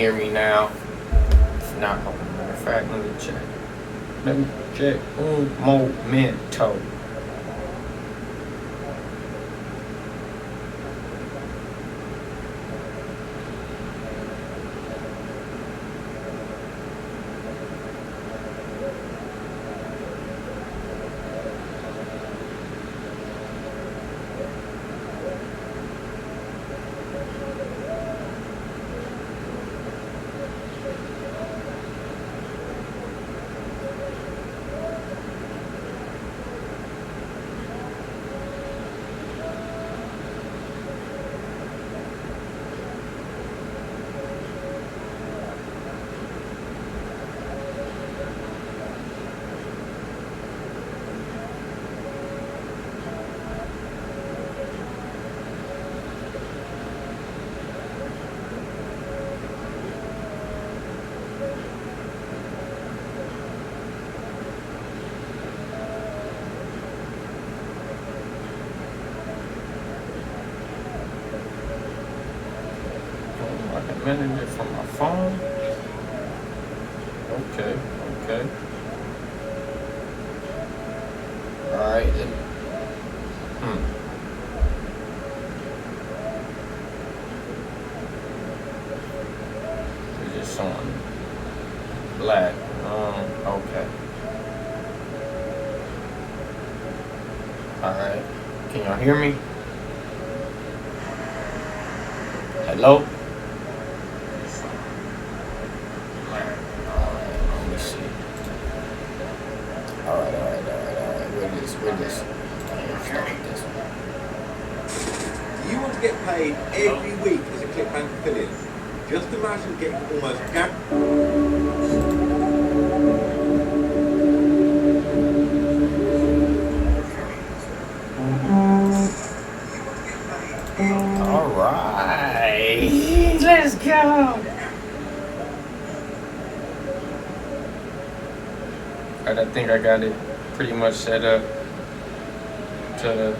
hear me now. If not, matter of fact, let me check. Let me check. Un momento. I can manage it from my phone. Okay. Alright then. It's just showing black. Okay. Alright. Can y'all hear me? Hello? Where this? Start with this one. Do you want to get paid every week as a ClickBank affiliate? Just imagine getting almost Alright, let's go. I think I got it pretty much set up to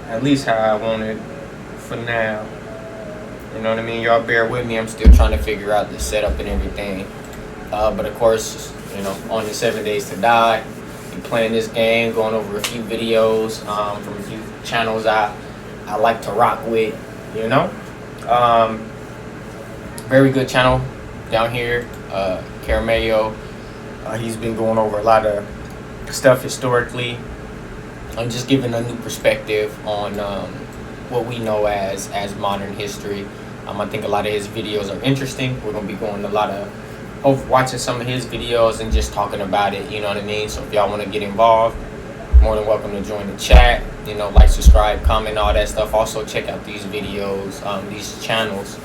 at least how I want it for now. You know what I mean? Y'all bear with me. I'm still trying to figure out the setup and everything. But of course, you know, on the 7 Days to Die, be playing this game, going over a few videos from a few channels I like to rock with. You know, very good channel down here, Caramello. He's been going over a lot of stuff historically. I'm just giving a new perspective on what we know as modern history. I think a lot of his videos are interesting. We're gonna be going a lot of watching some of his videos and just talking about it. You know what I mean? So if y'all want to get involved, more than welcome to join the chat. You know, like, subscribe, comment, all that stuff. Also check out these videos, these channels.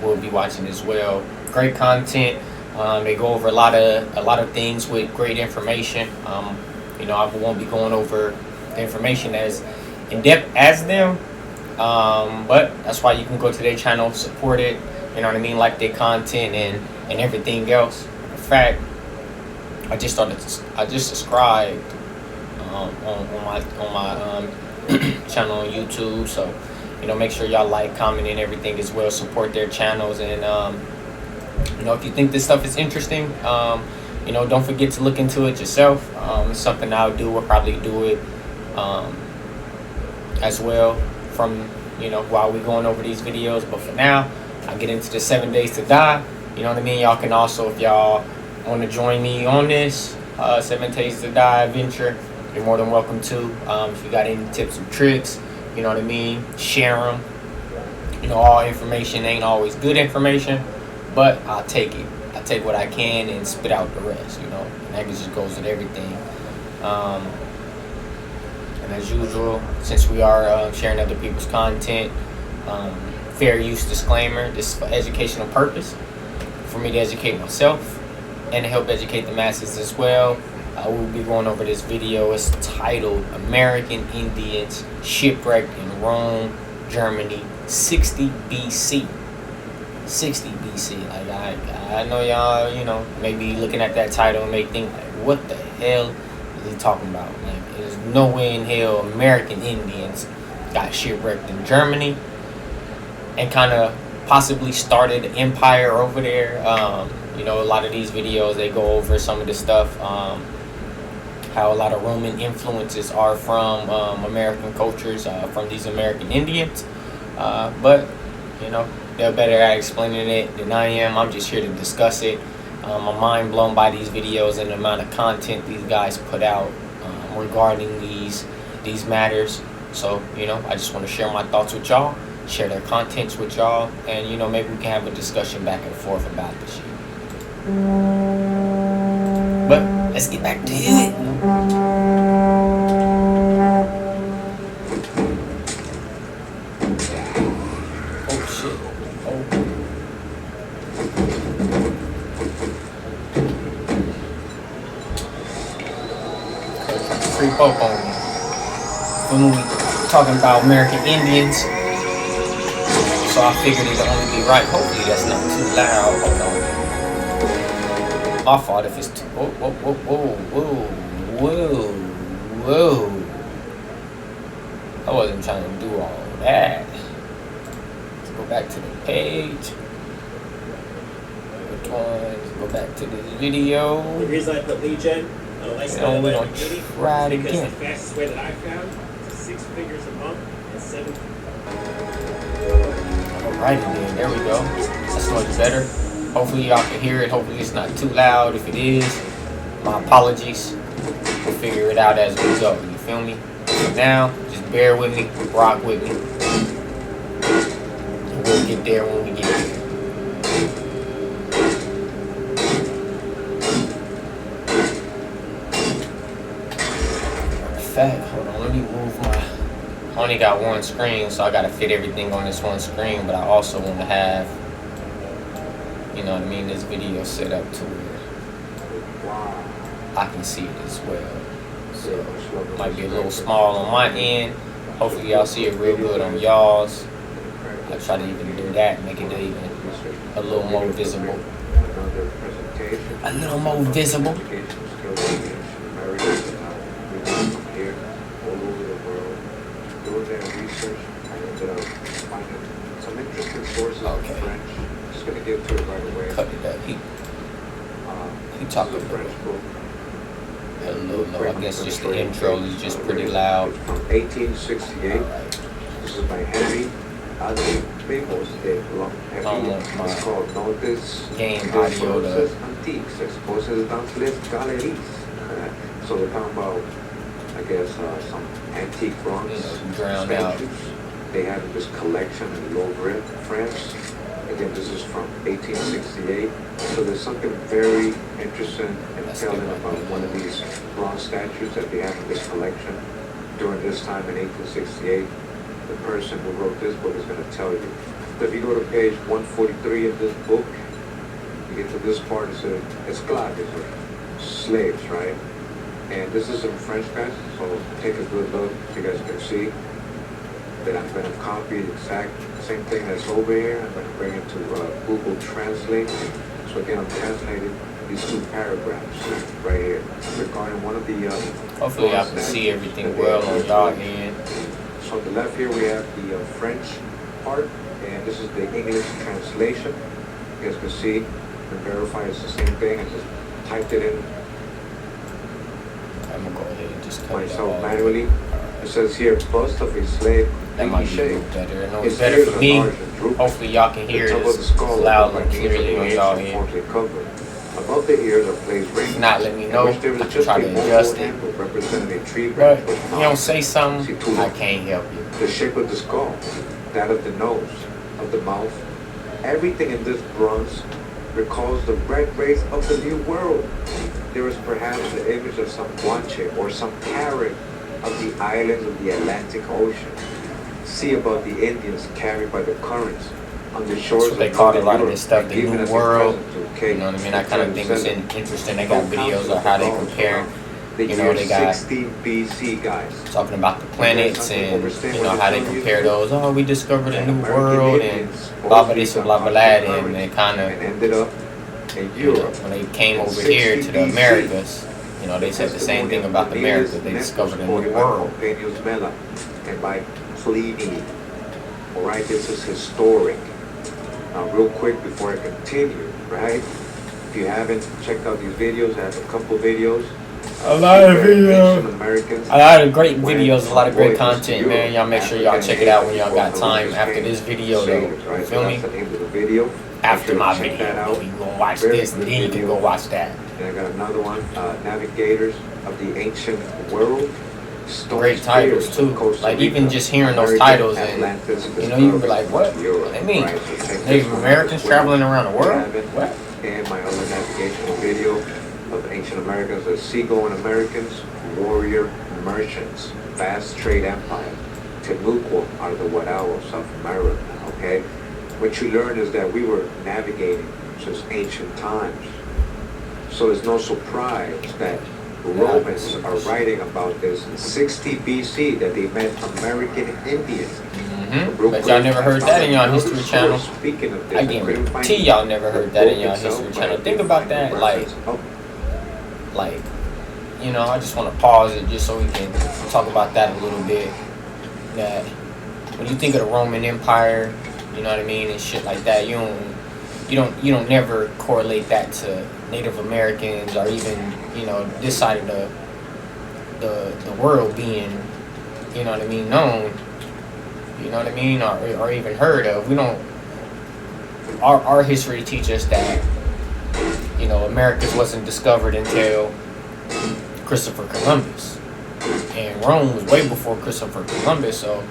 We'll be watching as well. Great content. They go over a lot of things with great information. You know, I won't be going over the information as in depth as them, but that's why you can go to their channel, support it. You know what I mean? Like their content and everything else. In fact, I just subscribed on my channel on YouTube. So, you know, make sure y'all like, comment, and everything as well. Support their channels, and you know, if you think this stuff is interesting, you know, don't forget to look into it yourself. It's something I'll do. We'll probably do it as well from, you know, while we're going over these videos. But for now, I'll get into the 7 Days to Die. You know what I mean? Y'all can also, if y'all want to join me on this 7 Days to Die adventure, you're more than welcome to. If you got any tips or tricks, you know what I mean, share them. You know, all information ain't always good information, but I'll take it. I take what I can and spit out the rest, you know. And that just goes with everything. And as usual, since we are sharing other people's content, fair use disclaimer, this is for educational purpose, for me to educate myself and to help educate the masses as well. We'll be going over this video. It's titled American Indians Shipwrecked in Rome, Germany, 60 BC. 60 BC. Like, I know y'all, you know, maybe looking at that title and may think, like, what the hell is he talking about? Like, there's no way in hell American Indians got shipwrecked in Germany. And kind of possibly started an empire over there. You know, a lot of these videos, they go over some of the stuff, how a lot of Roman influences are from American cultures, from these American Indians. But, you know, they're better at explaining it than I am. I'm just here to discuss it. I'm mind blown by these videos and the amount of content these guys put out regarding these matters. So, you know, I just want to share my thoughts with y'all, share their contents with y'all, and, you know, maybe we can have a discussion back and forth about this shit. But let's get back to it. Oh shit. Oh. Creep up on me. When we talking about American Indians, so I figured it'd only be right. Hopefully that's not too loud. Hold on. My fault if it's too. Whoa, whoa, whoa, whoa, whoa, whoa, whoa. I wasn't trying to do all that. Let's go back to the page. Which one? Let's go back to this video. The reason I put lead gen on a lifestyle And we're that gonna I'm getting try it is because again. the fastest way that I found is 6 figures a month and 7. Alrighty then, there we go. That's much better. Hopefully y'all can hear it. Hopefully it's not too loud. If it is, my apologies. We'll figure it out as we go. You feel me? So now, just bear with me, rock with me. We'll get there when we get there. In fact, hold on, let me move my... I only got one screen, so I gotta fit everything on this one screen, but I also want to have, you know what I mean, this video set up to where I can see it as well. So it might be a little small on my end. Hopefully y'all see it real good on y'all's. I'll try to even do that, make it even a little more visible. A little more visible. Okay. Cut it up. He talking about hello, no, I guess just the intro is just pretty loud. From 1868. This is by Henry. It's called Notice Game audio to Antiques, Exposes dans les Galeries. So they're talking about, I guess, some antique bronze drowned out. statues they have in this collection in Louvre, France. Again, this is from 1868. So there's something very interesting and telling about one of these bronze statues that they have in this collection during this time in 1868. The person who wrote this book is going to tell you. So if you go to page 143 of this book, you get to this part, it says esclaves, or slaves, right? And this is in French, guys, so take a good look so you guys can see that I'm going to copy the exact same thing that's over here. I'm going to bring it to Google Translate. So again, I'm translating these two paragraphs right here regarding one of the... Hopefully y'all can see everything well on y'all end. So on the left here we have the French part, and this is the English translation. You guys can see and verify it's the same thing. I just typed it in I'm gonna go ahead and just cut it myself all. manually. It says here, bust of a slave, That might be a little shaved. better. I know His it's better ears for are me. large and drooping. Hopefully y'all can hear The top of the this skull loud like and the clearly on ancient y'all Egyptian end. forms they covered. Above the ears are placed rings. If not, let me know. in which there I was can just try a to mobile adjust it. handle representing a tree But branch if with you don't knobs. say something, See, I can't help you. The shape of the skull, that of the nose, of the mouth, everything in this bronze recalls the red race of the New World. There is perhaps the image of some guanche or some parrot of the islands of the Atlantic Ocean. See about the Indians carried by the currents on the shores That's what they of call a Northern lot of Europe, this stuff, the given New as a World. present to You King know what I mean? I kind of think it's Philip interesting. They got II. videos on how they compare, the you know, year they got 16 BC, guys. talking about the planets and, you know, how they compare those. Oh, we discovered a new world and blah, blah, this and blah, blah, blah. And they kind of, and ended up in you know, Europe. when they came In over here 60 to the BC, Americas, you know, they said the same thing about the Americas. They discovered a new world. And by Pliny. Alright, this is historic. Now, real quick before I continue, right? If you haven't checked out these videos, I have a couple videos. A lot of videos. Americans. A lot of great videos, a lot of great content, man. Y'all make sure y'all check it out when y'all got time after this video, though. You feel me? After my video, you gonna watch this, and then you can go watch that. And I got another one, Navigators of the Ancient World. Great titles too. Like even just hearing those titles, and you know, you can be like, what? What do they mean? Native Americans traveling around the world? What? And my other navigational video of ancient Americans, the seagoing Americans, warrior merchants, vast trade empire, Temuco out of the Wadao of South America. Okay, what you learn is that we were navigating since ancient times. So it's no surprise that Romans are writing about this in 60 BC that they met American Indians. But y'all never heard that in y'all History Channel. I guarantee y'all never heard that in y'all History Channel. Think about that, like, you know, I just want to pause it just so we can talk about that a little bit. That when you think of the Roman Empire, you know what I mean, and shit like that, you don't never correlate that to Native Americans or even, you know, this side of the world being, you know what I mean, known, you know what I mean, or even heard of. We don't. Our history teaches us that, you know, Americas wasn't discovered until Christopher Columbus, and Rome was way before Christopher Columbus. So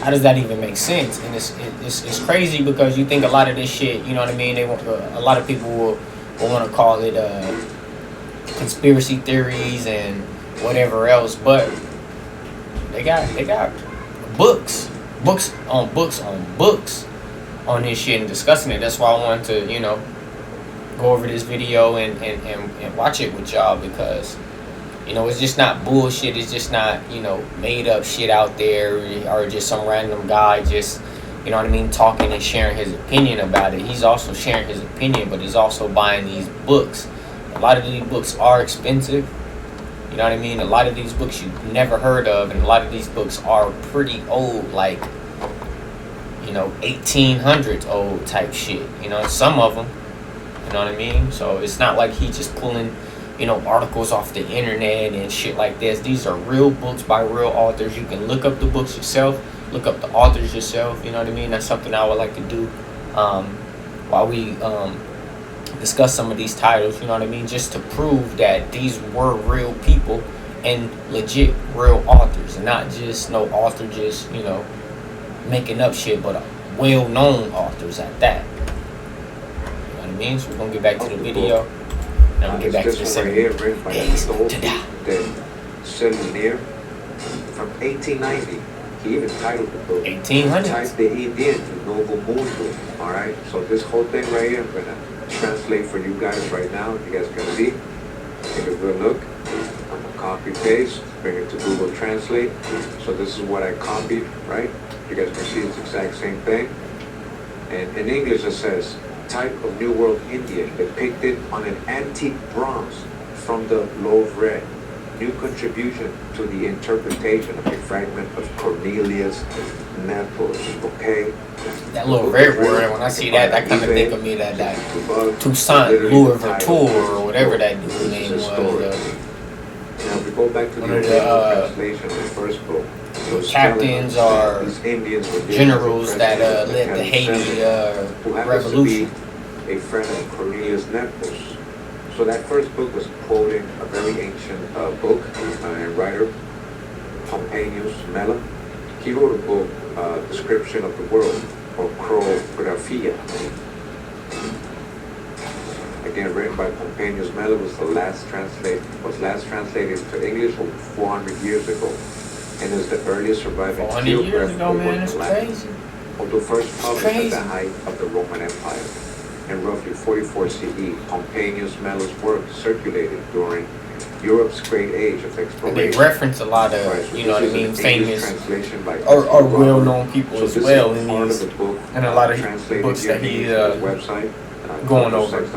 how does that even make sense? And it's crazy because you think a lot of this shit, you know what I mean, they want a lot of people will want to call it conspiracy theories and whatever else, but they got books on this shit and discussing it. That's why I wanted to, you know, go over this video and watch it with y'all, because, you know, it's just not bullshit. It's just not, you know, made up shit out there, or just some random guy just, you know what I mean, talking and sharing his opinion about it. He's also sharing his opinion, but he's also buying these books. A lot of these books are expensive. You know what I mean? A lot of these books you've never heard of, and a lot of these books are pretty old, like, you know, 1800s old type shit. You know, some of them. You know what I mean? So it's not like he's just pulling, you know, articles off the internet and shit like this. These are real books by real authors. You can look up the books yourself, look up the authors yourself. You know what I mean? That's something I would like to do while we discuss some of these titles. You know what I mean? Just to prove that these were real people and legit real authors, and not just no author just, you know, making up shit, but well-known authors at that. You know what I mean? So we're gonna get back to the video. Now we'll get back to the 7 days to die. Souvenir from 1890. He even titled the book 1800s. Type the Indian Novo Mundo. Alright, so this whole thing right here, I'm gonna translate for you guys right now. You guys can see. Take a good look. I'm gonna copy paste, bring it to Google Translate. So this is what I copied, right? You guys can see it's the exact same thing. And in English it says, type of New World Indian depicted on an antique bronze from the Louvre. New contribution to the interpretation of a fragment of Cornelius Nepos. Okay? That little red word, when I see that, I kind of think of me that Toussaint Louverture or whatever that dude's name was. Now, if we go back to the original translation of the first book, captains or generals that led the Haiti revolution. A friend of Cornelius Nepos. So that first book was quoting a very ancient book and writer, Pompeius Mela. He wrote a book, Description of the World, or Chronographia. Again, written by Pompeius Mela, was last translated to English over 400 years ago, and is the earliest surviving geographical work in Latin. Although first published at the height of the Roman Empire. In roughly 44 CE, Pompeius Mela's work circulated during Europe's great age of exploration. And they reference a lot of, you know what I mean, famous or well-known people as well in these, and a lot of books that he going over. And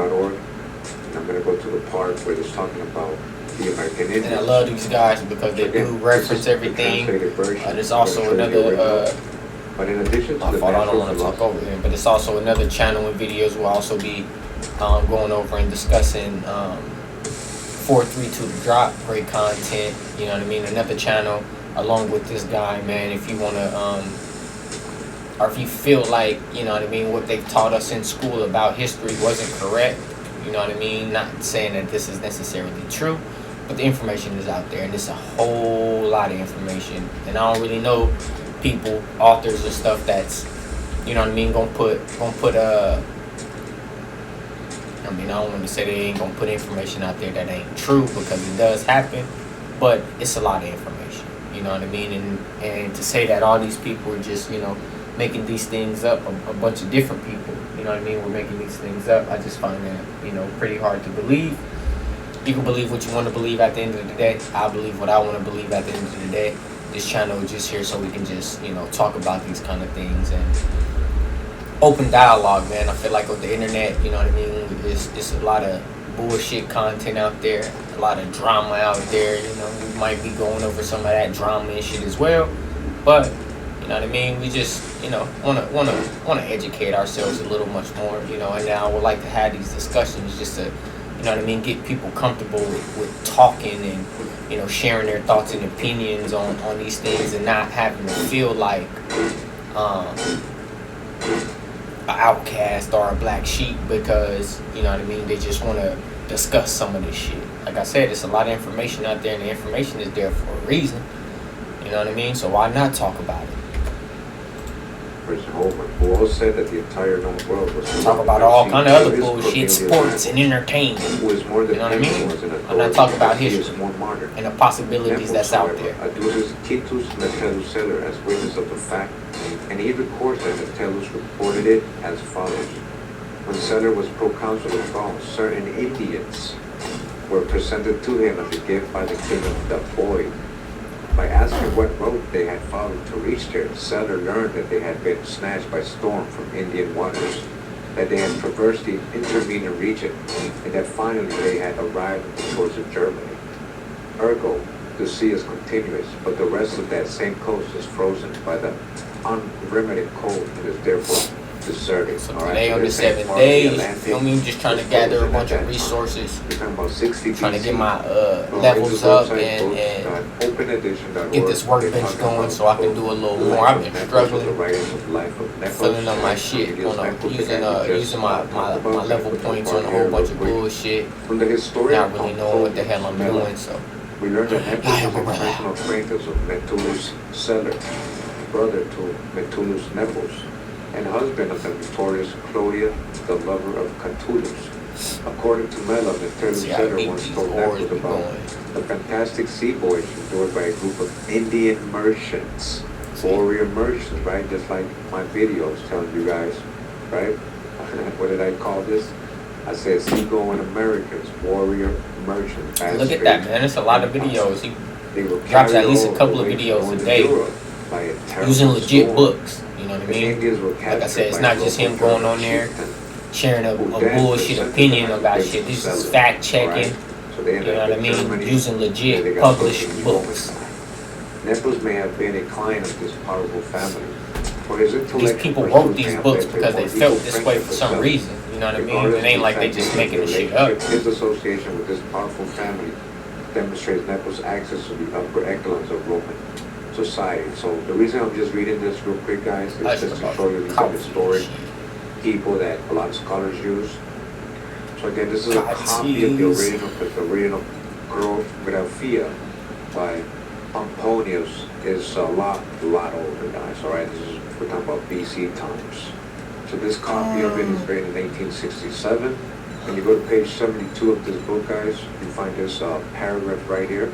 I'm going to go to the part where it's talking about the American Indians. And I love these guys because they do reference everything. There's also another But in addition to My the fault, I don't natural want to talk philosophy, over him. But it's also another channel and videos will also be going over and discussing 432 The Drop. Great content, you know what I mean? Another channel along with this guy, man. If you want to, or if you feel like, you know what I mean, what they've taught us in school about history wasn't correct, you know what I mean? Not saying that this is necessarily true, but the information is out there, and it's a whole lot of information. And I don't really know people, authors or stuff that's, you know what I mean, gonna put I mean, I don't want to say they ain't gonna put information out there that ain't true, because it does happen, but it's a lot of information, you know what I mean? And to say that all these people are just, you know, making these things up, a bunch of different people, you know what I mean, we're making these things up, I just find that, you know, pretty hard to believe. You can believe what you want to believe at the end of the day. I believe what I want to believe at the end of the day. This channel is just here so we can just, you know, talk about these kind of things and open dialogue, man. I feel like with the internet, you know what I mean, it's a lot of bullshit content out there, a lot of drama out there, you know. We might be going over some of that drama and shit as well, but you know what I mean, we just, you know, wanna educate ourselves a little much more, you know. And now I would like to have these discussions just to, you know what I mean, get people comfortable with talking and, you know, sharing their thoughts and opinions on these things, and not having to feel like an outcast or a black sheep because, you know what I mean, they just want to discuss some of this shit. Like I said, there's a lot of information out there, and the information is there for a reason. You know what I mean? So why not talk about it? President Homer, who also said that the entire known world was Talk about all kind of other bullshit, sports and entertainment. who is more than You know what I mean? was an I'm not talking about he is history more modern. and the possibilities that's out there. Adduces Titus Metellus as witness of the fact, and he records that Metellus reported it as follows. When Celer was proconsul of Gaul, certain Indians were presented to him as a gift by the king of the Boy. By asking what road they had followed to reach there, Celer learned that they had been snatched by storm from Indian waters, that they had traversed the intervening region, and that finally they had arrived at the shores of Germany. Ergo, the sea is continuous, but the rest of that same coast is frozen by the unremitting cold and is therefore deserted. So All right, today so on the they're saying 7 part of the days, Atlantic feel me, just trying to was gather a frozen bunch at of that resources, time. We're talking about 60 trying to BC. get my Well, levels up and openedition.org. get this workbench going so I can do a little more. I've been struggling, filling up my shit using my level points on a whole bunch of bullshit, From the historian not really knowing what the hell I'm doing. So we learned that Nepos was a personal acquaintance of Metellus Celer, brother to Metellus Nepos, and husband of the notorious Claudia, the lover of Catullus. According to Mela, Metellus Celer once told Nepos about the fantastic sea voyage endured by a group of Indian merchants, warrior merchants, right? Just like my videos telling you guys, right? What did I call this? I said seagoing Americans, warrior merchants. look at that, man. It's a lot of videos. He They were drops at least a carried couple all of the way videos to a day Europe by a terrible using legit storm. books. You know what I The mean? Indians were Like I captured said, it's by not just him local going on German there chieftains sharing a who then bullshit presented opinion them about as shit. This sellers, is fact right? checking. So they You ended know up what I in mean? Germany, Using and they legit got published put in books. Roman time. Nepos may have been a client of this powerful family. For his These intellectual people pursuits wrote may these have books led to because a they more felt deeper this way friendship for with some Celer. reason. You know what I mean? Regardless It ain't of like the they fact just that making the this shit up. relationship, his association with this powerful family demonstrates Nepos' access to the upper echelons of Roman society. So the reason I'm just reading this real quick, guys, is just to show you these are historic people that a lot of scholars use. So again, this is a copy of the original Graphia by Pomponius. Is a lot older, guys. All right, we're talking about BC times. So this copy of it is made in 1867. When you go to page 72 of this book, guys, you find this paragraph right here.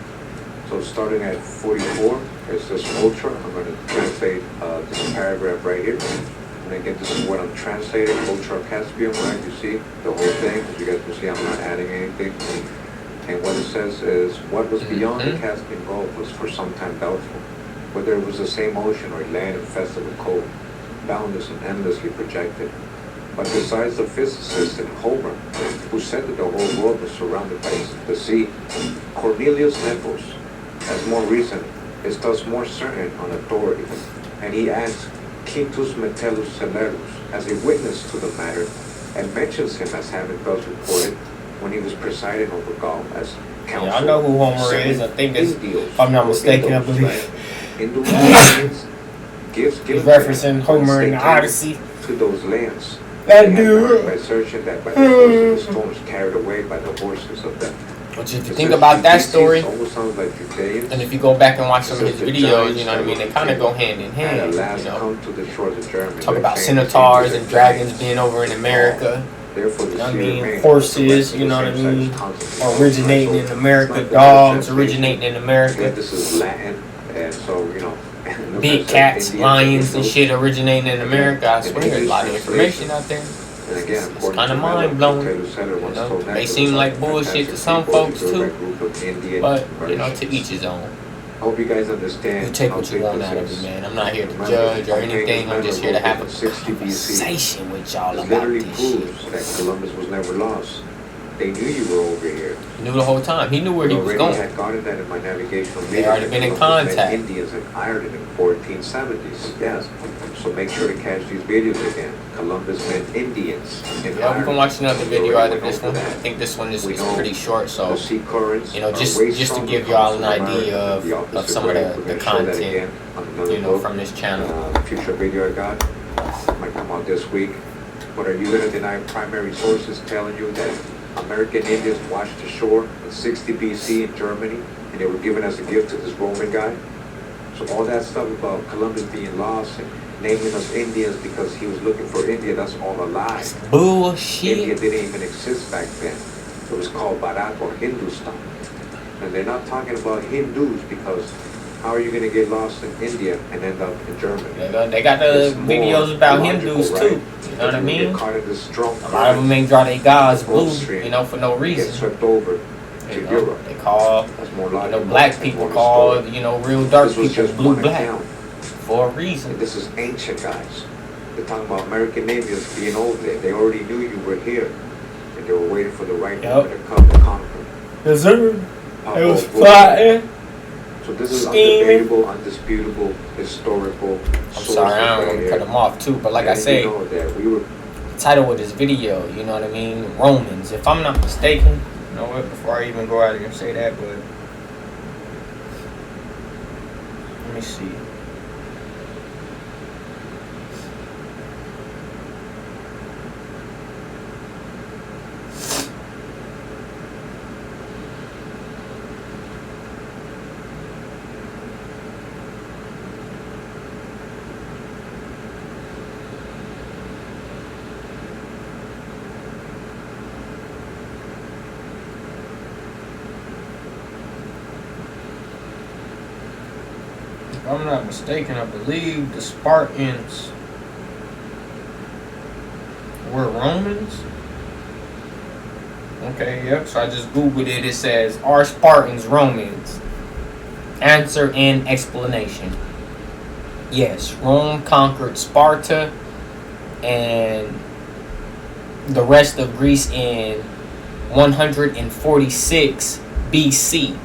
So starting at 44, it's this ultra. I'm going to translate this paragraph right here. And again, this is what I'm translating, ultra Caspian, right? You see the whole thing. As you guys can see, I'm not adding anything. And what it says is, what was beyond the Caspian Gulf was for some time doubtful. Whether it was the same ocean or land infested with cold, boundless and endlessly projected. But besides the physicist and Homer, who said that the whole world was surrounded by the sea, Cornelius Nepos, as more recent, is thus more certain on authority. And he adds Quintus Metellus Severus as a witness to the matter and mentions him as having thus reported when he was presiding over Gaul as counsel. Yeah, I know who Homer is. I think it's, if I'm not mistaken, I believe. He's referencing Homer in the Odyssey. To those lands. That dude. By searching that by the force of the storms carried away by the horses of them. Which if you think about that story, like and if you go back and watch some of his videos, you know what I mean, they kind of go hand in hand, you know. Talk about centaurs and dragons being over in America. You know what I mean? Horses, you know what I mean? Originating in America. Dogs originating in America. This is Latin, and so, you know. Big cats, lions, and shit originating in America. I swear there's a lot of information out there. It's kind of mind blowing. You know, they seem like bullshit to some folks too, but you know, to each his own. I hope you guys understand. You take what you want out of it, man. I'm not here to judge or anything. I'm just here to have a conversation with y'all about this shit. That Columbus was never lost. They knew you were over here. He knew the whole time. He knew where he was going. I had gotten that in my navigational. They already been in contact. Indians in Ireland in 1470s. Yes. So make sure to catch these videos again. Columbus met Indians in Yeah, we can watch another video out of this one. I that. think this one is pretty short, so The sea currents you know, are just way to stronger give y'all an coming from idea America than the of opposite some of way. the We're gonna show that content, again on another you know, book. from this channel. Future video I got might come out this week. But are you gonna deny primary sources telling you that American Indians washed ashore in 60 BC in Germany and they were given as a gift to this Roman guy? So all that stuff about Columbus being lost and naming us Indians because he was looking for India, that's all a lie. Bullshit. India didn't even exist back then. It was called Bharat or Hindustan. And they're not talking about Hindus because how are you going to get lost in India and end up in Germany? They got the videos about Hindus right? You know what I mean? Caught in this strong A lot of them ain't draw their gods blue, stream, you know, for no get reason. swept over to You know, Europe. they call, That's more you know, logical. black That's people more call, historic. you know, real dark This was people just blue one black account. for a And reason. this is ancient, guys. They're talking about American Indians being over there. They already knew you were here. And they were waiting for the right moment to come to conquer. Yes, sir. Pop It was off plotting. So this is Scheming. undebatable, undisputable, historical. I'm sorry, I don't want to cut them off too, but like I say, you know that we were the title of this video, you know what I mean? Romans. If I'm not mistaken, you know what? Before I even go out here and say that, but let me see. If I'm not mistaken, I believe the Spartans were Romans. Okay, yep. So I just Googled it. It says, are Spartans Romans? Answer and explanation. Yes, Rome conquered Sparta and the rest of Greece in 146 BC.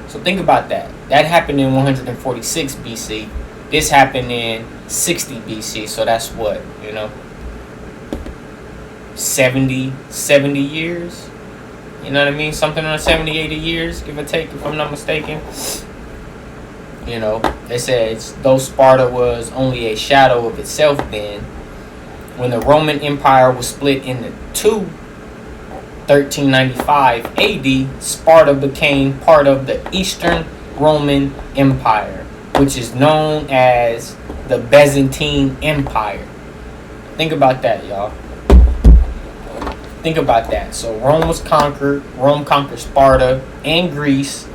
So think about that. That happened in 146 BC. This happened in 60 BC. So that's what, you know, 70 years? You know what I mean? Something around 70, 80 years, give or take, if I'm not mistaken. You know, they said, though Sparta was only a shadow of itself then, when the Roman Empire was split into two, 1395 AD, Sparta became part of the Eastern Roman Empire, which is known as the Byzantine Empire. Think about that, y'all. Think about that. So Rome conquered Sparta and Greece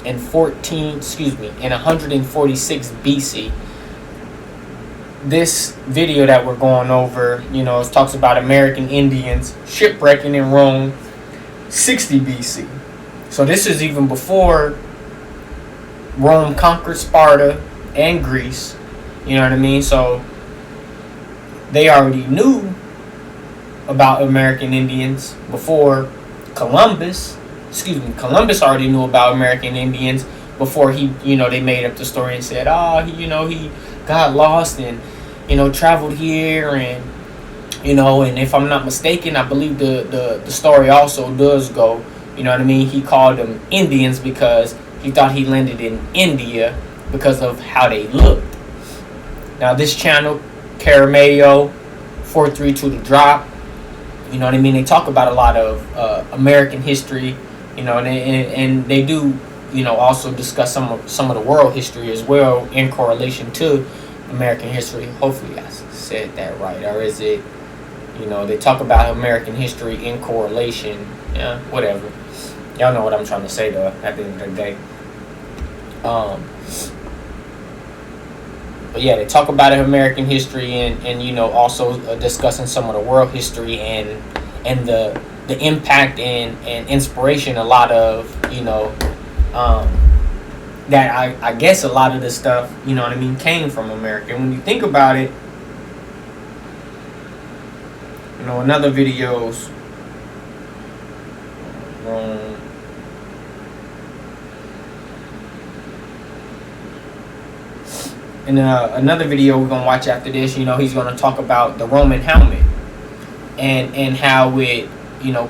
in 146 BC. This video that we're going over, you know, it talks about American Indians shipwrecking in Rome 60 BC. So this is even before Rome conquered Sparta and Greece. You know what I mean? So they already knew about American Indians before Columbus. Columbus already knew about American Indians before he, you know, they made up the story and said, he got lost and traveled here, and and if I'm not mistaken, I believe the story also does go, he called them Indians because he thought he landed in India because of how they looked. Now this channel, Caramello 432 The Drop, they talk about a lot of American history, and they do, also discuss some of the world history as well in correlation to American history. Hopefully I said that right, or is it, they talk about American history in correlation. Yeah, whatever. Y'all know what I'm trying to say though. At the end of the day, but yeah, they talk about American history and also discussing some of the world history and the impact and inspiration a lot of that I guess a lot of this stuff came from America. And when you think about it, another videos in another video we're gonna watch after this, he's gonna talk about the Roman helmet and how it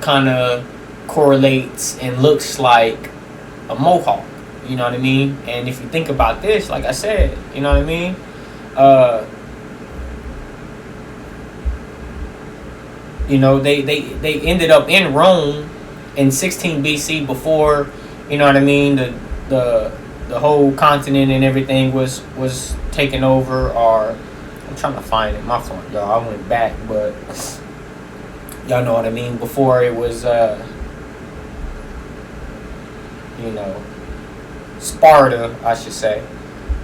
kind of correlates and looks like a mohawk. You know what I mean? And if you think about this, like I said, you know what I mean? They ended up in Rome in 16 BC before, the whole continent and everything was taken over. Or I'm trying to find it. My fault, y'all. I went back, but y'all know what I mean. Before it was, Sparta, I should say.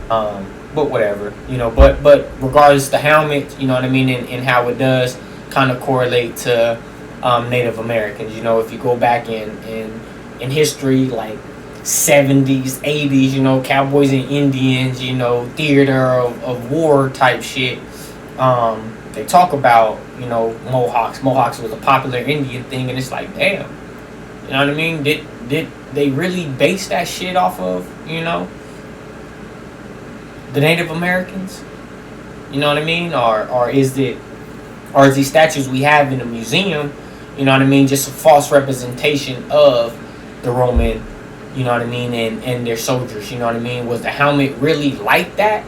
But whatever, but regardless, the helmet, and how it does kind of correlate to Native Americans. If you go back in history, like 70s, 80s, cowboys and Indians, theater of war type shit. They talk about, Mohawks. Mohawks was a popular Indian thing, and it's like, damn, you know what I mean? Did they really base that shit off of, the Native Americans? You know what I mean? Or is these statues we have in the museum, just a false representation of the Roman, and their soldiers, Was the helmet really like that?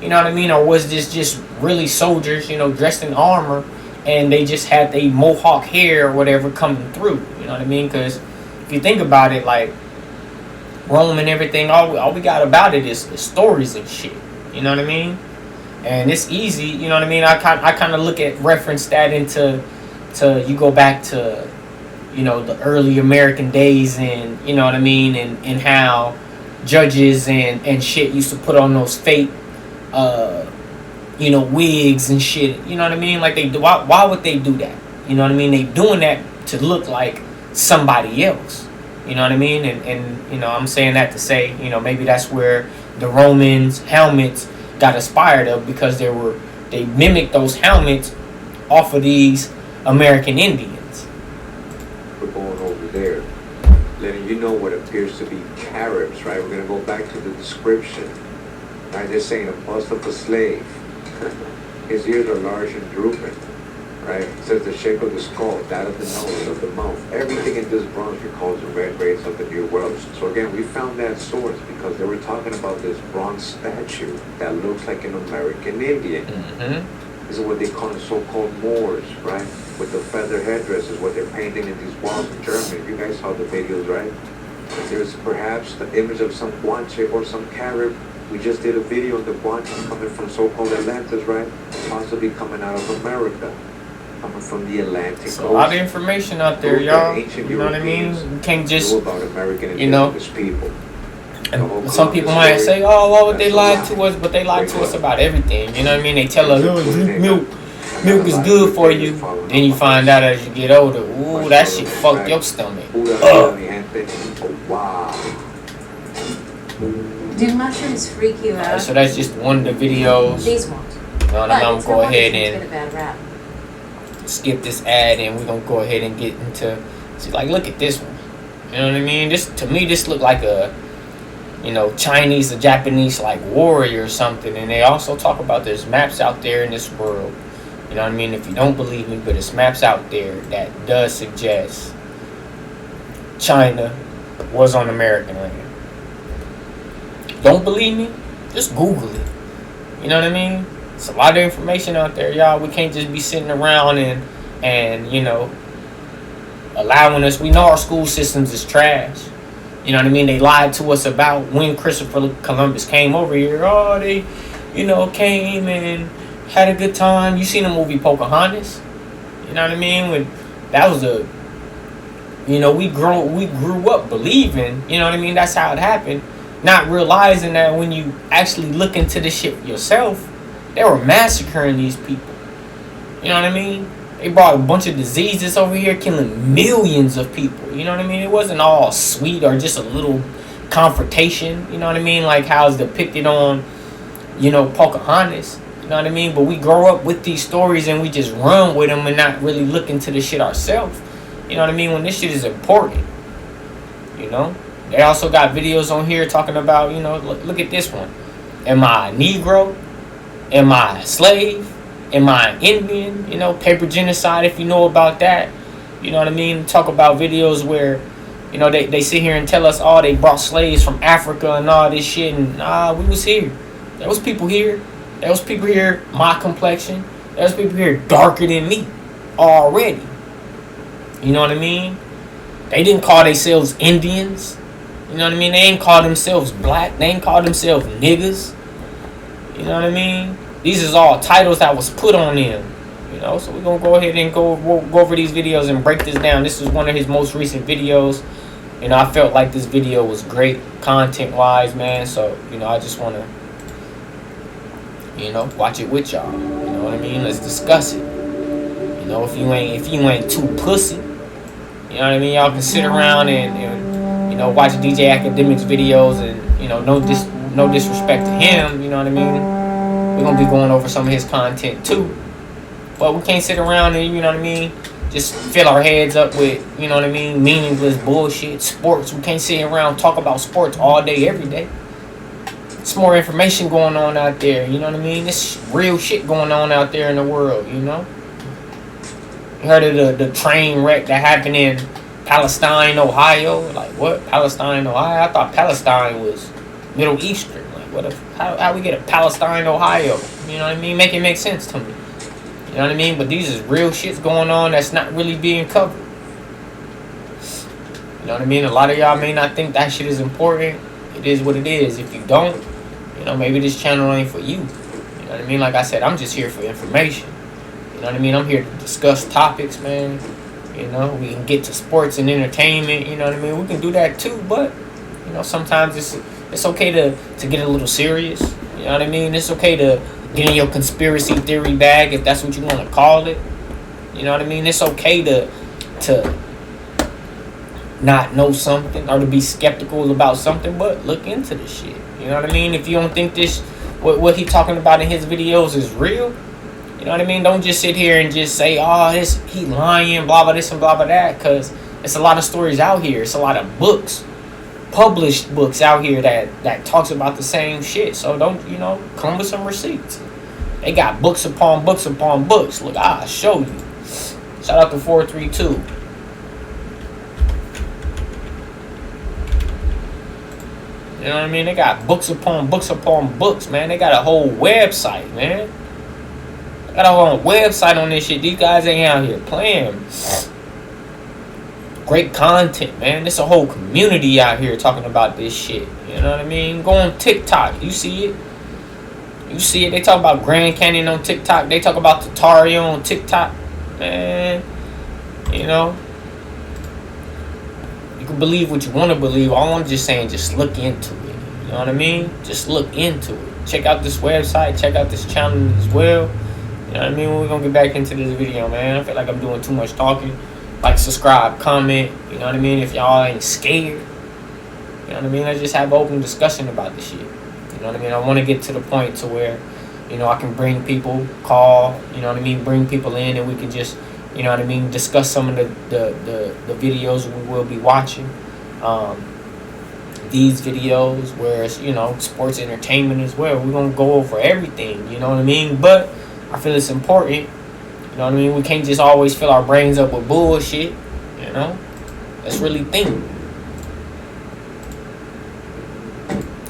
Or was this just really soldiers, dressed in armor, and they just had the mohawk hair or whatever coming through? You know what I mean? Because if you think about it, like Rome and everything, all we got about it is stories and shit. You know what I mean? And it's easy. You know what I mean? I kind of reference that into you go back to the early American days, and you know what I mean, and how judges and shit used to put on those fake wigs and shit. You know what I mean? Like why would they do that? You know what I mean? They doing that to look like somebody else. You know what I mean? And I'm saying that to say, maybe that's where the Romans helmets got inspired of, because they mimicked those helmets off of these American Indians. We're going over there, letting you know what appears to be Caribs, right? We're going to go back to the description. Right, they're saying a bust of a slave. His ears are large and drooping. Right? It says the shape of the skull, that of the nose, of the mouth. Everything in this bronze recalls the red race of the New World. So again, we found that source because they were talking about this bronze statue that looks like an American Indian. Mm-hmm. This is what they call the so-called Moors, right? With the feather headdresses, what they're painting in these walls in Germany. You guys saw the videos, right? There's perhaps the image of some Guanche or some Carib. We just did a video of the Guanche coming from so-called Atlantis, right? Possibly coming out of America. Coming from the Atlantic Coast. A lot of information out there, y'all. You know what I mean? You can't just, about American people. And some people might say, oh, why would they lie to us? But they lie to us about everything. You know what I mean? They tell us, milk is good for you. Then you find out as you get older, ooh, that shit fucked your stomach. Do mushrooms freak you out? So that's just one of the videos. These won't. You know, I'm gonna go ahead and get a bad rap. skip this ad, and we're gonna go ahead and get into, see, like, look at this one. You know what I mean? This, to me, this looked like a you know, Chinese or Japanese like warrior or something. And they also talk about there's maps out there in this world. You know what I mean? If you don't believe me, but it's maps out there that does suggest China was on American land. Don't believe me? Just Google it. You know what I mean? It's a lot of information out there, y'all. We can't just be sitting around and you know, allowing us. We know our school systems is trash. You know what I mean? They lied to us about when Christopher Columbus came over here. Oh, they, you know, came and had a good time. You seen the movie Pocahontas? You know what I mean? When that was a, you know, we grew up believing. You know what I mean? That's how it happened. Not realizing that when you actually look into this shit yourself, they were massacring these people. You know what I mean? They brought a bunch of diseases over here, killing millions of people. You know what I mean? It wasn't all sweet or just a little confrontation. You know what I mean? Like how it's depicted on, you know, Pocahontas. You know what I mean? But we grow up with these stories and we just run with them and not really look into the shit ourselves. You know what I mean? When this shit is important. You know? They also got videos on here talking about, you know, look at this one. Am I a Negro? Am I a slave? Am I an Indian? You know, paper genocide, if you know about that. You know what I mean? Talk about videos where, you know, they sit here and tell us, oh, they brought slaves from Africa and all this shit. And we was here. There was people here. There was people here my complexion. There was people here darker than me already. You know what I mean? They didn't call themselves Indians. You know what I mean? They ain't call themselves black. They ain't call themselves niggas. You know what I mean? These is all titles that was put on them. You know, so we're going to go ahead and go over these videos and break this down. This is one of his most recent videos. You know, I felt like this video was great content-wise, man. So, you know, I just want to, you know, watch it with y'all. You know what I mean? Let's discuss it. You know, if you ain't too pussy, you know what I mean? Y'all can sit around and you know, watch DJ Academics videos and, you know, no disrespect to him, you know what I mean? We're going to be going over some of his content too. But we can't sit around and, you know what I mean, just fill our heads up with, you know what I mean, meaningless bullshit. Sports. We can't sit around and talk about sports all day, every day. There's more information going on out there, you know what I mean? There's real shit going on out there in the world, you know? You heard of the train wreck that happened in Palestine, Ohio? Like, what? Palestine, Ohio? I thought Palestine was Middle Eastern. Like, how we get a Palestine, Ohio? You know what I mean? Make it make sense to me. You know what I mean? But these is real shits going on that's not really being covered. You know what I mean? A lot of y'all may not think that shit is important. It is what it is. If you don't, you know, maybe this channel ain't for you. You know what I mean? Like I said, I'm just here for information. You know what I mean? I'm here to discuss topics, man. You know, we can get to sports and entertainment. You know what I mean? We can do that too, but, you know, sometimes it's okay to get a little serious. You know what I mean? It's okay to get in your conspiracy theory bag, if that's what you want to call it. You know what I mean? It's okay to not know something or to be skeptical about something, but look into the shit. You know what I mean? If you don't think what he talking about in his videos is real, you know what I mean? Don't just sit here and just say, oh, he lying, blah, blah, this and blah, blah, that, because it's a lot of stories out here. It's a lot of books, published books out here that talks about the same shit. So don't, you know, come with some receipts. They got books upon books upon books. Look, I'll show you. Shout out to 432. You know what I mean? They got books upon books upon books, man. They got a whole website, man. They got a whole website on this shit. These guys ain't out here playing. Great content, man. There's a whole community out here talking about this shit. You know what I mean? Go on TikTok. You see it. You see it. They talk about Grand Canyon on TikTok. They talk about Tataria on TikTok. Man, you know. You can believe what you want to believe. All I'm just saying, just look into it. You know what I mean? Just look into it. Check out this website. Check out this channel as well. You know what I mean? We're going to get back into this video, man. I feel like I'm doing too much talking. Like, subscribe, comment. You know what I mean? If y'all ain't scared. You know what I mean? Let's just have an open discussion about this shit. You know what I mean? I want to get to the point to where, you know, I can bring people, call, you know what I mean? Bring people in and we can just, you know what I mean? Discuss some of the videos we will be watching. these videos where it's, you know, sports entertainment as well. We're gonna go over everything, you know what I mean? But I feel it's important, you know what I mean? We can't just always fill our brains up with bullshit, you know? Let's really think.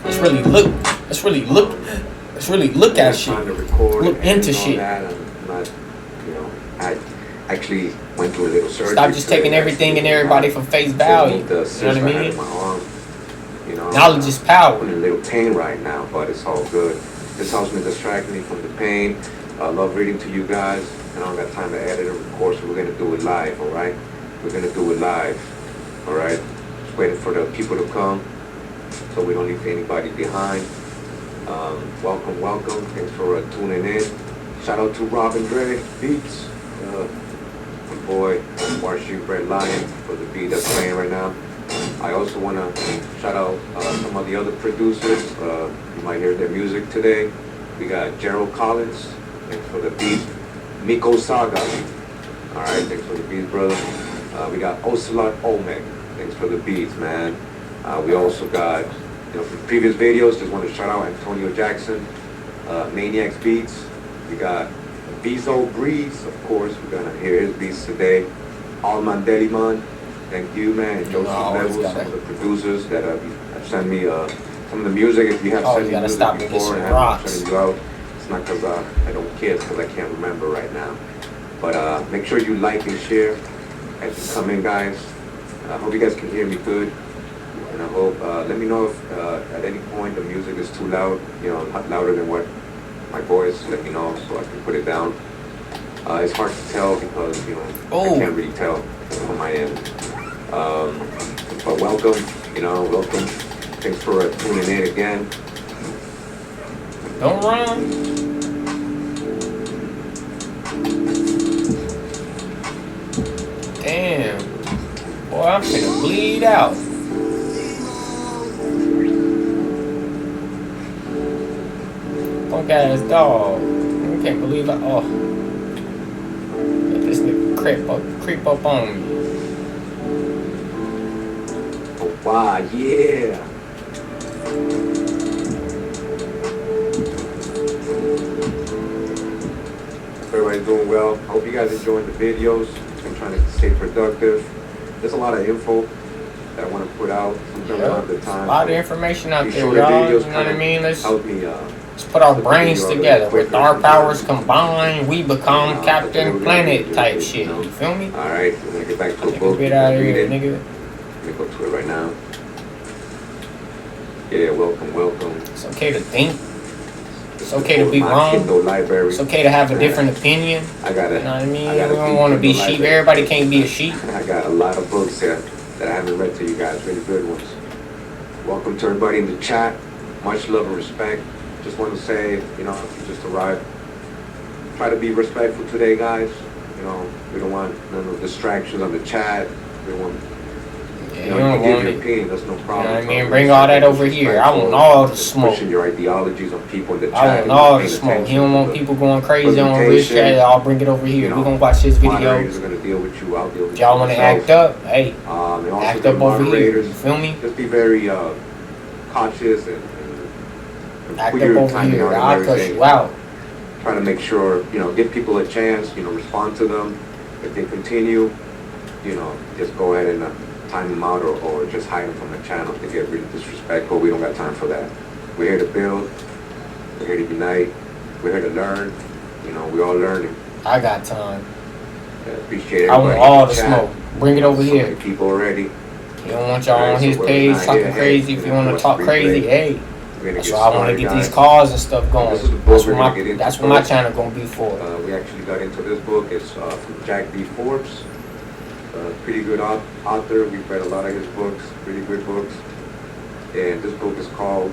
Let's really look. Let's really look at shit. Look into shit. I'm not, you know, I actually went through a little surgery. Stop just taking everything and everybody for face value. You know what I mean? My arm, you know, Knowledge is power. I'm in a little pain right now, but it's all good. This helps me distract me from the pain. I love reading to you guys, and I don't got time to edit and record, so we're gonna do it live, all right? We're gonna do it live, all right? Just waiting for the people to come, so we don't leave anybody behind. Welcome. Thanks for tuning in. Shout out to Robin Dre Beats, my boy, Warshu Red Lion for the beat that's playing right now. I also want to shout out some of the other producers. You might hear their music today. We got Gerald Collins, thanks for the beat. Miko Saga, all right, thanks for the beats, brother. We got Ocelot Olmec, thanks for the beats, man. We also got, you know, from previous videos, just want to shout out Antonio Jackson, Maniacs Beats. We got Bezo Breeze, of course, we're gonna hear his beats today. Alman Deliman, thank you, man. And Joseph Levels, some of the producers that have sent me some of the music. If you have sent me music before and I haven't sent you out, it's not because I don't care, it's because I can't remember right now. But make sure you like and share as you come in, guys. I hope you guys can hear me good. And I hope, let me know if at any point the music is too loud, you know, not louder than what my voice, let me know so I can put it down. It's hard to tell because, you know, I can't really tell from my end. But welcome, you know, welcome. Thanks for tuning in again. Don't run. Damn. Boy, I'm finna bleed out. Punk ass dog. I can't believe it. Oh. Let this nigga creep up on me. Oh, wow, yeah. Everybody's doing well. I hope you guys enjoying the videos. I'm trying to stay productive. There's a lot of info that I want to put out. Sometimes I don't have the time. A lot of information out there, y'all. You know what I mean? Let's put our brains together. With our powers combined, we become Captain Planet type shit. You feel me? Alright, we're gonna get back to a book. Get out of here, nigga. Let me go to it right now. Yeah, welcome. It's okay to think. It's okay to be wrong. It's okay to have a different opinion. You know what I mean? We don't want to be sheep. Everybody can't be a sheep. I got a lot of books here that I haven't read to you guys. Really good ones. Welcome to everybody in the chat. Much love and respect. Just want to say, you know, if you just arrived, try to be respectful today, guys. You know, we don't want none of distractions on the chat. We don't want, you know, you can give your opinion, that's no problem. You know what I mean? Bring all that over here. I want all the smoke. Pushing your ideologies on people in the chat. I want all the smoke. He don't want people going crazy on rich chat. I'll bring it over here. We're going to watch his videos. If y'all want to act up, hey, act up over here. You feel me? Just be very conscious and act up over here. I'll cuss you out. Trying to make sure, you know, give people a chance, you know, respond to them. If they continue, you know, just go ahead and time them out or just hide them from the channel if they get really disrespectful. We don't got time for that. We're here to build. We're here to unite. We're here to learn. You know, we're all learning. I got time. Appreciate everybody. I want all the smoke. Bring it over here. People already. You don't want y'all on his page talking crazy. If you want to talk crazy, hey. That's why I want to get these calls and stuff going. That's what my channel gonna be for. We actually got into this book. It's from Jack D. Forbes. Pretty good author. We've read a lot of his books. Really good books. And this book is called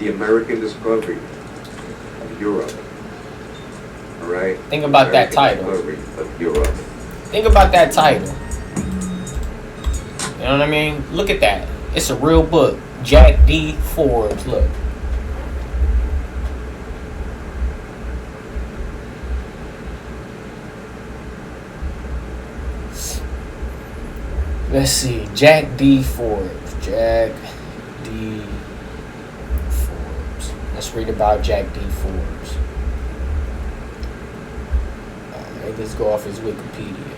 The American Discovery of Europe. All right. Think about that title. Discovery of Europe. Think about that title. You know what I mean? Look at that. It's a real book. Jack D. Forbes. Look. Let's see. Jack D. Forbes. Jack D. Forbes. Let's read about Jack D. Forbes. Let's go off his Wikipedia.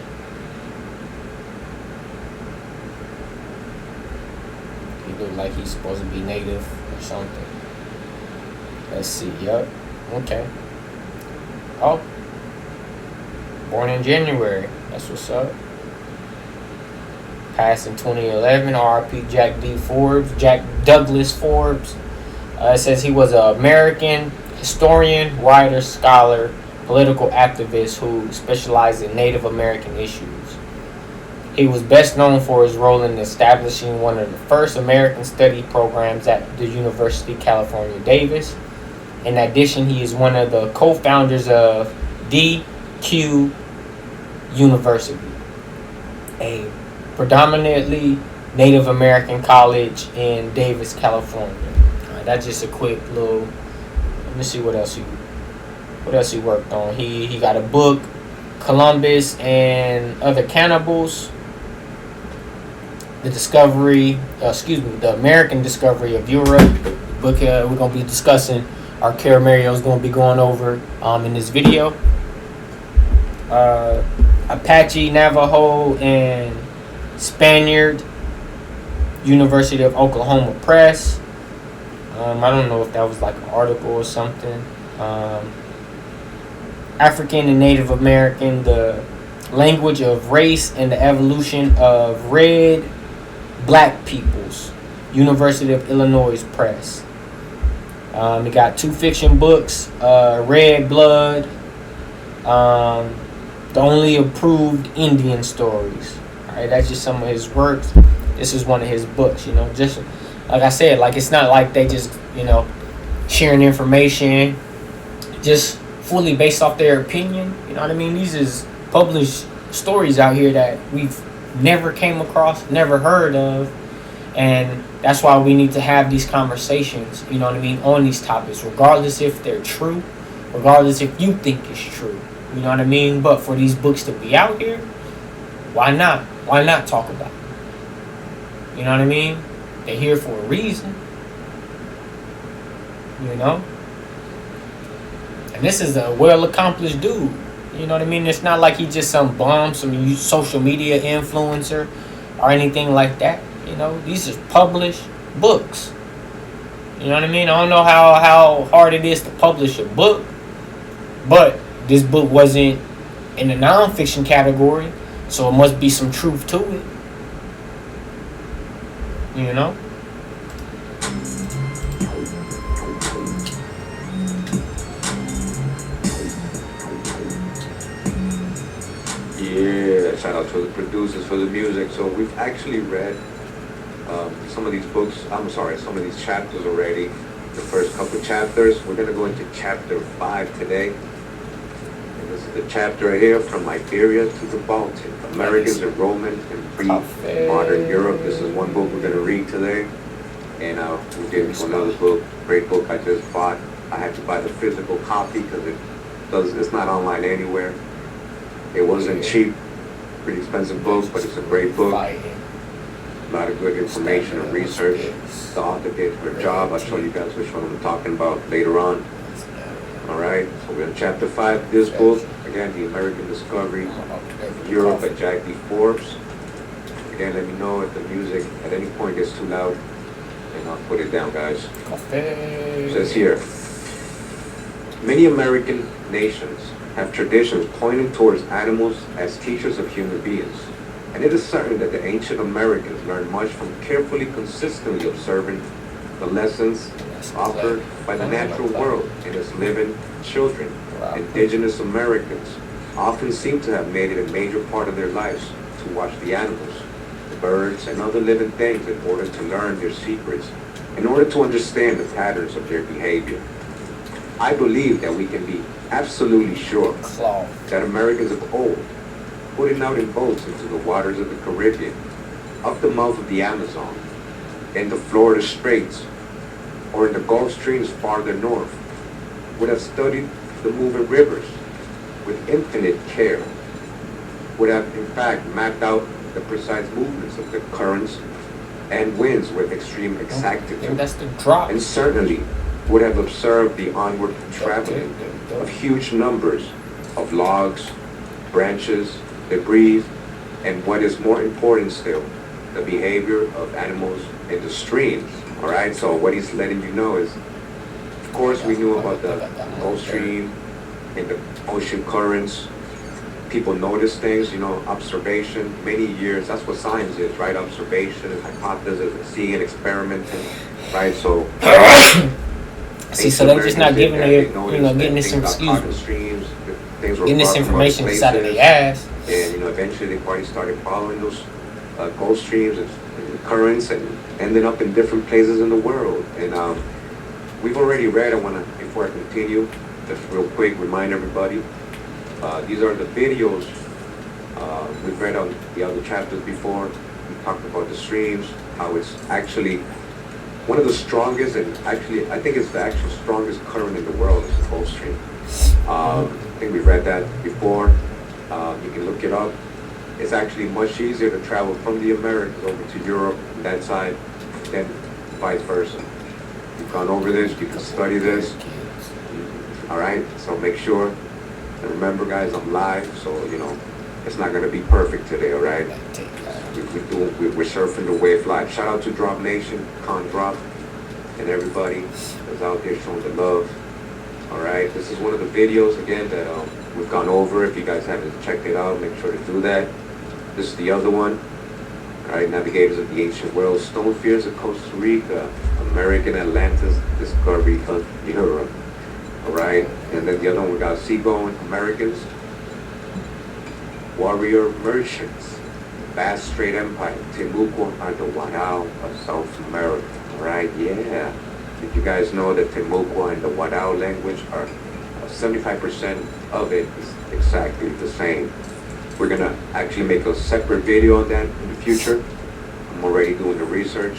He look like he's supposed to be native or something. Let's see. Yup. Okay. Oh. Born in January. That's what's up. Passed in 2011. R.I.P. Jack D. Forbes. Jack Douglas Forbes. It says he was an American historian, writer, scholar, political activist who specialized in Native American issues. He was best known for his role in establishing one of the first American study programs at the University of California, Davis. In addition, he is one of the co-founders of DQ University, a predominantly Native American college in Davis, California. That's just a quick little. Let me see what else he worked on. He got a book, Columbus and Other Cannibals. The American Discovery of Europe. The book we're gonna be discussing. Our Caramello is gonna be going over in this video. Apache, Navajo, and Spaniard. University of Oklahoma Press. I don't know if that was like an article or something. African and Native American, the language of race and the evolution of red black peoples. University of Illinois Press. He got 2 fiction books, Red Blood, the only approved Indian stories. Alright, that's just some of his works. This is one of his books, just like I said, like it's not like they just, sharing information just fully based off their opinion. You know what I mean? These is published stories out here that we've never came across, never heard of. And that's why we need to have these conversations, you know what I mean, on these topics, regardless if they're true, regardless if you think it's true, you know what I mean? But for these books to be out here, why not? Why not talk about it? You know what I mean? They're here for a reason, And this is a well-accomplished dude, you know what I mean? It's not like he's just some social media influencer or anything like that. These are published books. You know what I mean? I don't know how hard it is to publish a book, but this book wasn't in the nonfiction category, so it must be some truth to it. Yeah, shout out to the producers for the music. So we've actually read some of these chapters already. The first couple chapters. We're going to go into chapter 5 today. And this is the chapter right here, From Iberia to the Baltic. Americans and Romans in pre-modern Europe. This is one book we're going to read today. And we'll get into another book. Great book I just bought. I had to buy the physical copy because it's not online anywhere. It wasn't cheap. Pretty expensive book, but it's a great book. A lot of good information and research. The author did a good job. I'll show you guys which one I'm talking about later on. Alright, so we're in chapter 5. This book, again, The American Discovery of Europe by Jack D. Forbes. Again, let me know if the music at any point gets too loud, and I'll put it down, guys. It says here, many American nations have traditions pointing towards animals as teachers of human beings. And it is certain that the ancient Americans learned much from carefully, consistently observing the lessons offered by the natural world in its living children. Indigenous Americans often seem to have made it a major part of their lives to watch the animals, the birds, and other living things in order to learn their secrets, in order to understand the patterns of their behavior. I believe that we can be absolutely sure that Americans of old, putting out in boats into the waters of the Caribbean, up the mouth of the Amazon, in the Florida Straits, or in the Gulf Streams farther north, would have studied the moving rivers with infinite care, would have in fact mapped out the precise movements of the currents and winds with extreme I think exactitude, that's the drop. and certainly would have observed the onward traveling of huge numbers of logs, branches, debris, and what is more important still, the behavior of animals in the streams. All right, so what he's letting you know is, of course, we knew about the Gulf Stream and the ocean currents. People notice things, observation, many years. That's what science is, right? Observation and hypothesis and seeing, experimenting, right? So, See, so they're just not giving it, getting this, excuse me, streams, getting this information inside of their ass. And, eventually they probably started following those Gulf Streams and currents and ended up in different places in the world. And we've already read, before I continue, just real quick, remind everybody, these are the videos we've read on the other chapters before. We talked about the streams, how it's actually one of the strongest, and actually, I think it's the actual strongest current in the world is the Gulf Stream. I think we read that before. You can look it up. It's actually much easier to travel from the Americas over to Europe, that side, than vice versa. We've gone over this, you can study this. All right, so make sure. And remember, guys, I'm live, so, it's not going to be perfect today, all right? We're surfing the wave live. Shout out to Drop Nation, Con Drop, and everybody that's out there showing the love. All right, this is one of the videos, again, that we've gone over. If you guys haven't checked it out, make sure to do that. This is the other one. All right, Navigators of the Ancient World, Stone Fears of Costa Rica, American Atlantis Discovery of Europe. All right, and then the other one, we got Seagoing Americans, Warrior Merchants, Vast Strait Empire, Temuco and the Wadao of South America. All right, yeah. Did you guys know that Temuco and the Wadao language are 75% of it is exactly the same? We're gonna actually make a separate video on that in the future. I'm already doing the research.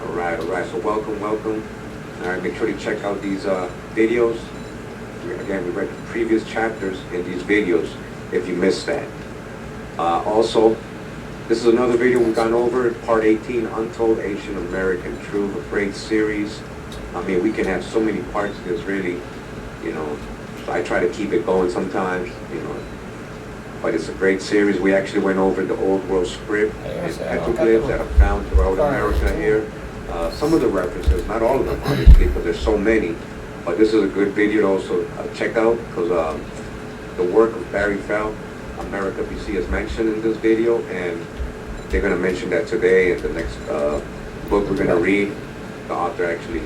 All right, so welcome. All right, make sure to check out these videos. Again, we read the previous chapters in these videos if you missed that. Also, this is another video we've gone over, part 18, Untold Asian American Truth, a great series. I mean, we can have so many parts of this, really, so I try to keep it going sometimes, but it's a great series. We actually went over the Old World script and petroglyphs that are found throughout America here. Some of the references, not all of them, obviously, because there's so many, but this is a good video to also check out, because the work of Barry Fell, America BC, is mentioned in this video, and they're going to mention that today in the next book we're going to read. The author actually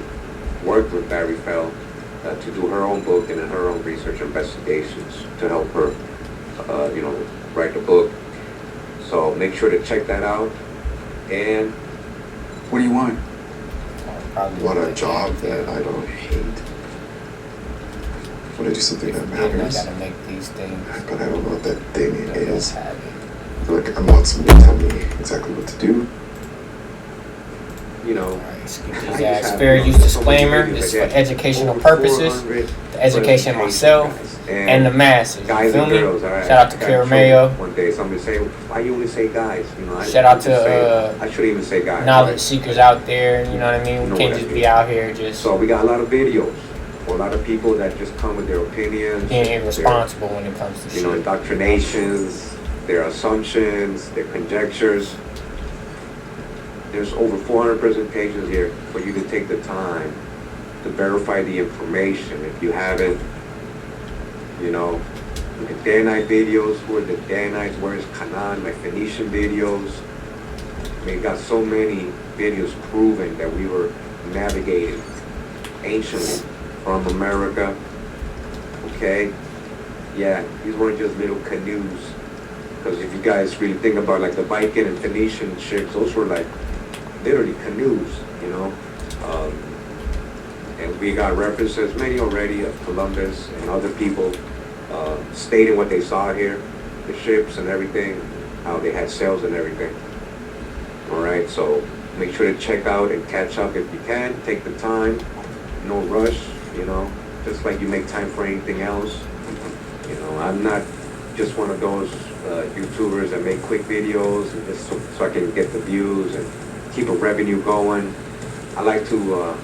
worked with Barry Fell to do her own book and her own research investigations to help her, write the book. So make sure to check that out. And what do you want? Want a job that I don't hate. Want to do something that matters. Gotta make these things. But I don't know what that thing is. I feel like I want somebody to tell me exactly what to do. Fair use disclaimer. This is for educational purposes. The education of myself and the masses. Guys You and feel me? girls, all right? Shout out to Carameo. One day somebody say, why you only say guys? Shout out to I shouldn't even say guys. knowledge right? seekers out there. You know what I mean? We can't just be out here just So we got a lot of videos for a lot of people that just come with their opinions. being irresponsible when it comes to shit. Indoctrinations, their assumptions, their conjectures. There's over 400 presentations here for you to take the time to verify the information. If you haven't, the Danite videos, who are the Danites, where is Canaan, my Phoenician videos. We got so many videos proving that we were navigating anciently from America. Okay? Yeah, these weren't just little canoes. Because if you guys really think about like the Viking and Phoenician ships, those were like literally canoes, and we got references, many already, of Columbus and other people stating what they saw here, the ships and everything, how they had sails and everything. All right, so make sure to check out and catch up if you can. Take the time, no rush, just like you make time for anything else. I'm not just one of those YouTubers that make quick videos and just so I can get the views and keep a revenue going. I like to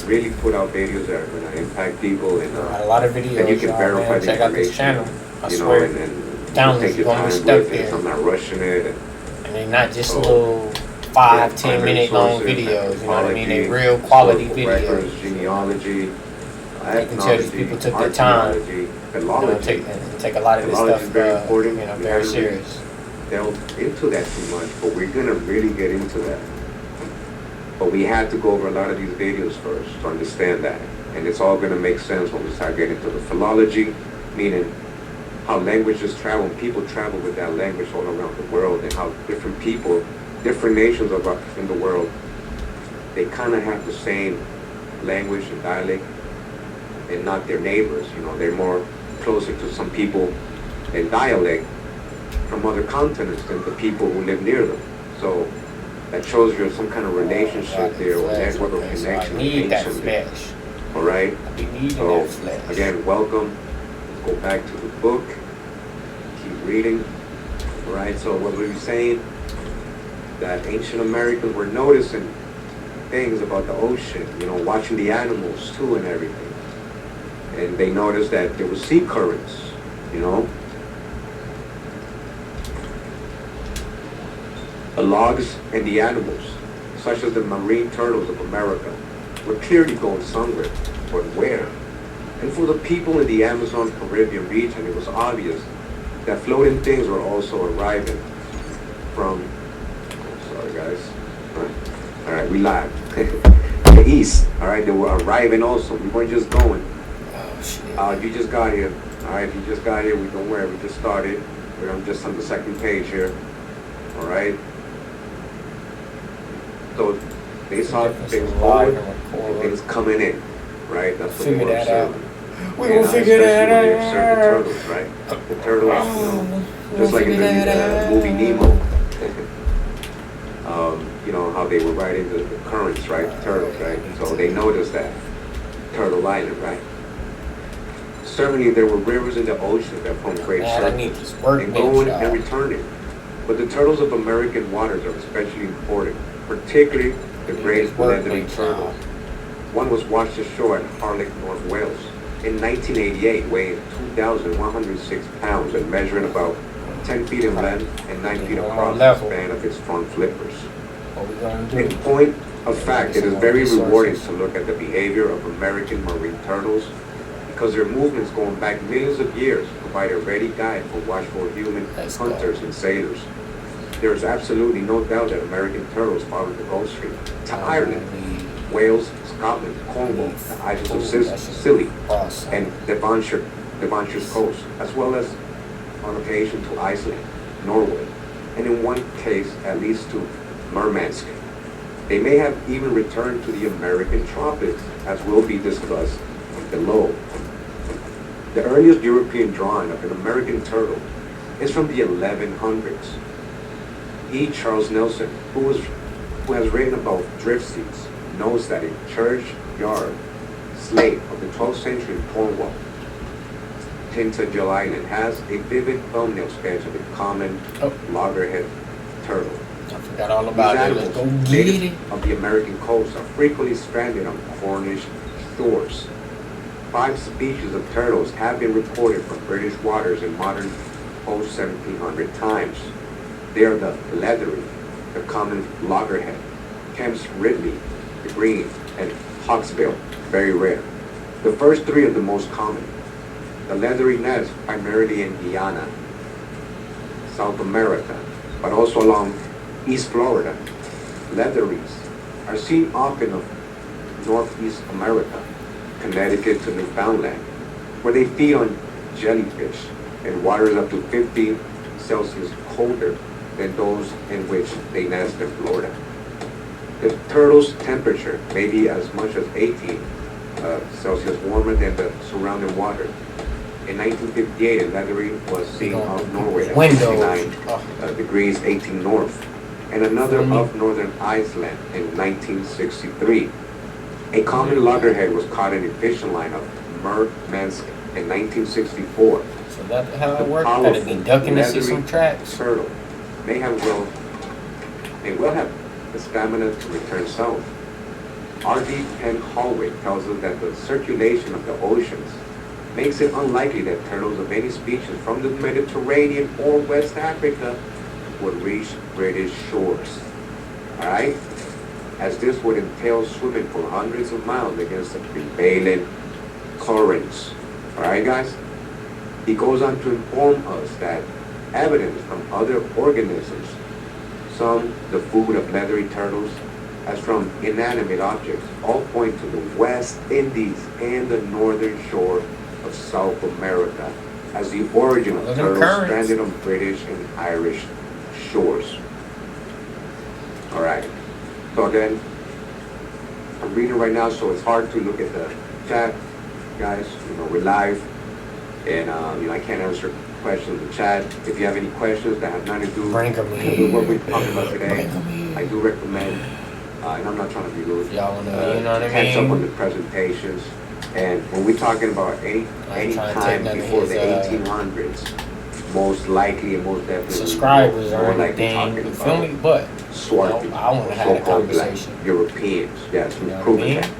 really put out videos that are going to impact people and A lot of videos. and you can y'all, verify man. the Check out this information. channel. I You know, swear. and Downloads take your gonna be time stuck with it. there. So I'm not rushing it. And they're not just So, little yeah, 5, 10 primary minute long sources, videos. You know what I mean? They anthropology, real quality historical videos. records, genealogy, You can tell these ethnology, people took their time. archaeology, You know, philology. take a lot of this Philology stuff, is very important. you know, We very haven't really serious. delved into that too much, but we're gonna really get into that. But we had to go over a lot of these videos first to understand that. And it's all gonna make sense when we start getting to the philology, meaning how languages travel, and people travel with that language all around the world, and how different people, different nations in the world, they kind of have the same language and dialect, and not their neighbors. You know, they're more closer to some people in dialect from other continents than the people who live near them. So that shows you some kind of relationship there, or network of Okay, so I connection need that anciently. flesh. All right. I be needing So that flesh. again, welcome. Let's go back to the book. Keep reading. All right. So what were we saying? That ancient Americans were noticing things about the ocean. You know, watching the animals too and everything. And they noticed that there was sea currents. You know. The logs and the animals, such as the marine turtles of America, were clearly going somewhere, but where? And for the people in the Amazon Caribbean region, it was obvious that floating things were also arriving from, sorry guys, all right, we live, the east, all right, they were arriving also. We weren't just going. Oh, shit. You just got here, all right, if you just got here, we don't worry, we just started. We're just on the second page here, all right. So they saw things live forward and and record. things coming in, right? That's what they Figure were that out. observing. We And, gonna figure that especially when they observed the out. turtles, right? The turtles, you know, We just like gonna in the figure that movie out. Nemo. You know, how they were riding the currents, right? The turtles, right? So they noticed that. Turtle Island, right? Certainly there were rivers in the ocean that formed great Man, I need circles this and workbench, going and y'all. returning. But the turtles of American waters are especially important, particularly the great This leathery workbench, turtle. y'all. One was washed ashore at Harlech, North Wales in 1988, weighing 2,106 pounds and measuring about 10 feet in length and 9 feet across the span of its front flippers. What we gonna In do? point of fact, it is very rewarding to look at the behavior of American marine turtles because their movements going back millions of years provide a ready guide for watchful human Let's go. hunters and sailors. There is absolutely no doubt that American turtles followed the Gulf Stream to Ireland, Wales, Scotland, Cornwall, the Isles of Scilly, and Devonshire's coast, as well as on occasion to Iceland, Norway, and in one case at least to Murmansk. They may have even returned to the American tropics, as will be discussed below. The earliest European drawing of an American turtle is from the 1100s. E. Charles Nelson, who has written about drift seas, knows that a churchyard slate of the 12th century in Cornwall, Tintagel Island, has a vivid thumbnail sketch of a common loggerhead turtle. I forgot all These about it. Let's animals, go get it. native of the American coast, are frequently stranded on Cornish shores. 5 species of turtles have been reported from British waters in modern post-1700 times. They are the leathery, the common loggerhead, Kemp's Ridley, the green, and hawksbill, very rare. The first 3 are the most common. The leathery nest primarily in Guyana, South America, but also along East Florida. Leatheries are seen often of Northeast America, Connecticut to Newfoundland, where they feed on jellyfish in waters up to 50 Celsius colder than those in which they nest in Florida. The turtle's temperature may be as much as 18 Celsius warmer than the surrounding water. In 1958, a leathery was seen off Norway at 69 degrees 18 north, and another off northern Iceland in 1963. A common loggerhead was caught in a fishing line of Murmansk in 1964, So that how The it works. Gotta be powerful, ducking to see leathery some tracks. turtle may well have the stamina to return south. R.D. Penn Hallway tells us that the circulation of the oceans makes it unlikely that turtles of any species from the Mediterranean or West Africa would reach British shores. Alright? As this would entail swimming for hundreds of miles against the prevailing currents. Alright, guys? He goes on to inform us that evidence from other organisms, some the food of leathery turtles, as from inanimate objects, all point to the West Indies and the northern shore of South America as the origin of turtles stranded on British and Irish shores. Alright. So again, I'm reading right now, so it's hard to look at the chat, guys. You know, we're live, and I can't answer questions in the chat. If you have any questions that have nothing to do with what we're talking about today, I do recommend, and I'm not trying to be rude, y'all wanna, you know what I catch mean? up on the presentations. And when we're talking about any time before the 1800s, most likely and most definitely subscribers or more likely anything, talking you feel me? about But Swarthy, I want to have a so-called black conversation. Europeans, yes, You know we've what I proven mean? that.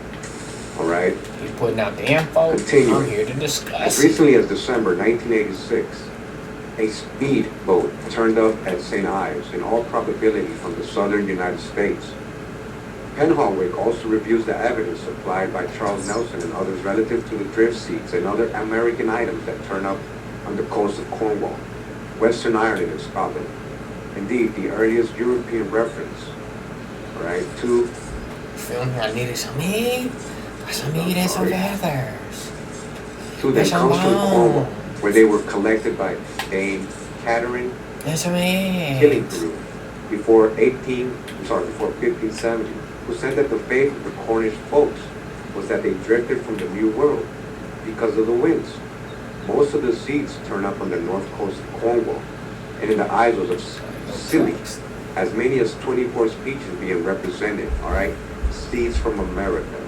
All right. He's putting out the info. Continuing. I'm here to As discuss. recently as December 1986, a speedboat turned up at St. Ives, in all probability from the southern United States. Penhallwick also reviews the evidence supplied by Charles Nelson and others relative to the drift seats and other American items that turn up on the coast of Cornwall, Western Ireland, and Scotland. Indeed, the earliest European reference, all right, to Feel me? I needed some meat. Some meat and some feathers. to them comes from Cornwall, where they were collected by Dame Catherine And some eggs. Killigrew before 1570, who said that the fate of the Cornish folks was that they drifted from the New World because of the winds. Most of the seeds turn up on the north coast of Cornwall and in the Isles of Scilly, as many as 24 species being represented, all right? Seeds from America.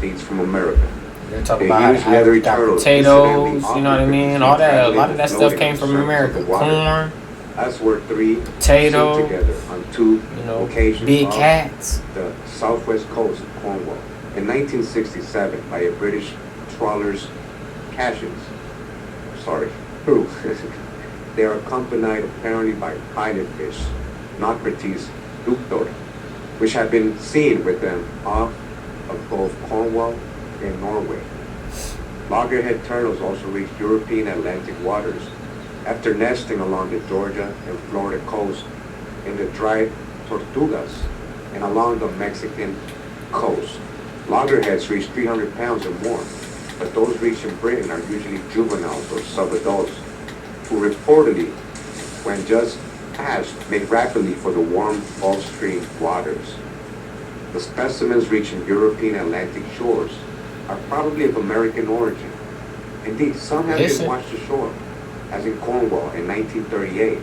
Seeds from America. They're talking They about use how leathery we got turtles, potatoes, incidentally, you know what I often mean? All that, a lot of that stuff floating came on from the surface America. of the water. Corn, That's where three potato, sing together on two you know, occasions big off cats. the southwest coast of Cornwall in 1967 by a British trawler's Cashins. Crew. They are accompanied apparently by pilot fish, Nocrates ductor, which have been seen with them off of both Cornwall and Norway. Loggerhead turtles also reach European Atlantic waters after nesting along the Georgia and Florida coast in the dry Tortugas and along the Mexican coast. Loggerheads reach 300 pounds or more, but those reaching Britain are usually juveniles or subadults who reportedly, when just hatched, make rapidly for the warm Gulf Stream waters. The specimens reaching European Atlantic shores are probably of American origin. Indeed, some have been washed ashore, as in Cornwall in 1938,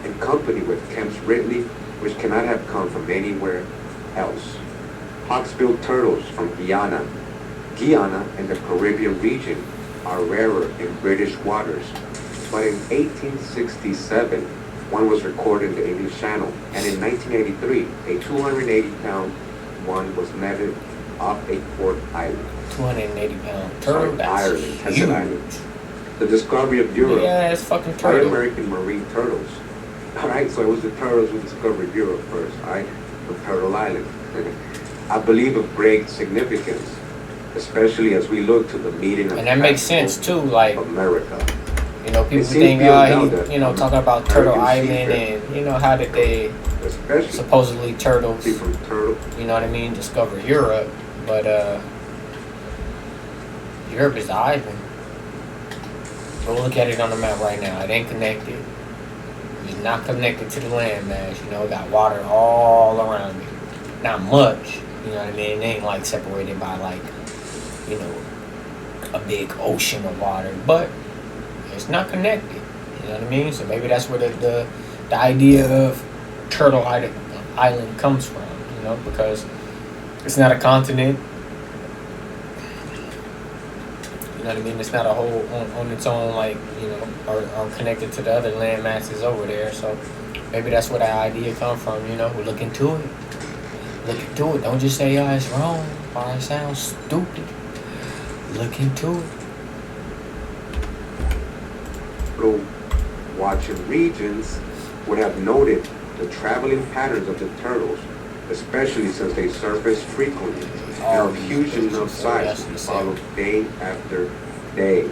in company with Kemp's Ridley, which cannot have come from anywhere else. Hawksbill turtles from Guyana and the Caribbean region are rarer in British waters, but in 1867, one was recorded in the English Channel, and in 1983, a 280-pound one was netted off a Cork island. 280-pound turtle. That's Ireland, huge. Hesed Island. The discovery of Europe Yeah, it's fucking by turtle. American marine turtles. All right, so it was the turtles who discovered Europe first, all right, from Turtle Island. I believe of great significance, especially as we look to the meeting of And that makes sense too, like, America. you know, people It seems think, beyond doubt he, you know, that talking about Turtle American Island secret, and, you know, how did they especially supposedly turtles, from Turtle. you know what I mean, discover Europe, but Europe is the island. Go look at it on the map right now. It ain't connected. It's not connected to the landmass. You know, it got water all around it. Not much. You know what I mean? It ain't like separated by like, you know, a big ocean of water. But it's not connected. You know what I mean? So maybe that's where the idea of Turtle Island comes from. You know, because it's not a continent. You know what I mean? It's not a whole on its own, like, you know, or connected to the other land masses over there. So maybe that's where that idea come from, you know? Look into it. Look into it. Don't just say, oh, it's wrong or it sounds stupid. Look into it. Watching regions would have noted the traveling patterns of the turtles, especially since they surface frequently and are huge enough size to be followed day after day.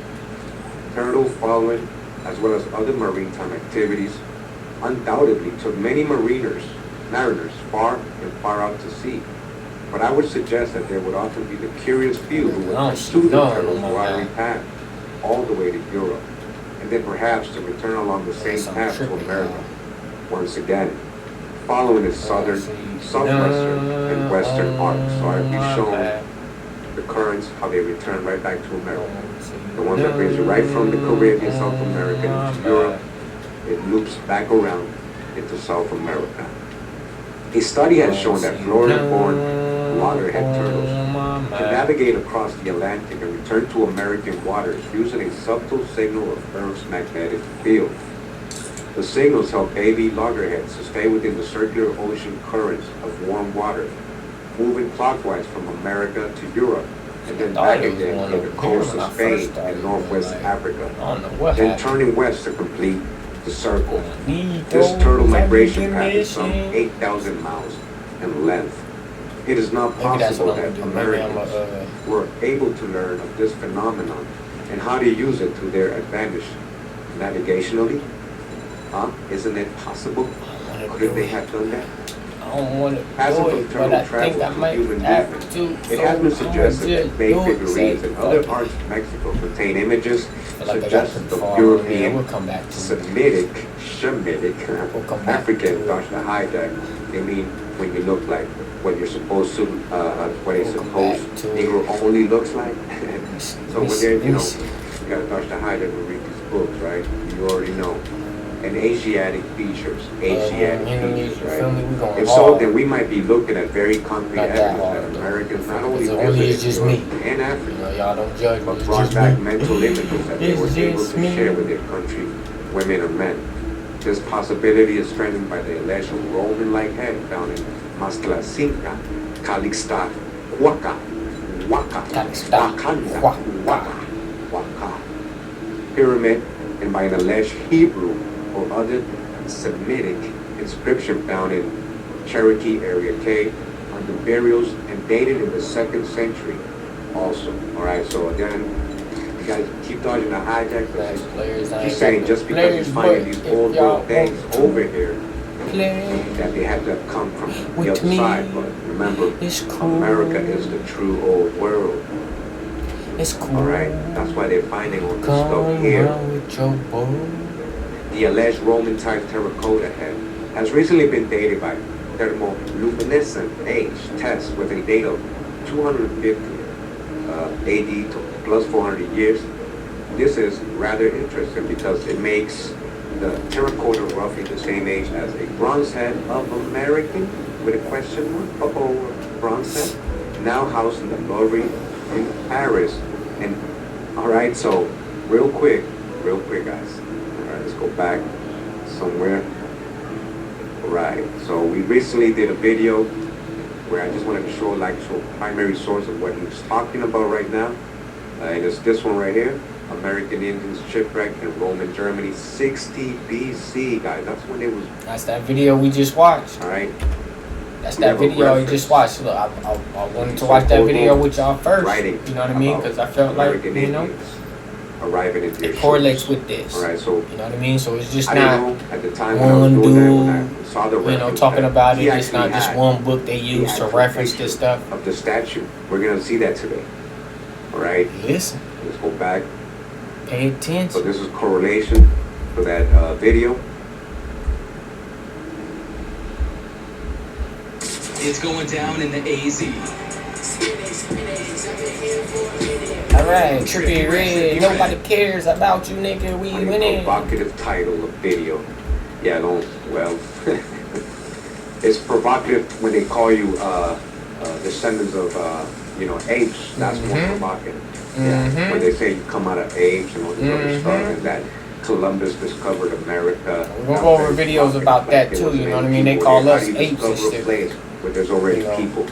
Turtle following, as well as other maritime activities, undoubtedly took many mariners far and far out to sea. But I would suggest that there would often be the curious few who would pursue the turtle's watery path all the way to Europe, and then perhaps to return along the same path to America once again, following its southern, southwestern, and western arcs. So I've been shown the currents, how they return right back to America. The ones that brings you right from the Caribbean, South America, into Europe, it loops back around into South America. A study has shown that Florida-born loggerhead turtles can navigate across the Atlantic and return to American waters using a subtle signal of Earth's magnetic field. The signals help baby loggerheads to stay within the circular ocean currents of warm water, moving clockwise from America to Europe, and then back again to the coast of Spain and northwest Africa, then turning west to complete the circle. This turtle migration path is some 8,000 miles in length. It is not possible that Americans were able to learn of this phenomenon and how to use it to their advantage navigationally. Isn't it possible? Could they have done that? I don't want to As do a it, but I think I might have to. It has been suggested that Bay figurines and other arts in Mexico contain images suggestive of European, Semitic, African Dr. Hijack. They mean when you look like what you're supposed to, what a supposed Negro only looks like. So when they're, you got Dr. Hijack who read these books, right? You already know. And Asiatic features, right? If so, then we might be looking at very concrete evidence that Americans not only visited Europe and Africa, but brought back mental images that they were able to share with their country, women or men. This possibility is strengthened by the alleged Roman-like head found in Mascalacinca, Calixta, Huaca, pyramid, and by an alleged Hebrew or other Semitic inscription found in Cherokee Area K on the burials and dated in the 2nd century also. Alright, so again, you guys keep dodging the hijack, but she's saying just because he's finding these old world things over here, that they had to come from the other side. But remember, America is the true old world. Alright, that's why they're finding all this stuff here. The alleged Roman-type terracotta head has recently been dated by thermoluminescent age tests with a date of 250 AD to plus 400 years. This is rather interesting because it makes the terracotta roughly the same age as a bronze head of American with a question mark. Bronze head now housed in the Louvre in Paris. And all right, so real quick guys. Let's go back somewhere. Right, so we recently did a video where I just wanted to show like primary source of what he was talking about right now. And it's this one right here. American Indians shipwrecked in Roman Germany, 60 BC, guys. That's when it was. That's that video we just watched. All right. That's that video you just watched. Look, I wanted to watch that video with y'all first. You know what I mean? Because I felt like, you know, arriving in it correlates with this. All right, so you know what I mean. So it's just not at the time one dude, when I saw the you know, talking about it. It's not just one book they use to reference this stuff. Of the statue, we're gonna see that today. All right. Listen. Let's go back. Pay attention. So this is correlation for that video. It's going down in the AZ. Alright, Trippy Red, nobody cares about you, nigga, we winning. Provocative title of video. Yeah, well, it's provocative when they call you descendants of, apes. That's more provocative. Yeah, when they say you come out of apes and all this other stuff, and that Columbus discovered America. We'll go over videos about that too, you know what I mean? They call us apes and discover a place shit. where there's already You know. people.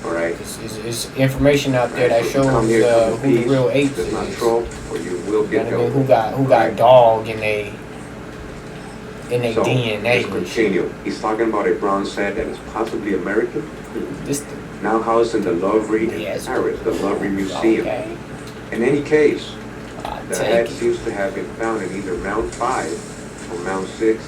All right. It's information out there that So shows come here, come in who the peace, real apes does is. not troll, or you will You get know what I mean? dealt Who with. got Right? dog in they So, DNA let's and shit. continue. He's talking about a bronze set that is possibly American, This now housed in the Louvre in Yes. Paris, the Louvre Museum. okay. In any case, I the take head it. seems to have been found in either Mount 5 or Mount 6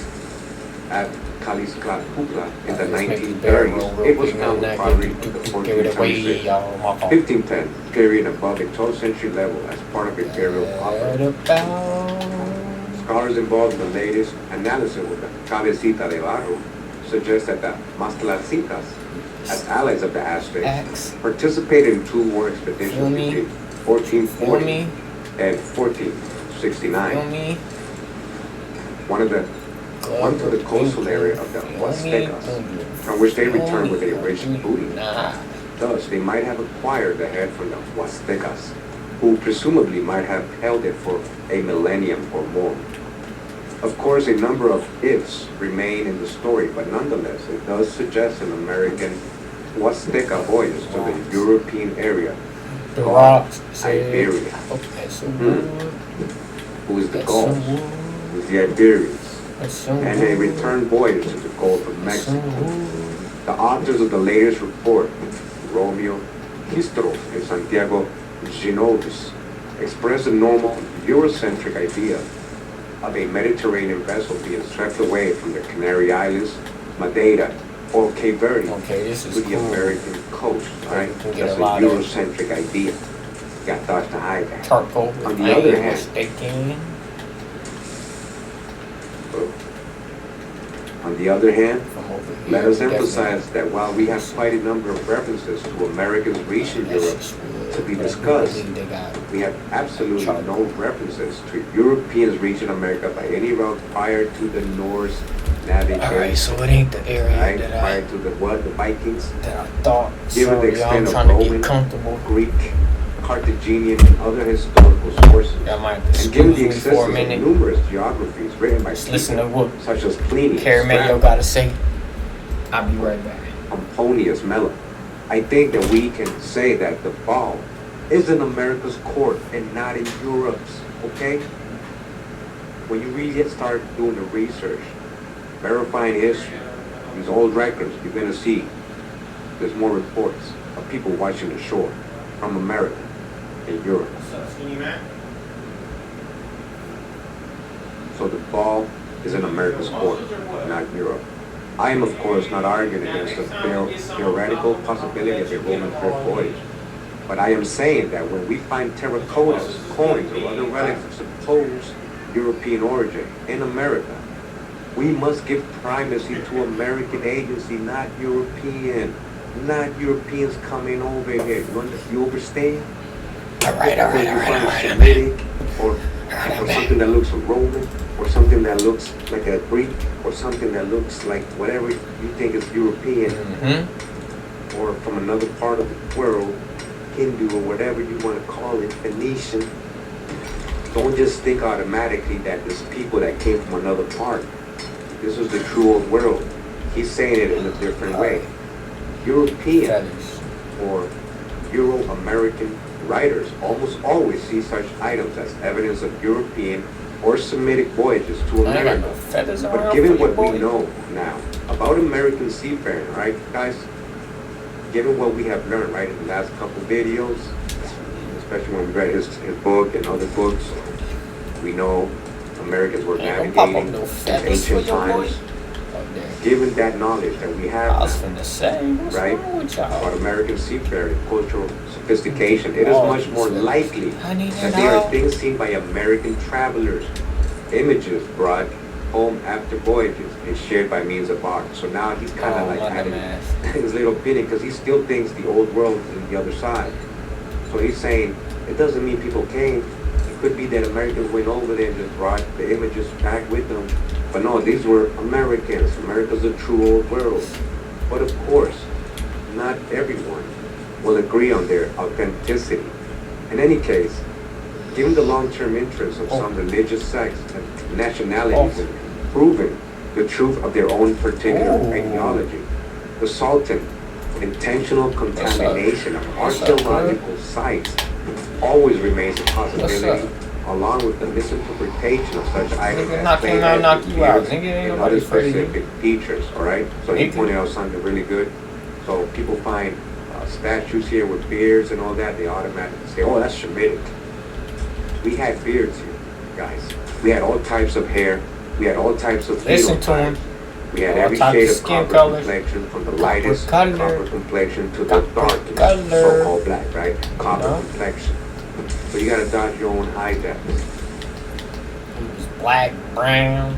at Caliscatupla in the Let's make this 1930s. barrel real It was quick, found now with that pottery give of the it away, 1426. y'all. My fault. 1510, period above a 12th century level as part of a burial What offering. about Scholars involved in the latest analysis with the cabecita de barro suggest that the Mastlacitas, as allies of the Aztecs, X? participated in two war Feel expeditions me? between Feel 1440 me? and Feel 1469. me? One to the coastal area of the Huastecas, from which they returned with a rich booty. Nah. Thus, they might have acquired the head from the Huastecas, who presumably might have held it for a millennium or more. Of course, a number of ifs remain in the story, but nonetheless, it does suggest an American Huasteca voyage to the European area, The called rocks say, Iberia. okay, so Who is the That's Gauls? some wood. Who is the Iberians? And a wood. return voyage to the Gulf of That's some Mexico. wood. The authors of the latest report, Romeo Histros and Santiago Genovis, express a normal Eurocentric idea of a Mediterranean vessel being swept away from the Canary Islands, Madeira, or Cape Verde Okay, this is to the cool. American coast. Right? You can get That's a a lot of- Eurocentric idea. Got thoughts to hide that. Charcoal. On the I other ain't hand- mistaken. On the other hand, From over here. let us definitely. emphasize that while we have quite a number of references to Americans reaching That's Europe just wood. to be But I discussed, believe they got we have absolutely no references to Europeans reaching America by any route prior to the Norse navigation. Alright, so it ain't the area Right? that Prior to the what? The Vikings? I thought. Given the Sorry, y'all, I'm extent of trying to Roman, get comfortable. Greek, Carthaginian, and other historical sources, Y'all might have to and given excuse the me for a existence of minute. numerous geographies written by Just listen to people what such as Pliny, Caramello Strabo, gotta say. I'll be right back. Pomponius Mela, I think that we can say that the ball is in America's court and not in Europe's, okay? When you really get started doing the research, verifying history, these old records, you're gonna see there's more reports of people watching the shore from America and Europe. So the ball is in America's court, not Europe. I am, of course, not arguing against the theoretical possibility of a Roman trip voyage. But I am saying that when we find terracottas, coins, or other relics of supposed European origin in America, we must give primacy to American agency, not European. Not Europeans coming over here. You understand? Alright. Semitic, or something that looks Roman, or something that looks like a Greek, or something that looks like whatever you think is European, Mm-hmm. or from another part of the world, Hindu, or whatever you want to call it, Phoenician. Don't just think automatically that there's people that came from another part. This is the true old world. He's saying it in a different way. European Feathers. or Euro-American writers almost always see such items as evidence of European or Semitic voyages to I ain't got America. no feathers But around given for you, what we boy. know now about American seafaring, right, guys? Given what we have learned, right, in the last couple videos, especially when we read his book and other books, we know Americans were Ain't gonna pop up navigating no in feathers for ancient your boy. times. Up there. Given that knowledge that we have I was now, finna say, what's right, wrong with about y'all? American seafaring, cultural sophistication, it is Oh, much more shit. likely I need that it they are all. things seen by American travelers, images brought home after voyages, and shared by means of art. So now he's kind of Oh, like my adding dumbass. his little opinion because he still thinks the old world is on the other side. So he's saying it doesn't mean people came. It could be that Americans went over there and just brought the images back with them. But no, these were Americans. America's a true old world. But of course, not everyone will agree on their authenticity. In any case, given the long-term interest of some religious sects and nationalities in proving the truth of their own particular ideology, the Sultan intentional contamination of archaeological sites always remains a possibility, along with the misinterpretation of such items as knock him out, knock you out. Nigga, ain't and nobody other afraid of you. specific features. All right. So he pointed out something really good. So people find statues here with beards and all that. They automatically say, "Oh, that's Shemitic." We had beards here, guys. We had all types of hair. We had all types of Listen to him. phenotypes. We had All every types shade of of skin copper colors. complexion, from the lightest color. copper complexion to the Copper darkest color. so-called black, right? Copper No. complexion. So you gotta dodge your own eye depth. Black, brown,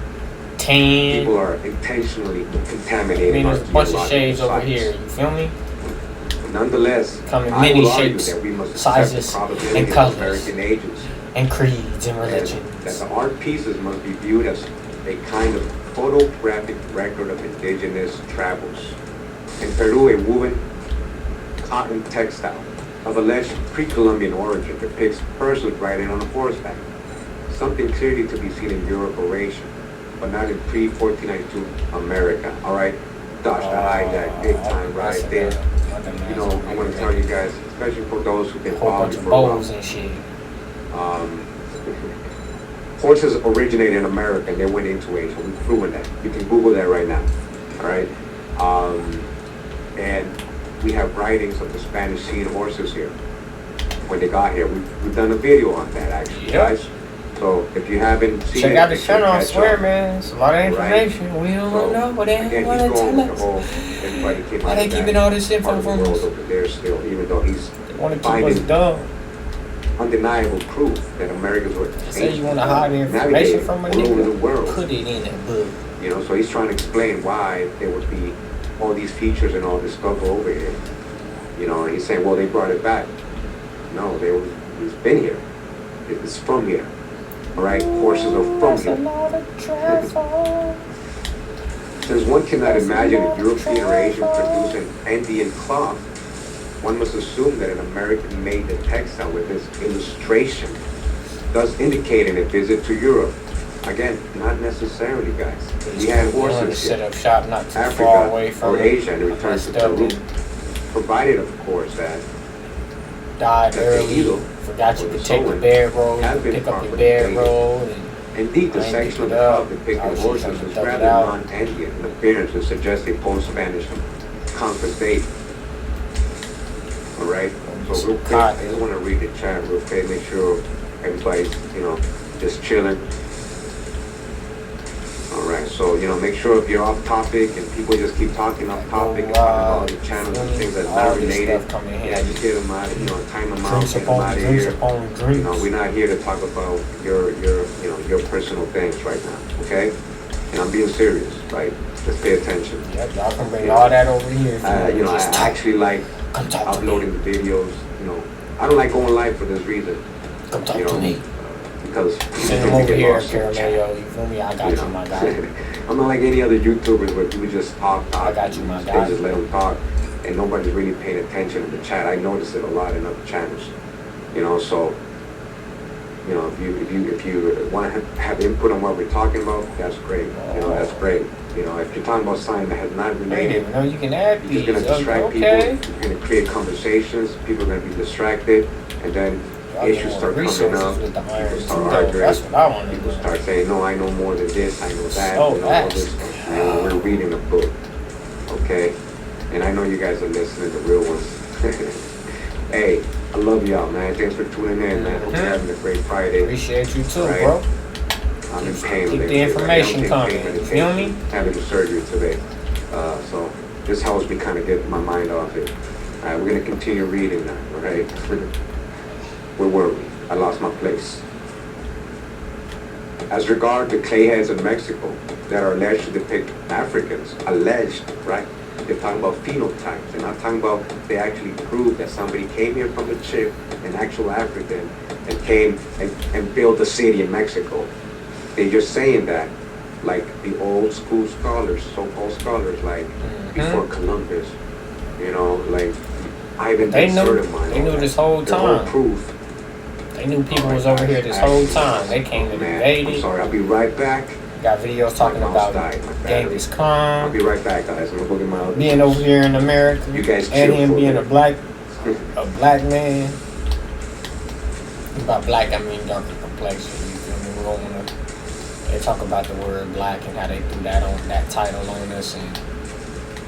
tan. People are intentionally I contaminating mean, there's a bunch of archaeological shades over sites. here. You feel me? Nonetheless, Come in I many will argue shapes, that we must accept sizes, the probability and of colors. American ages, And creeds and and that religions. the art pieces must be viewed as a kind of photographic record of indigenous travels. In Peru, a woven cotton textile of alleged pre-Columbian origin depicts persons riding on a horseback, something clearly to be seen in Europe or Asia, but not in pre-1492 America. All right, dodge the eye that big time right there. You know, I want to tell you guys, especially for those who've been Whole following bunch me of for a while, bows and shit. horses originated in America and they went into Asia. We've proven that. You can Google that right now. All right. And we have writings of the Spanish seeing horses here when they got here. We've done a video on that actually, Yep. guys. So if you haven't seen Check it, out the you should channel, I catch swear, up. man. It's a lot of Right. information. We don't So, know what they again, want he's to going tell with the us. whole everybody came Why out they of that keeping all this part info of the from world us? over there still, even though he's They want to keep us finding dumb. undeniable proof that Americans were Say you want to hide the information navigating from a all over the nigga, world. put it in a book. You know, so he's trying to explain why there would be all these features and all this stuff over here. You know, and he's saying, well, they brought it back. No, it's been here. It's from here. All right, horses are from That's a here. lot of travel. Since one cannot imagine a European or Asian producing Andean cloth, one must assume that an American made the textile with this illustration, thus indicating a visit to Europe. Again, not necessarily, guys. We had You want to horses set here. up shop not too far Africa away from or Asia and return to stuff Peru, that provided, of course, that died That the early. eagle Forgot you or the could take the sowing bear road, has you been pick up the properly bear dated. road, and indeed the I ain't section picked of it the up. club depicting I was just horses trying to is dump it rather out. non-Andean in appearance and suggests a post-Spanish conquest date. All right. So real quick, I just want to read the chat real quick, make sure everybody's, just chilling. All right, so, make sure if you're off topic and people just keep talking off topic and talking about all the channels and things that's all not this related, stuff come in yeah, here. just get them out, time them out, Drinks get them upon out of drinks here. upon drinks. We're not here to talk about your personal things right now, okay? And I'm being serious, like, just pay attention. Yep, y'all can bring all that over here. If I just talk. actually like Come talk to me. uploading the videos, I don't like going live for this reason, Come talk to me. because Send them over here, Caramello. You feel me? I got you, my guy. I'm not like any other YouTubers where people just talk. I got you, my They guy. just let them talk, and nobody's really paying attention in the chat. I notice it a lot in other channels, so, if you want to have input on what we're talking about, that's great. That's great. If you're talking about something that has not I didn't related, even know you can add you're these. just gonna distract Okay. people. You're gonna create conversations. People are gonna be distracted, and then Y'all issues want start coming resources up. with the iron People too, start though. arguing. That's what I want to People do. start saying, "No, I know more than this. I know that. So all fast. this." We're reading a book, okay? And I know you guys are listening, the real ones. Hey, I love y'all, man. Thanks for tuning in, man. Hope you're having a great Friday. Appreciate you too, Right. bro. I'm in pain. Keep the lately. information I don't coming, take pain you feel me? medication. Having the surgery today, so this helps me kind of get my mind off it. All right, we're gonna continue reading now. All right. Where were we? I lost my place. As regard to clay heads in Mexico that are alleged to depict Africans, alleged, right? They're talking about phenotypes. They're not talking about they actually prove that somebody came here from the chip, an actual African, and came and built a city in Mexico. They're just saying that, like the old school scholars, so-called scholars, like before Columbus, like Ivan They Ben knew. Sertimine, They knew this whole the whole time. proof They knew people was over here this whole time. They came and Man, I'm invaded. sorry, I'll be right back. Got videos talking My mouse about died, my battery. Genghis I'll Khan be right back, guys. I'm gonna go get my other being over here in America, You guys and chill him for a being a minute. black man. By black, I mean darker complexion. You feel me? We don't wanna. They talk about the word black and how they threw that title on us, and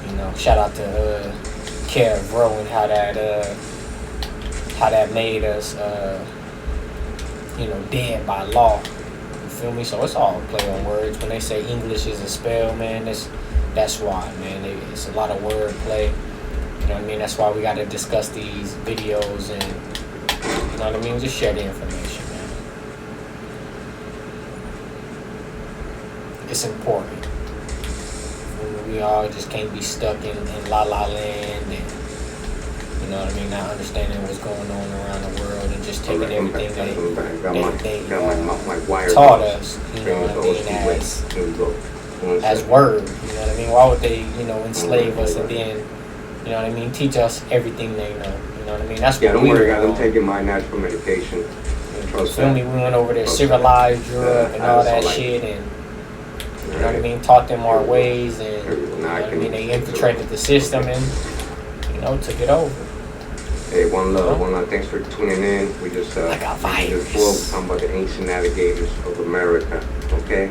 you know, shout out to Kev Rowe and how that made us, you know, dead by law. You feel me? So it's all play on words. When they say English is a spell, man, that's why, man. It's a lot of word play. You know what I mean? That's why we got to discuss these videos and, you know what I mean? Just share the information, man. It's important. We all just can't be stuck in la la land and, you know what I mean, not understanding what's going on around the world and just taking everything they taught us, you know what I mean, as word, you know what I mean? Why would they, you know, enslave us and then, you know what I mean, teach us everything they know, you know what I mean? That's what don't we worry, were guys. I'm on. taking my natural medication. You feel me? We went over there, civilized Europe and all that shit, and you know what I mean, taught them our ways, and you know what I mean, they infiltrated the system and, you know, took it over. Hey, one love. Thanks for tuning in. We just I got this book talking about the ancient navigators of America. Okay.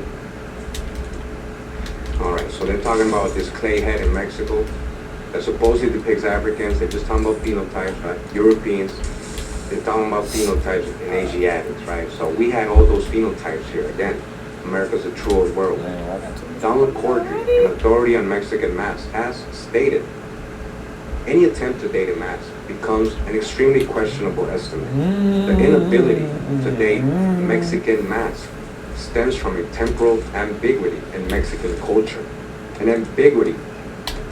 All right. So they're talking about this clay head in Mexico that supposedly depicts Africans. They're just talking about phenotypes, right? Europeans. They're talking about phenotypes in Asiatics, right? So we had all those phenotypes here. Again, America's a true old world. Donald Corddry, an authority on Mexican masks, has stated any attempt to date a mask becomes an extremely questionable estimate. The inability to date Mexican masks stems from a temporal ambiguity in Mexican culture, an ambiguity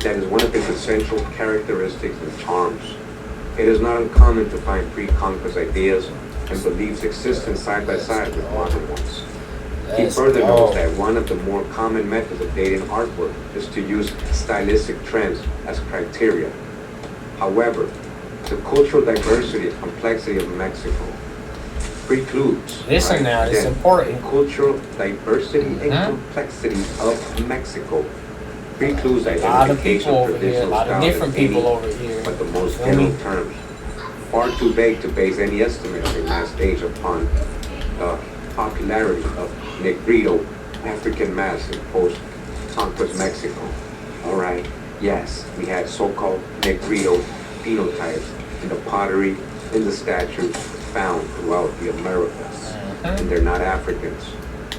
that is one of its essential characteristics and charms. It is not uncommon to find pre-conquest ideas and beliefs existing side by side with modern ones. He further notes that one of the more common methods of dating artwork is to use stylistic trends as criteria. However, the cultural diversity and complexity of Mexico precludes. Listen now, it's important. The cultural diversity and complexity of Mexico precludes A lot of identification people of over here, a traditional lot of styles different as any people over here. but the most Feel me? general terms. Far too vague to base any estimate of a mass age upon the popularity of Negrito African mass in post-conquest Mexico. Alright, yes, we had so-called Negrito phenotypes in the pottery, in the statues found throughout the Americas. And they're not Africans.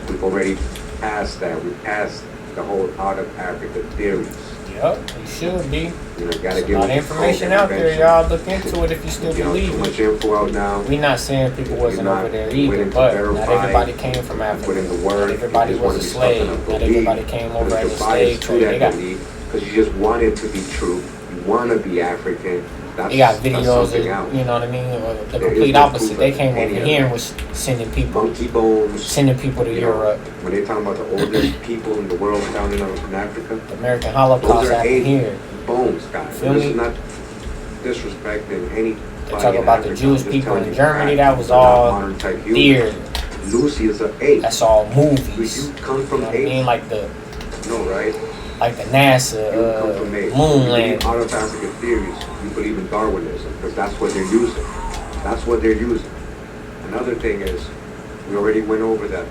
We've already passed that. We passed the whole out of Africa theories. Yep, you should be. You know, gotta There's a give lot of information out there, y'all. Look into it if you still Too believe much it. info out now. We not saying people wasn't You're not over there willing either, to but verify, not everybody came from put Africa. in the Not word. everybody You just was wanna a be slave. stuck in a Not belief. everybody came over There's as a a slave bias to trade. They that got belief because you just want it to be true. You want to be African. That's videos something of, else. you know what I mean, or the There is complete no opposite. proof They of came over any of here and that. was sending people Monkey bones. to You know, Europe. when they talking about the oldest people in the world down in Africa, The American Holocaust those are happened here. bones, guys. Feel This me? is not disrespecting any. They talk about the Jewish people in Germany. That was all theater. Lucy is an ape. That's all Do movies. you come You from know what I mean? apes? Like the No, right? NASA You come from apes. moon You believe landing. out of African theories. You believe in Darwinism because that's what they're using. That's what they're using. Another thing is, we already went over that,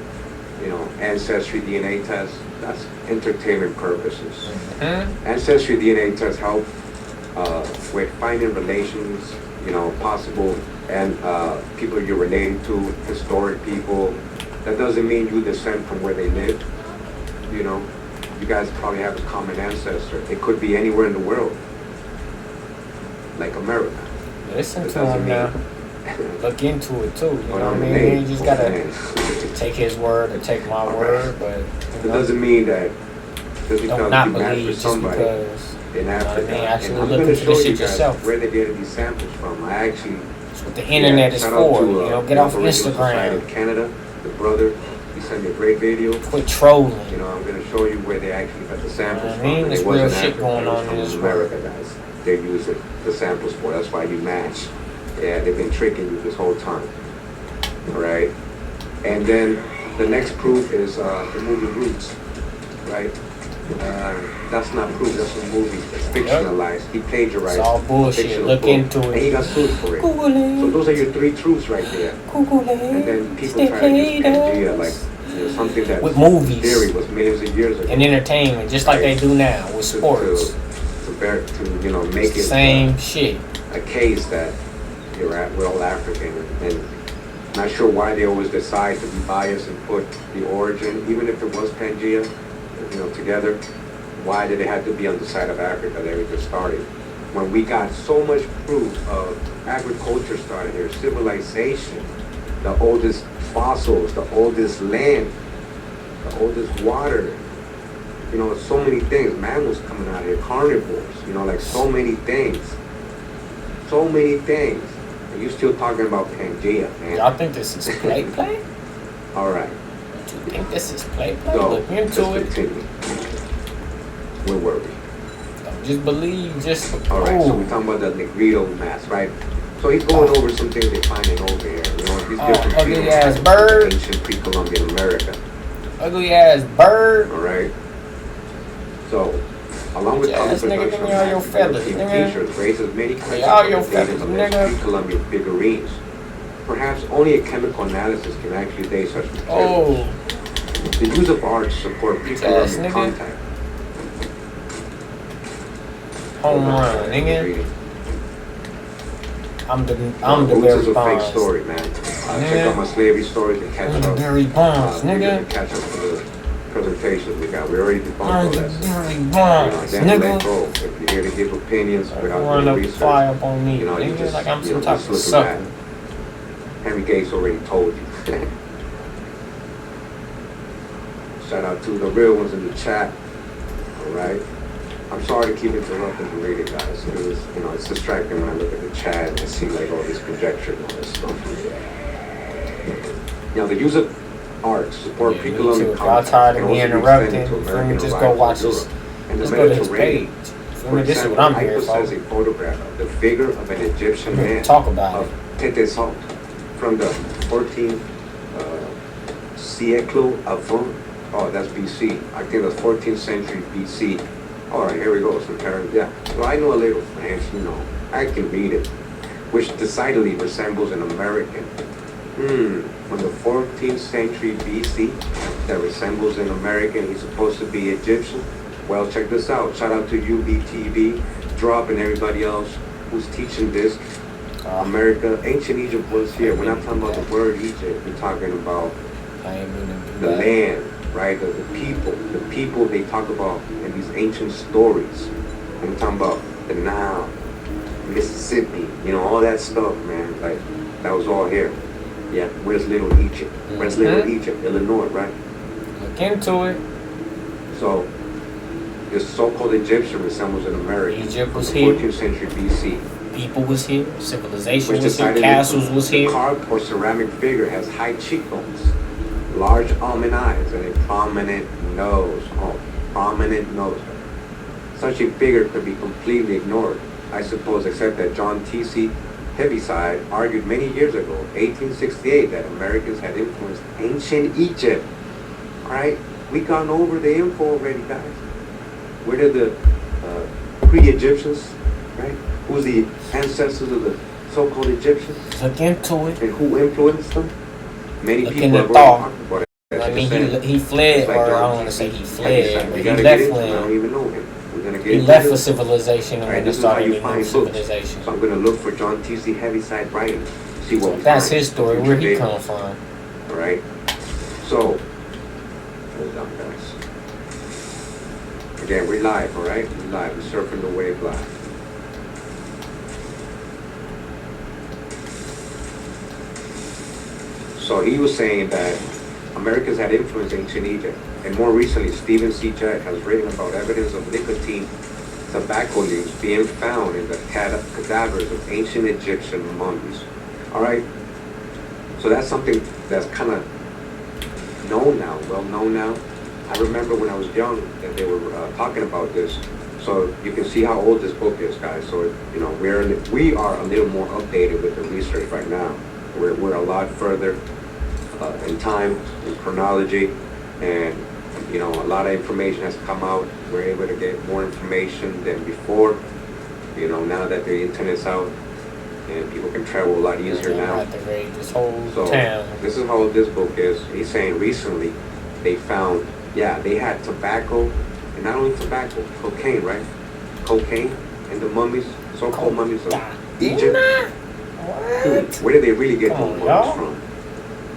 you know, ancestry DNA test. That's entertainment purposes. Ancestry DNA tests help with finding relations, you know, possible, and people you're related to, historic people. That doesn't mean you descend from where they lived. You know, you guys probably have a common ancestor. It could be anywhere in the world, like America. Listen It to doesn't him now. mean- Look into it too. You know But what I I'm mean? an You just ape. gotta take his word or take my word, but It you know, doesn't mean that just don't because not you match believe with just somebody because. in You know what I Africa. mean? Actually And I'm look going to into show this you shit guys yourself. where they're getting these samples from. I actually That's what the internet is shout out for. to, You know, get off the Original Society Instagram. of Canada, the brother. He sent me a great video. Quit trolling. You know, I'm going to show you where they actually got the samples I from. mean, And there's it wasn't real shit Africa, going it was on in from this America, guys. They're using the samples for. That's why you match. Yeah, they've been tricking you this whole time. All right. And then the next proof is the movie Roots, right? That's not proof, that's a movie. It's fictionalized. He plagiarized. It's all bullshit. Look into And he it. got sued for it. Google it. So those are your three truths right there. Google it. And then people try to use Pangea like something that with movies, theory was millions of years ago. and entertainment, just like they do now with sports. To make it same shit. A case that we're all African, and not sure why they always decide to be biased and put the origin, even if it was Pangea, together. Why did it have to be on the side of Africa that everything started? When we got so much proof of agriculture started here, civilization, the oldest fossils, the oldest land, the oldest water, so many things. Man was coming out here, carnivores, like so many things. So many things. And you still talking about Pangea, man. Y'all think this is play? All right. Do you think this is play? So, Look into it. Continue. Where were we? Don't just believe, just all right, so we're talking about the Negrito mask, right? So he's going over some things they're finding over here. These different ugly ass bird. Ancient pre-Columbian America. Ugly ass bird. All right. So, along with color production, all your feathers, features raises many questions all your on the dating feathers, of nigga. these pre-Columbian figurines. Perhaps only a chemical analysis can actually date such materials. The use of art to support pre-Columbian contact. Home run, nigga. I'm the Roots Barry is a Bonds. fake story, man. Check out my slavery stories and catch I'm up. the Barry Bonds, nigga. Catch up to the presentations we got. We already debunked all I'm the that. Barry Bonds, Then let nigga. go. If you're here to give opinions without Run doing up research, fire up on me, you nigga, just, like I'm some just type of looking sucker. bad. Henry Gates already told you. Shout out to the real ones in the chat. All right. I'm sorry to keep interrupting the reading, guys. It was, it's distracting when I look at the chat and see like all this conjecture and all this stuff. The use of art to support pre-Columbian Y'all tired of me interrupting? Just go watch this. Just go to his page. This is what I'm here for. Says a photograph of the figure of an Egyptian man. Talk about it. Tete Salt from the 14th siècle avant. Oh, that's BC. I think that's 14th century BC. All right, here we go. Some parents, yeah. So I know a little French, I can read it, which decidedly resembles an American. From the 14th century BC, that resembles an American. He's supposed to be Egyptian. Well, check this out. Shout out to WWNtv, Drop, and everybody else who's teaching this. America, ancient Egypt was here. We're not talking about the word Egypt. We're talking about the land. Right, the people they talk about in these ancient stories. I'm talking about the Nile, Mississippi, all that stuff, man. Like, that was all here. Yeah, where's Little Egypt? Where's Little Egypt? Illinois, right? Look into it. So, this so-called Egyptian resembles an American. Egypt was here. 14th century BC. People was here. Civilization was here. Castles was here. The carved or ceramic figure has high cheekbones, large almond eyes, and a prominent nose. Prominent nose. Such a figure could be completely ignored, I suppose, except that John T.C. Heaviside argued many years ago, 1868, that Americans had influenced ancient Egypt. Alright? We gone over the info already, guys. Where did the pre-Egyptians, right? Who's the ancestors of the so-called Egyptians? Look into it. And who influenced them? Many Look people have into already thought. talked about it. I mean, he fled, like or I John don't want to say he fled, but We he gotta left get into it. I don't when even know him. We're gonna get he into left it. for civilization and Alright, when they this is how started you a new find books. civilization. So I'm gonna look for John T.C. Heaviside writing. See what we That's find. his story, where he come from. Alright? So, hold on, guys. Again, we're live, alright? We're live. We're surfing the wave live. So he was saying that Americans had influenced ancient Egypt. And more recently, Stephen C. Jett has written about evidence of nicotine tobacco leaves being found in the cadavers of ancient Egyptian mummies. Alright? So that's something that's kind of known now, well known now. I remember when I was young that they were talking about this. So you can see how old this book is, guys. So, we are a little more updated with the research right now. we're a lot further in time, in chronology, and you know, a lot of information has come out. We're able to get more information than before. You know, now that the internet's out and people can travel a lot easier I now. have to raid this whole So town. this is how old this book is. He's saying recently they found, yeah, they had tobacco, and not only tobacco, cocaine, right? Cocaine and the mummies, so-called mummies of Egypt. Dude, What? where did they really get Come those on, mummies y'all. from?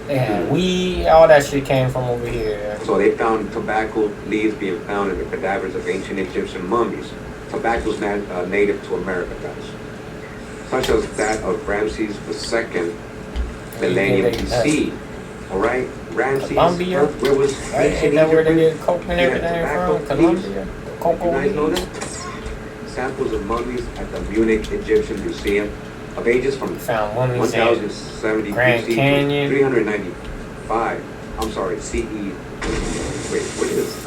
They had weed, all that shit came from over here. So they found tobacco leaves being found in the cadavers of ancient Egyptian mummies. Tobacco is native to America, guys, such as that of Ramses II, millennium BC. All right, Ramses. Colombia? Where was Right? ancient Ain't that where they Egypt? get coke and Yeah, everything tobacco from? leaves. Colombia? You Cocoa guys know leaves? that? Samples of mummies at the Munich Egyptian Museum of ages from Found mummies in 1070 Grand BC Canyon. to 395. I'm sorry, CE. Wait, what is this?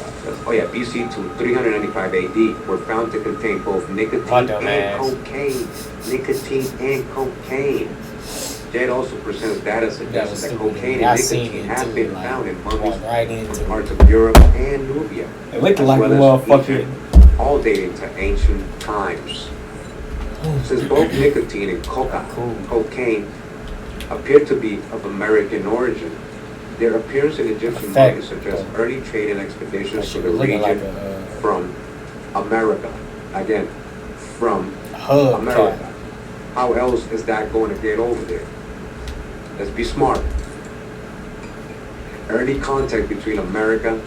Oh yeah, BC to 395 AD were found to contain both nicotine My dumb and ass. cocaine. Nicotine and cocaine. Jed also presents data That was suggesting that stupid. cocaine I and seen nicotine it have too. been Like, found in walked mummies right from into parts it. of Europe and Nubia, It looked as like a well as motherfucking. Egypt, all dating to ancient times. Since both nicotine and cocaine appear to be of American origin, their appearance in Egyptian Fact. mummies suggests early trading That expeditions to shit the was looking region like a from America. Again, from hub America. cap. How else is that going to get over there? Let's be smart. Early contact between America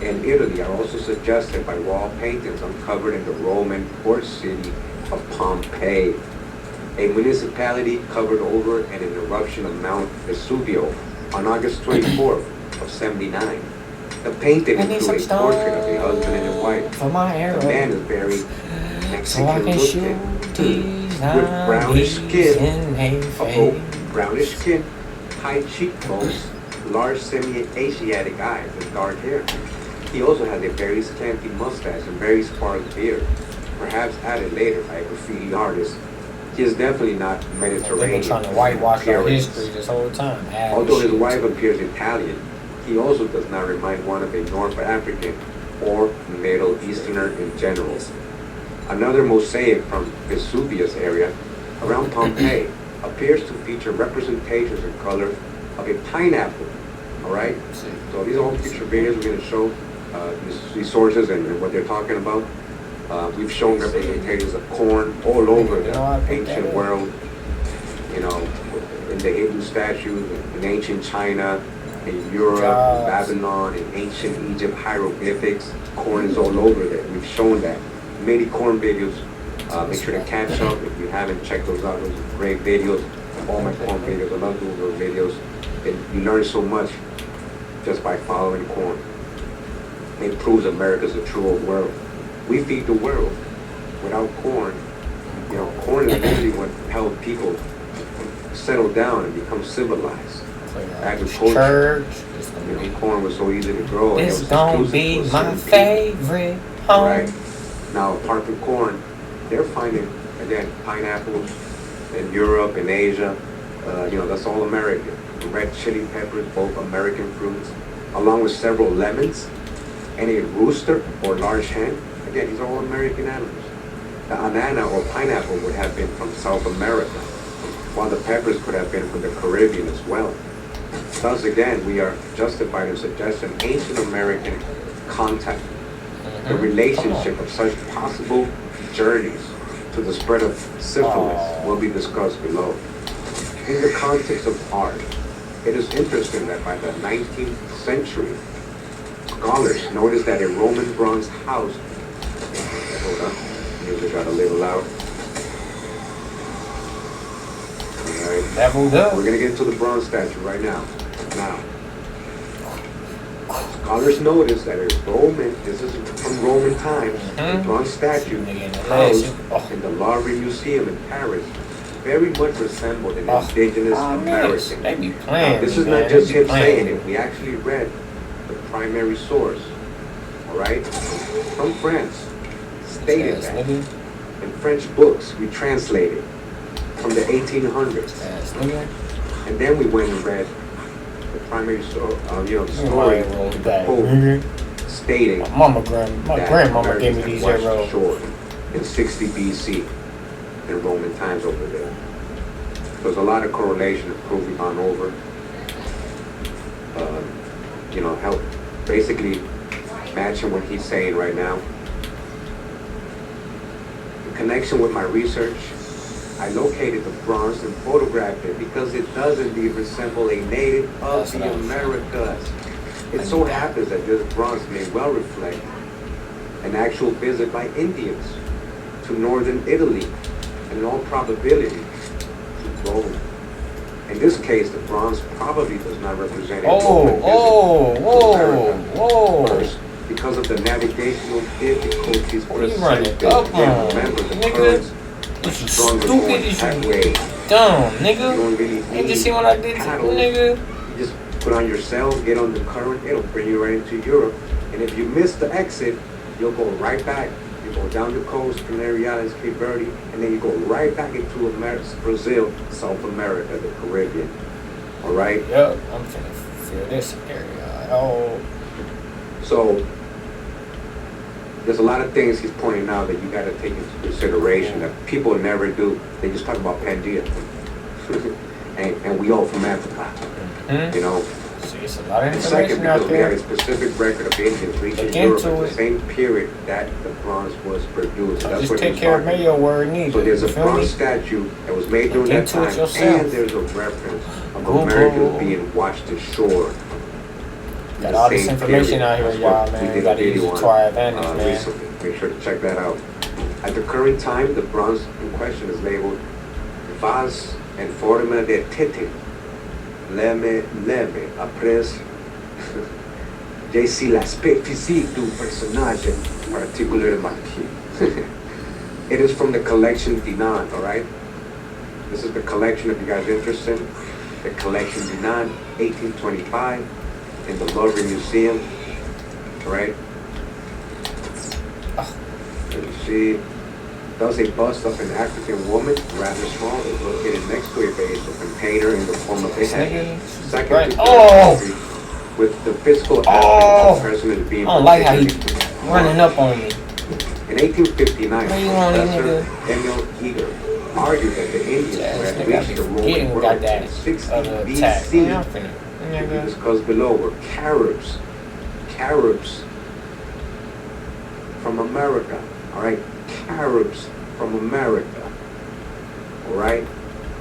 and Italy are also suggested by wall paintings uncovered in the Roman port city of Pompeii, a municipality covered over in an eruption of Mount Vesuvio on August 24th of 79. The painting I need some includes a portrait of a husband and a wife. for my The man arrow. is very So I Mexican can shoot looking, these with brownish skin, in a a face. brownish skin, high cheekbones, large semi-Asiatic eyes, and dark hair. He also has a very scanty mustache and very sparse beard, perhaps added later by a graffiti artist. He is definitely not They've Mediterranean. been trying to whitewash our appearance. history this whole time. Although his Shit. wife appears Italian, he also does not remind one of a North African or Middle Easterner in general. Another mosaic from Vesuvius area around Pompeii appears to feature representations in color of a pineapple. All right? So these are all future videos we're going to show these sources and what they're talking about. We've shown representations of corn all over the ancient world. You know, in the Hindu statues, in ancient China, in Europe, in Babylon, in ancient Egypt, hieroglyphics. Corn is all over there. We've shown that. Many corn videos. Make sure to catch up if you haven't checked those out. Those are great videos. All my corn videos. I love doing those videos. And you learn so much just by following corn. It proves America's a true old world. We feed the world. Without corn, you know, corn is really what helped people settle down and become civilized. Agriculture. You know, corn was so easy to grow. And It's it was gonna exclusive be to a my certain people. favorite home. Right. Now, apart from corn, they're finding, again, pineapples in Europe and Asia. You know, that's all American. The red chili peppers, both American fruits, along with several lemons and a rooster or large hen. Again, these are all American animals. The banana or pineapple would have been from South America, while the peppers could have been from the Caribbean as well. Thus, again, we are justified in suggesting ancient American contact. The relationship of such possible journeys to the spread of syphilis will be discussed below. In the context of art, it is interesting that by the 19th century, scholars noticed that a Roman bronze house, hold on, music got a little loud. All right. Leveled up. We're gonna get into the bronze statue right now. Now, scholars noticed that a Roman, this is from Roman times, a bronze statue housed in the Louvre Museum in Paris very much resembled an indigenous American. They be playing. Now, this is not just him saying it. We actually read the primary source, all right, from France, stated that in French books we translated from the 1800s. And then we went and read the primary story, the story, the quote stating My that grandmama gave me Americans these had watched arrows. the shore in 60 BC in Roman times over there. There's a lot of correlation of proving on over. Help basically matching what he's saying right now. In connection with my research, I located the bronze and photographed it because it does indeed resemble a native of the Americas. It so happens that this bronze may well reflect an actual visit by Indians to northern Italy, and in all probability to Rome. In this case, the bronze probably does not represent a Roman visit to America first because of the navigational difficulties presented. Remember the currents are stronger going that way. Dumb, You nigga. don't really You need just see what I did to paddles. nigga? You just put on your sails, get on the current, it'll bring you right into Europe. And if you miss the exit, you'll go right back. You go down the coast, Canary Islands, Cape Verde, and then you go right back into Brazil, South America, the Caribbean. All right? Yep, I'm finna feel this area. Oh, So there's a lot of things he's pointing out that you got to take into consideration that people never do. They just talk about Pangea. and we all from Africa. You know? see, it's a lot of And second, information out because we have there. a specific record of Indians reaching Look Europe into at the it. same period that the bronze was produced. That's Just what take he's care of talking Mayo where it needs. So there's a You feel me? bronze statue that was made during that into it time, yourself. and there's a reference of Google. Americans being washed ashore. in Got the all this same information period. out here, That's y'all, what we man. did a Gotta use video it to our on, advantage, man. recently. Make sure to check that out. At the current time, the bronze in question is labeled Vase en forma de tete. Leme après j'ai si l'aspect physique du personnage particulièrement. It is from the collection Dinan, alright? This is the collection, if you guys are interested. The collection Dinan, 1825, in the Louvre Museum, alright? Let me see. Does a bust of an African woman, rather small, is located next to a vase of a painter in the form of a head. Second Right. to Oh! third century, with the physical aspect Oh! of the person being I don't like how he particularly running up on me. In 1859, What you want, Professor nigga? Emil Eager argued that the Indians Yeah, who this had nigga reached the be Roman getting got world that in 60 other attack. BC, Man, I'm finna. to be Nigga. discussed below, were Caribs. Caribs from America. All right, Caribs from America. All right.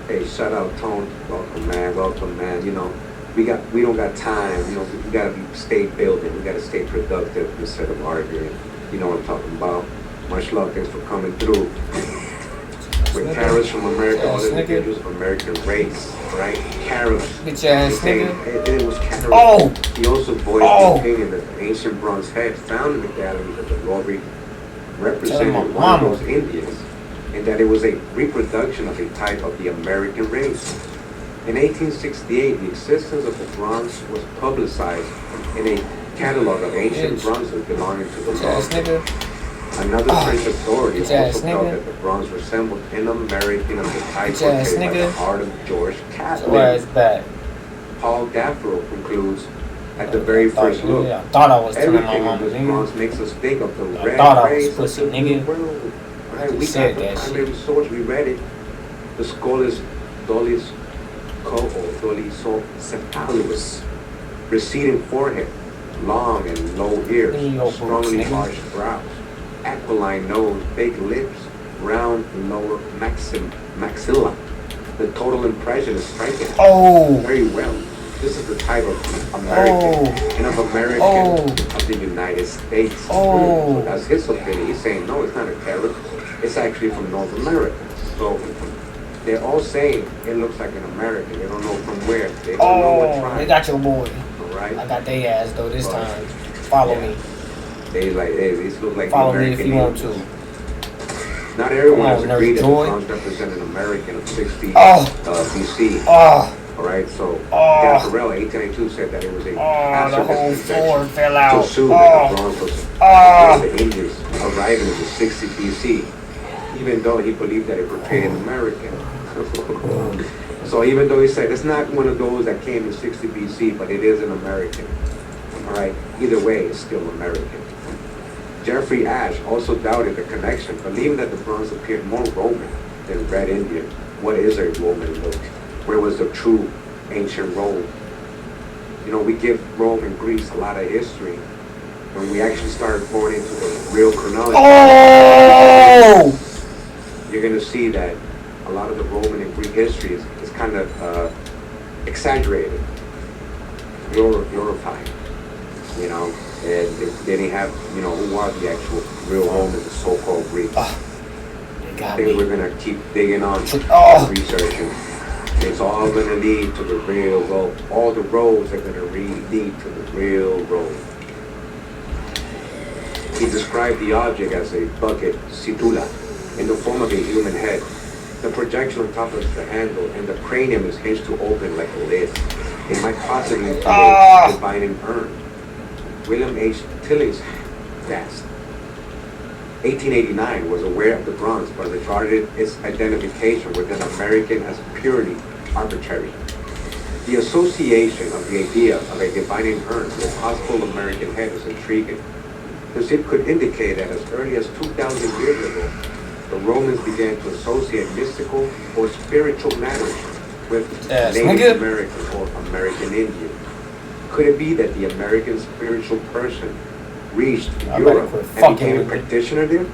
Hey, shout out Tone. Welcome, man. Welcome, man. You know, we don't got time. You know, we gotta stay building. We gotta stay productive instead of arguing. You know what I'm talking about. Much love. Thanks for coming through. With Caribs from America, all individuals of American race, right? Caribs. Bitch ass He's saying nigga. it was Caribs. Oh! He also voiced Oh! the opinion that the ancient bronze head found in the galleries of the Louvre Tell represented my one of mama. those Indians, and that it was a reproduction of a type of the American race. In 1868, the existence of the bronze was publicized in a catalog of ancient Bitch. bronzes belonging to the Bitch ass Louvre. nigga. Another Ah, French authority bitch ass also felt nigga. that the bronze resembled an American of the type Bitch ass portrayed by the nigga. art of George So Catlin. ass back. Paul Daffro concludes, at the very first look, I thought I was telling my everything in mama, this nigga. bronze makes us think of the I red thought I was rays pussy, of the new nigga. world. Right? I We said got the that primary shit. source, we read it. The skull is dolisocephalus, receding forehead, long and low ears, Give me your boots, strongly nigga. arched brows, aquiline nose, big lips, round lower maxilla. The total impression is striking. Oh! Very well. This is the type of American and of American Oh. of the United States. Oh. So that's his opinion. He's saying, no, it's not a Carib. It's actually from North America. So they're all saying it looks like an American. They don't know from where. They don't know what Oh! tribe. They got your boy. All right? I got they ass though this But, time. Follow yeah. me. They like, hey, these look like Follow the me American if you want Indians. to. Not everyone Come has on, agreed Nurse that Joy. the bronze represent an American of 60 Oh. BC. Oh! All right, so Oh. Gaffarel, 1882, said that it was a Oh, the pacifist whole convention floor fell to out. assume that Oh! the bronze was Oh. the Indians arriving in the 60 BC, even though he believed that it portrayed an American. So even though he said it's not one of those that came in 60 BC, but it is an American. All right. Either way, it's still American. Jeffrey Ash also doubted the connection, believing that the bronze appeared more Roman than Red Indian. What is a Roman look? Where was the true ancient Rome? You know, we give Rome and Greece a lot of history. When we actually start going into the real chronology, you're going to see that a lot of the Roman and Greek history is kind of exaggerated, glorified, you know, and they didn't have, you know, who are the actual real Romans, the so-called Greeks. I think we're going to keep digging on researching. It's all going to lead to the real road. All the roads are going to lead to the real road. He described the object as a bucket, situla, in the form of a human head. The projection on top is the handle, and the cranium is hinged to open like a lid. It might possibly be a divine urn. William H. Tillingsfast, 1889, was aware of the bronze, but regarded its identification with an American as purely arbitrary. The association of the idea of a divine urn with a possible American head is intriguing, because it could indicate that as early as 2,000 years ago, the Romans began to associate mystical or spiritual matters with Native American or American Indian. Could it be that the American spiritual person reached Europe and became a practitioner there?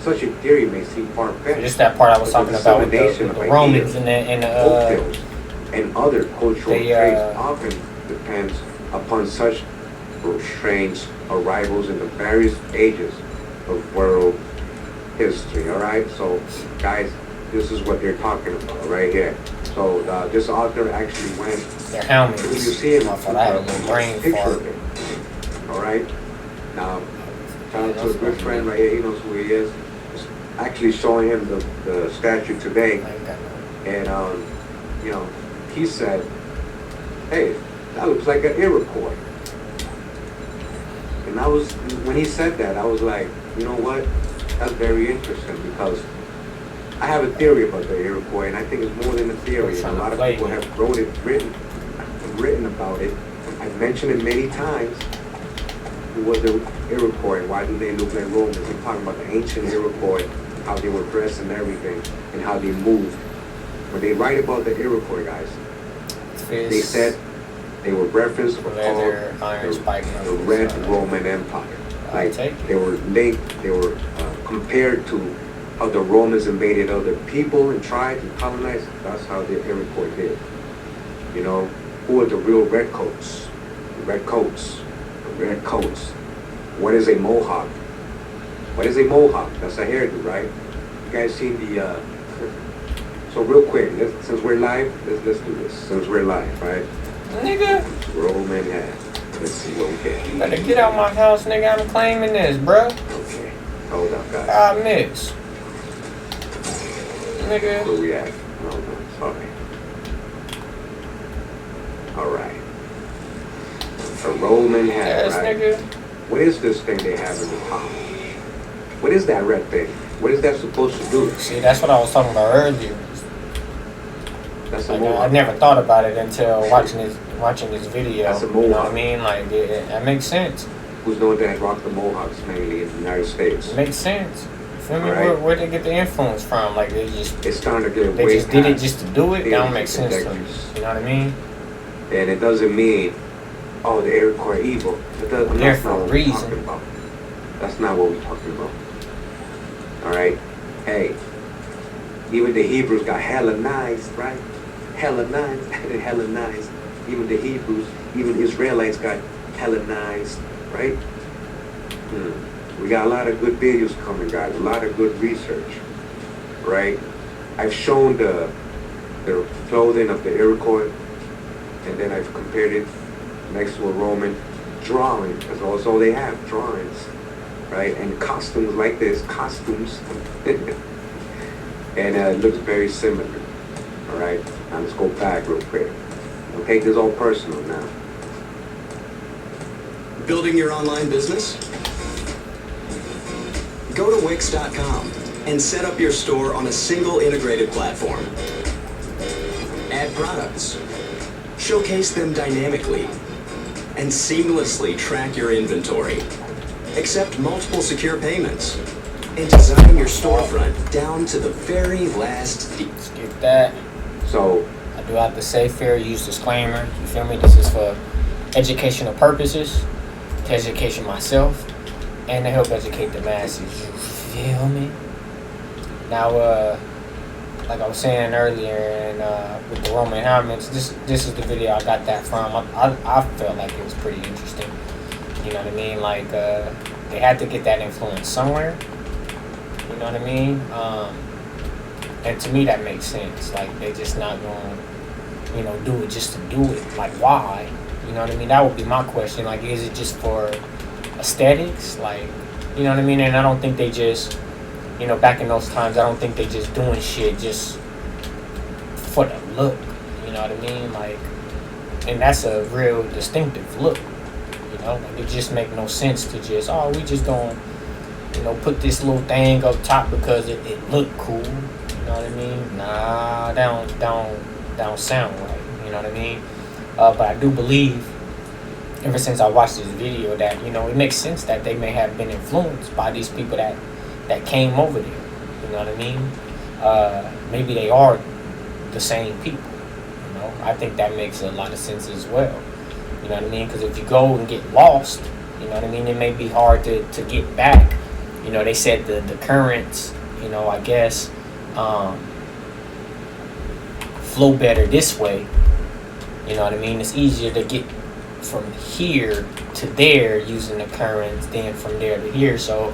Such a theory may seem far-fetched. Just that part I was talking about with the Romans and and other cultural traits often depends upon such strange arrivals in the various ages of world history. All right, so guys, this is what they're talking about right here. So this author actually went. Their helmets. You see him for that picture of it. All right. Now, shout out to a good friend right here. He knows who he is. Actually showing him the statue today, and you know, he said, "Hey, that looks like an Iroquois." And I was, when he said that, I was like, you know what? That's very interesting, because I have a theory about the Iroquois, and I think it's more than a theory. And a lot of people have written about it. I've mentioned it many times. Who was the Iroquois? Why do they look like Romans? I'm talking about the ancient Iroquois, how they were dressed and everything, and how they moved. When they write about the Iroquois, guys, they said they were referenced or called the Red Roman Empire. Like they were linked, they were compared to how the Romans invaded other people and tribes and colonized. That's how the Iroquois did. You know, who are the real redcoats? The redcoats. The redcoats. What is a Mohawk? What is a Mohawk? That's a hairdo, right? You guys seen the so real quick, since we're live, let's do this. Since we're live, right? Nigga. Roman hat. Let's see what we get. You better get out my house, nigga. I'm claiming this, bro. Okay. Hold up, guys. I miss. Nigga. Where we at? Hold on. Sorry. Alright. A Roman hat, Yes, right? nigga. What is this thing they have in the palm? What is that red thing? What is that supposed to do? See, that's what I was talking about earlier. That's a Like, Mohawk. I never thought about it until watching this video. That's a You know what I Mohawk. mean? Like, that makes sense. Who's known that rock the Mohawks mainly in the United States? It makes sense. You feel me? Right. Where they get the influence from? Like, It's starting to get they way just did it past just to do it. That don't make sense to me. ridiculous. You know what I mean? And it doesn't mean, oh, the Iroquois evil. There That's for not a what we're reason. talking about. That's not what we're talking about. All right? Hey, even the Hebrews got Hellenized, right? Hellenized, Hellenized. Even the Hebrews, even Israelites got Hellenized, right? We got a lot of good videos coming, guys. A lot of good research, right? I've shown the clothing of the Iroquois, and then I've compared it next to a Roman drawing, because also they have drawings, right? And costumes like this, costumes. And it looks very similar, all right? Now let's go back real quick. Don't take this all personal now. Building your online business? Go to Wix.com and set up your store on a single integrated platform. Add high-tech products. Showcase them dynamically and seamlessly track your inventory. Accept multiple secure payments and design your storefront down to the very last Skip that. So I do have to say fair use disclaimer. You feel me? This is for educational purposes, to education myself, and to help educate the masses. You feel me? Now, like I was saying earlier, and with the Roman helmets, this is the video I got that from. I felt like it was pretty interesting. You know what I mean? Like they had to get that influence somewhere. You know what I mean? And to me, that makes sense. Like they just not gonna, you know, do it just to do it. Like why? You know what I mean? That would be my question. Like, is it just for aesthetics? Like, you know what I mean? And I don't think they just, you know, back in those times, I don't think they just doing shit just for the look. You know what I mean? Like, and that's a real distinctive look. You know, like it just make no sense to just, oh, we just gonna, you know, put this little thing up top because it look cool. You know what I mean? Nah, that don't sound right. You know what I mean? But I do believe, ever since I watched this video, that, you know, it makes sense that they may have been influenced by these people that came over there. You know what I mean? Maybe they are the same people. You know, I think that makes a lot of sense as well. You know what I mean? Because if you go and get lost, you know what I mean, it may be hard to get back. You know, they said the currents, you know, I guess, flow better this way. You know what I mean? It's easier to get from here to there using the currents than from there to here. So,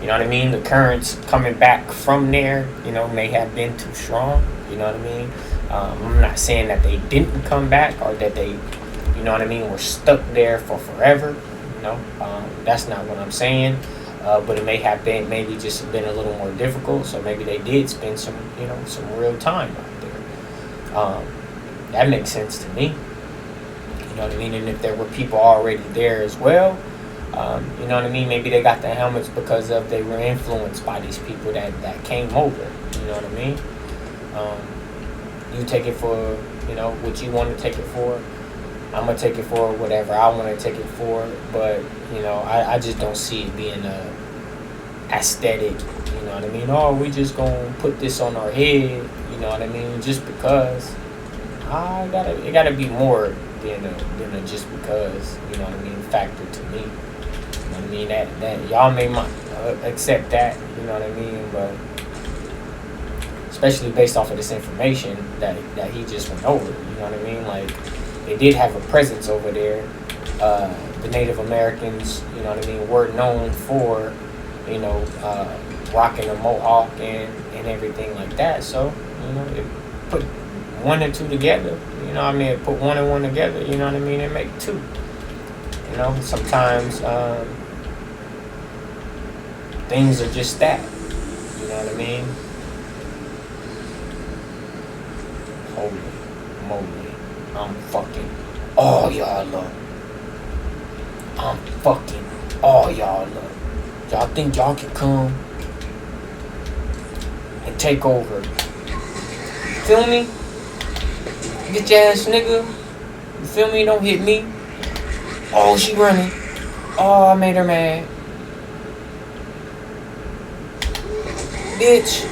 you know what I mean? The currents coming back from there, you know, may have been too strong. You know what I mean? I'm not saying that they didn't come back or that they, you know what I mean, were stuck there for forever. You know, that's not what I'm saying. But it may have been maybe just been a little more difficult. So maybe they did spend some, you know, some real time out there. That makes sense to me. You know what I mean? And if there were people already there as well, you know what I mean? Maybe they got the helmets because of they were influenced by these people that came over. You know what I mean? You take it for, you know, what you want to take it for. I'm going to take it for whatever I want to take it for. But, you know, I just don't see it being aesthetic. You know what I mean? Oh, we just going to put this on our head. You know what I mean? Just because. It gotta be more than a just because, you know what I mean, factor to me. You know what I mean? That y'all may not accept that, you know what I mean, but especially based off of this information that he just went over, you know what I mean? Like, they did have a presence over there. The Native Americans, you know what I mean, were known for, you know, rocking a mohawk and everything like that. So, you know, it put one and two together, you know what I mean? Put one and one together, you know what I mean? And make two. You know, sometimes things are just that. You know what I mean? Holy moly. I'm fucking all y'all up. I'm fucking all y'all up. Y'all think y'all can come and take over? Feel me? Bitch ass nigga. You feel me? Don't hit me. Oh, she running. Oh, I made her mad. Bitch.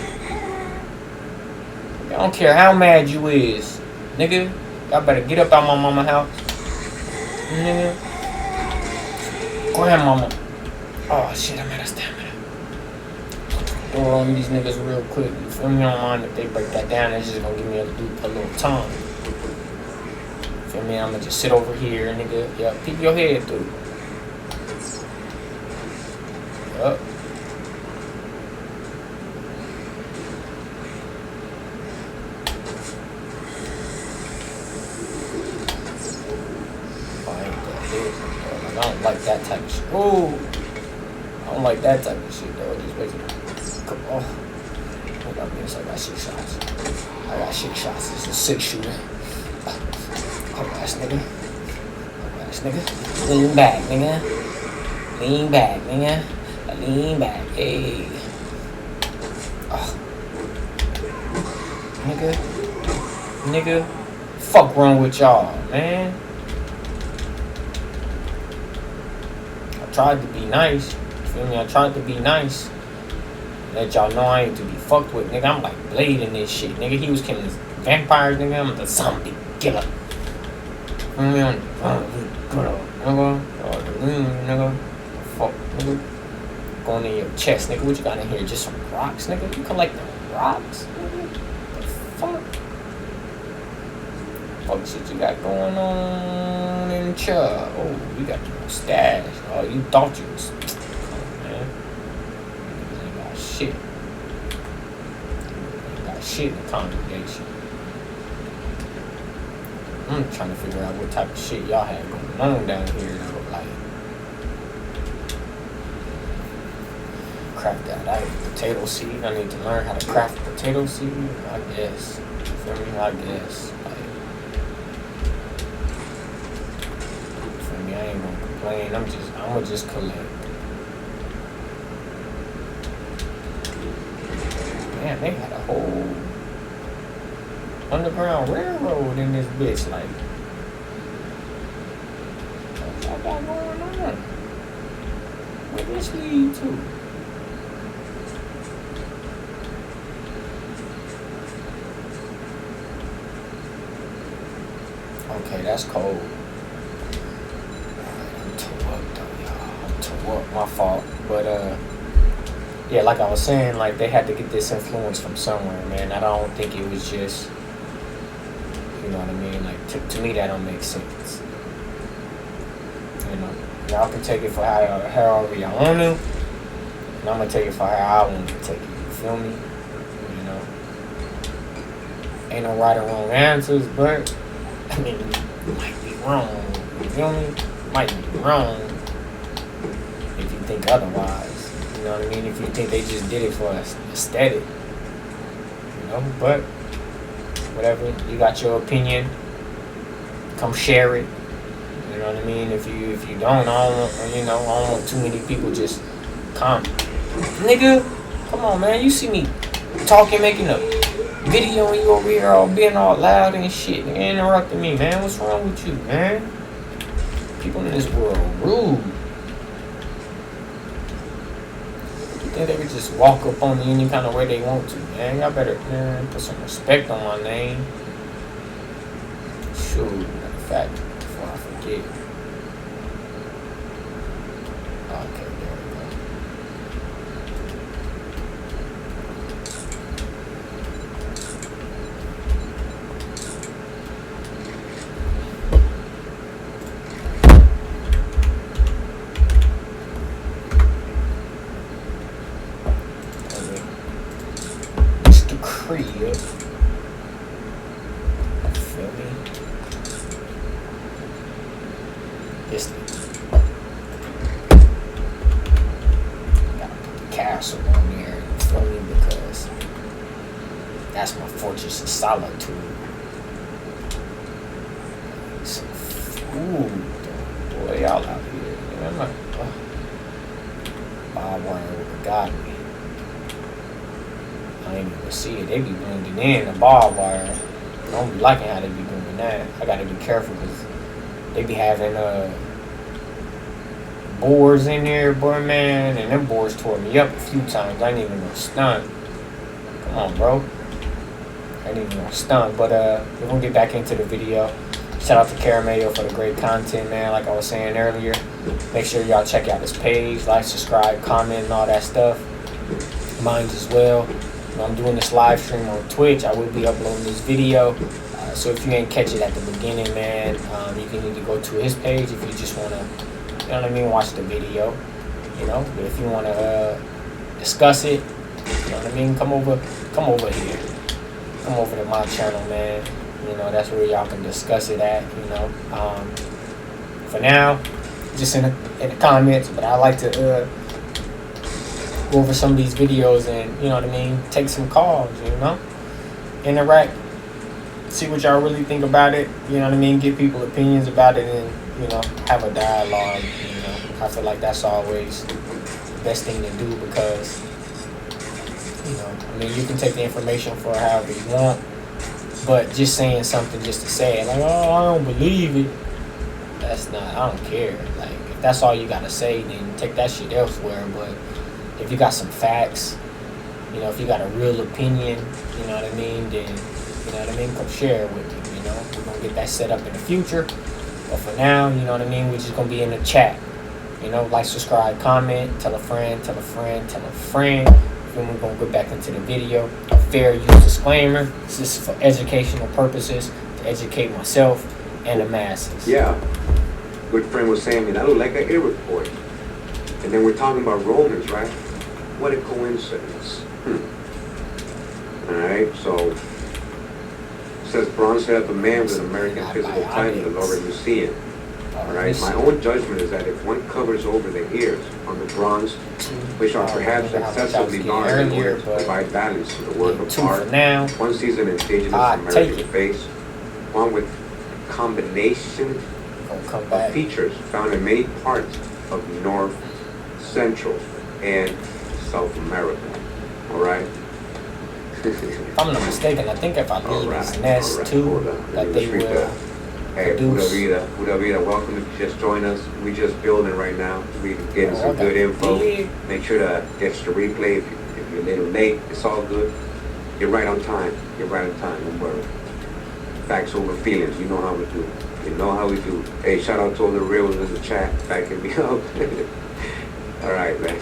I don't care how mad you is. Nigga, y'all better get up out my mama house. Nigga. Go ahead, mama. Oh, shit, I'm out of stamina. Throw on these niggas real quick. You feel me? I don't mind if they break that down. It's just gonna give me a little time. Feel me? I'm gonna just sit over here, nigga. Yeah, peep your head through. Yup. I don't like that type of shit. Ooh. I don't like that type of shit, though. Just basically, come on. I got 6 shots. I got 6 shots. It's a 6 shooter. Alright, nigga. Alright, nigga. Lean back, nigga. Lean back, nigga. Lean back. Hey. Oh. Nigga. fuck wrong with y'all, man? I tried to be nice. You feel me? I tried to be nice. Let y'all know I ain't to be fucked with, nigga. I'm like Blade in this shit, nigga. He was killing vampires, nigga. I'm the zombie killer. Nigga. Fuck, nigga. Going in your chest, nigga. What you got in here? Just some rocks, nigga. You collect the rocks, nigga. The fuck? Fuck shit you got going on in Chubb? Oh, you got your stash. Oh, you thought you was. Come on, man. You ain't got shit. You ain't got shit in the congregation. I'm trying to figure out what type of shit y'all had going on down here, though. Like, craft that potato seed. I need to learn how to craft potato seed. I guess. You feel me? I guess. I ain't gonna complain. I'ma just collect. Man, they had a whole underground railroad in this bitch. Like, what's all that going on? Where this lead to? Okay, that's cold. My fault, but yeah, like I was saying, like they had to get this influence from somewhere, man. I don't think it was just, you know what I mean, like to me that don't make sense. You know, y'all can take it for however y'all want to, and I'm gonna take it for how I want to take it. You feel me? You know, ain't no right or wrong answers, but I mean, you might be wrong. You feel me? Might be wrong. If you think otherwise, you know what I mean? If you think they just did it for aesthetic, you know, but whatever, you got your opinion, come share it, you know what I mean? If you don't, I don't want too many people just comment. Nigga, come on, man, you see me talking, making a video, and you over here all being all loud and shit, nigga, interrupting me, man. What's wrong with you, man? People in this world rude. Think they could just walk up on me any kind of way they want to, man. Y'all better, man, put some respect on my name. Shoot, matter of fact, before I forget. Okay, there we go. Crib. You feel me? This thing. Gotta put the castle on there, you feel me? Because that's my fortress of solitude. Some food, though. Boy, y'all out here. Man, I'm like, barbed wire would have got me. I ain't even see it. They be blending in the barbed wire. I don't be liking how they be doing that. I gotta be careful because they be having boards in there, boy, man, and them boards tore me up a few times. I ain't even gonna stunt. Come on, bro. I ain't even gonna stunt. But we're gonna get back into the video. Shout out to Caramello for the great content, man. Like I was saying earlier, make sure y'all check out his page, like, subscribe, comment, and all that stuff. Mine as well. I'm doing this live stream on Twitch. I will be uploading this video. So if you ain't catch it at the beginning, man, you can either go to his page if you just want to, you know what I mean, watch the video, you know. But if you want to discuss it, you know what I mean, come over here. Come over to my channel, man. You know, that's where y'all can discuss it at, you know. For now, just in the comments, but I like to go over some of these videos and, you know what I mean, take some calls, you know, interact, see what y'all really think about it, you know what I mean, get people opinions about it, and, you know, have a dialogue, you know. I feel like that's always the best thing to do because, you know, I mean, you can take the information for however you want, But just saying something just to say it, like, oh, I don't believe it. That's not. I don't care. Like, if that's all you gotta say, then take that shit elsewhere. But if you got some facts, you know, if you got a real opinion, you know what I mean, then, you know what I mean, come share it with you, you know. We're going to get that set up in the future. But for now, you know what I mean, we're just going to be in the chat. You know, like, subscribe, comment, tell a friend, tell a friend, tell a friend. Then we're going to go back into the video. A fair use disclaimer. This is for educational purposes, to educate myself and the masses. Yeah. Good friend was saying, man, I look like an air report. And then we're talking about Romans, right? What a coincidence. Alright, so it says bronze head of a man with an American physical type in the Louvre Museum. Alright, my own judgment is that if one covers over the ears on the bronze, which are perhaps excessively large in order to provide balance to the work of art, one sees an indigenous American face, one with combination of features found in many parts of North, Central, and South America. Alright? If I'm not mistaken, I think if I leave this nest too, that they will Hey, Pura Vida, welcome to just join us. We just building right now. We getting some good info. Make sure to catch the replay if you're a little late. It's all good. You're right on time. You're right on time. Don't worry. Facts over feelings. You know how we do. You know how we do. Hey, shout out to all the real ones in the chat. Backing me up. All right, man.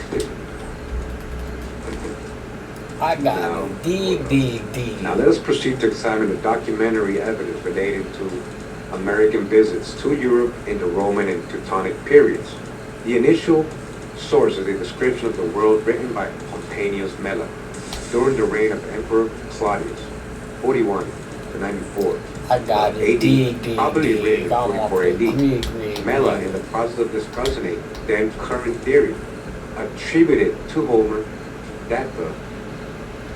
I got it. Dig. Now let us proceed to examine the documentary evidence related to American visits to Europe in the Roman and Teutonic periods. The initial source is a description of the world written by Pomponius Mela during the reign of Emperor Claudius, 41 to 94. I got it. Dig. Probably written in 44 AD. Mela, in the process of discussing a then current theory, attributed to Homer that the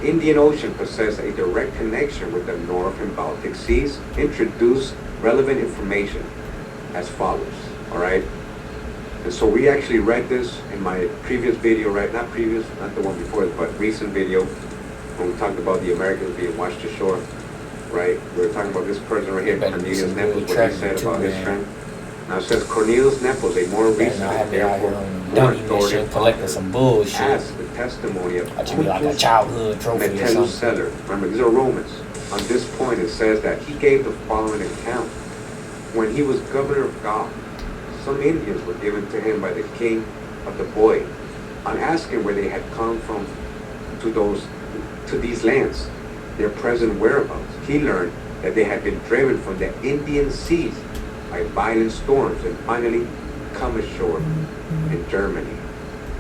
Indian Ocean possessed a direct connection with the North and Baltic Seas, introduced relevant information as follows. All right. And so we actually read this in my previous video, right? Not the one before, but recent video when we talked about the Americans being washed ashore, right? We were talking about this person right here, Cornelius Nepos, what he said about his friend. Now it says Cornelius Nepos, a more recent and therefore more authoritative collecting some bullshit. as the testimony of That should be like a childhood trophy or Metellus something. Celer. Remember, these are Romans. On this point, it says that he gave the following account. When he was governor of Gaul, some Indians were given to him by the king of the Boy. On asking where they had come from to these lands, their present whereabouts, he learned that they had been driven from the Indian seas by violent storms and finally come ashore in Germany.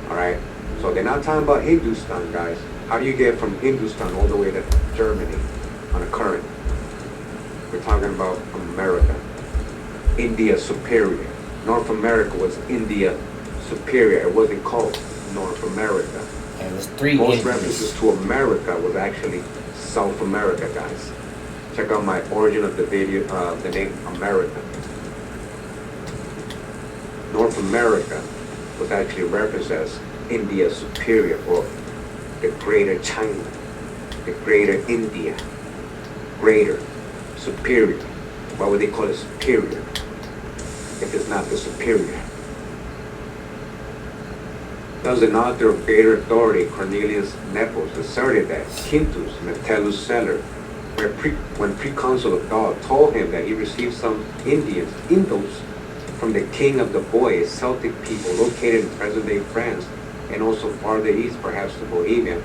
All right. So they're not talking about Hindustan, guys. How do you get from Hindustan all the way to Germany on a current? We're talking about America. India Superior. North America was India Superior. It wasn't called North America. And it was three Most Indians. references to America was actually South America, guys. Check out my origin of the video, the name America. North America was actually referenced as India Superior, or the Greater China, the Greater India, Greater, Superior. Why would they call it Superior if it's not the Superior? Thus, an author of greater authority, Cornelius Nepos, asserted that Quintus Metellus Celer, when preconsul of Gaul, told him that he received some Indians, Indos, from the king of the Boy, a Celtic people located in present-day France, and also farther east, perhaps to Bohemia,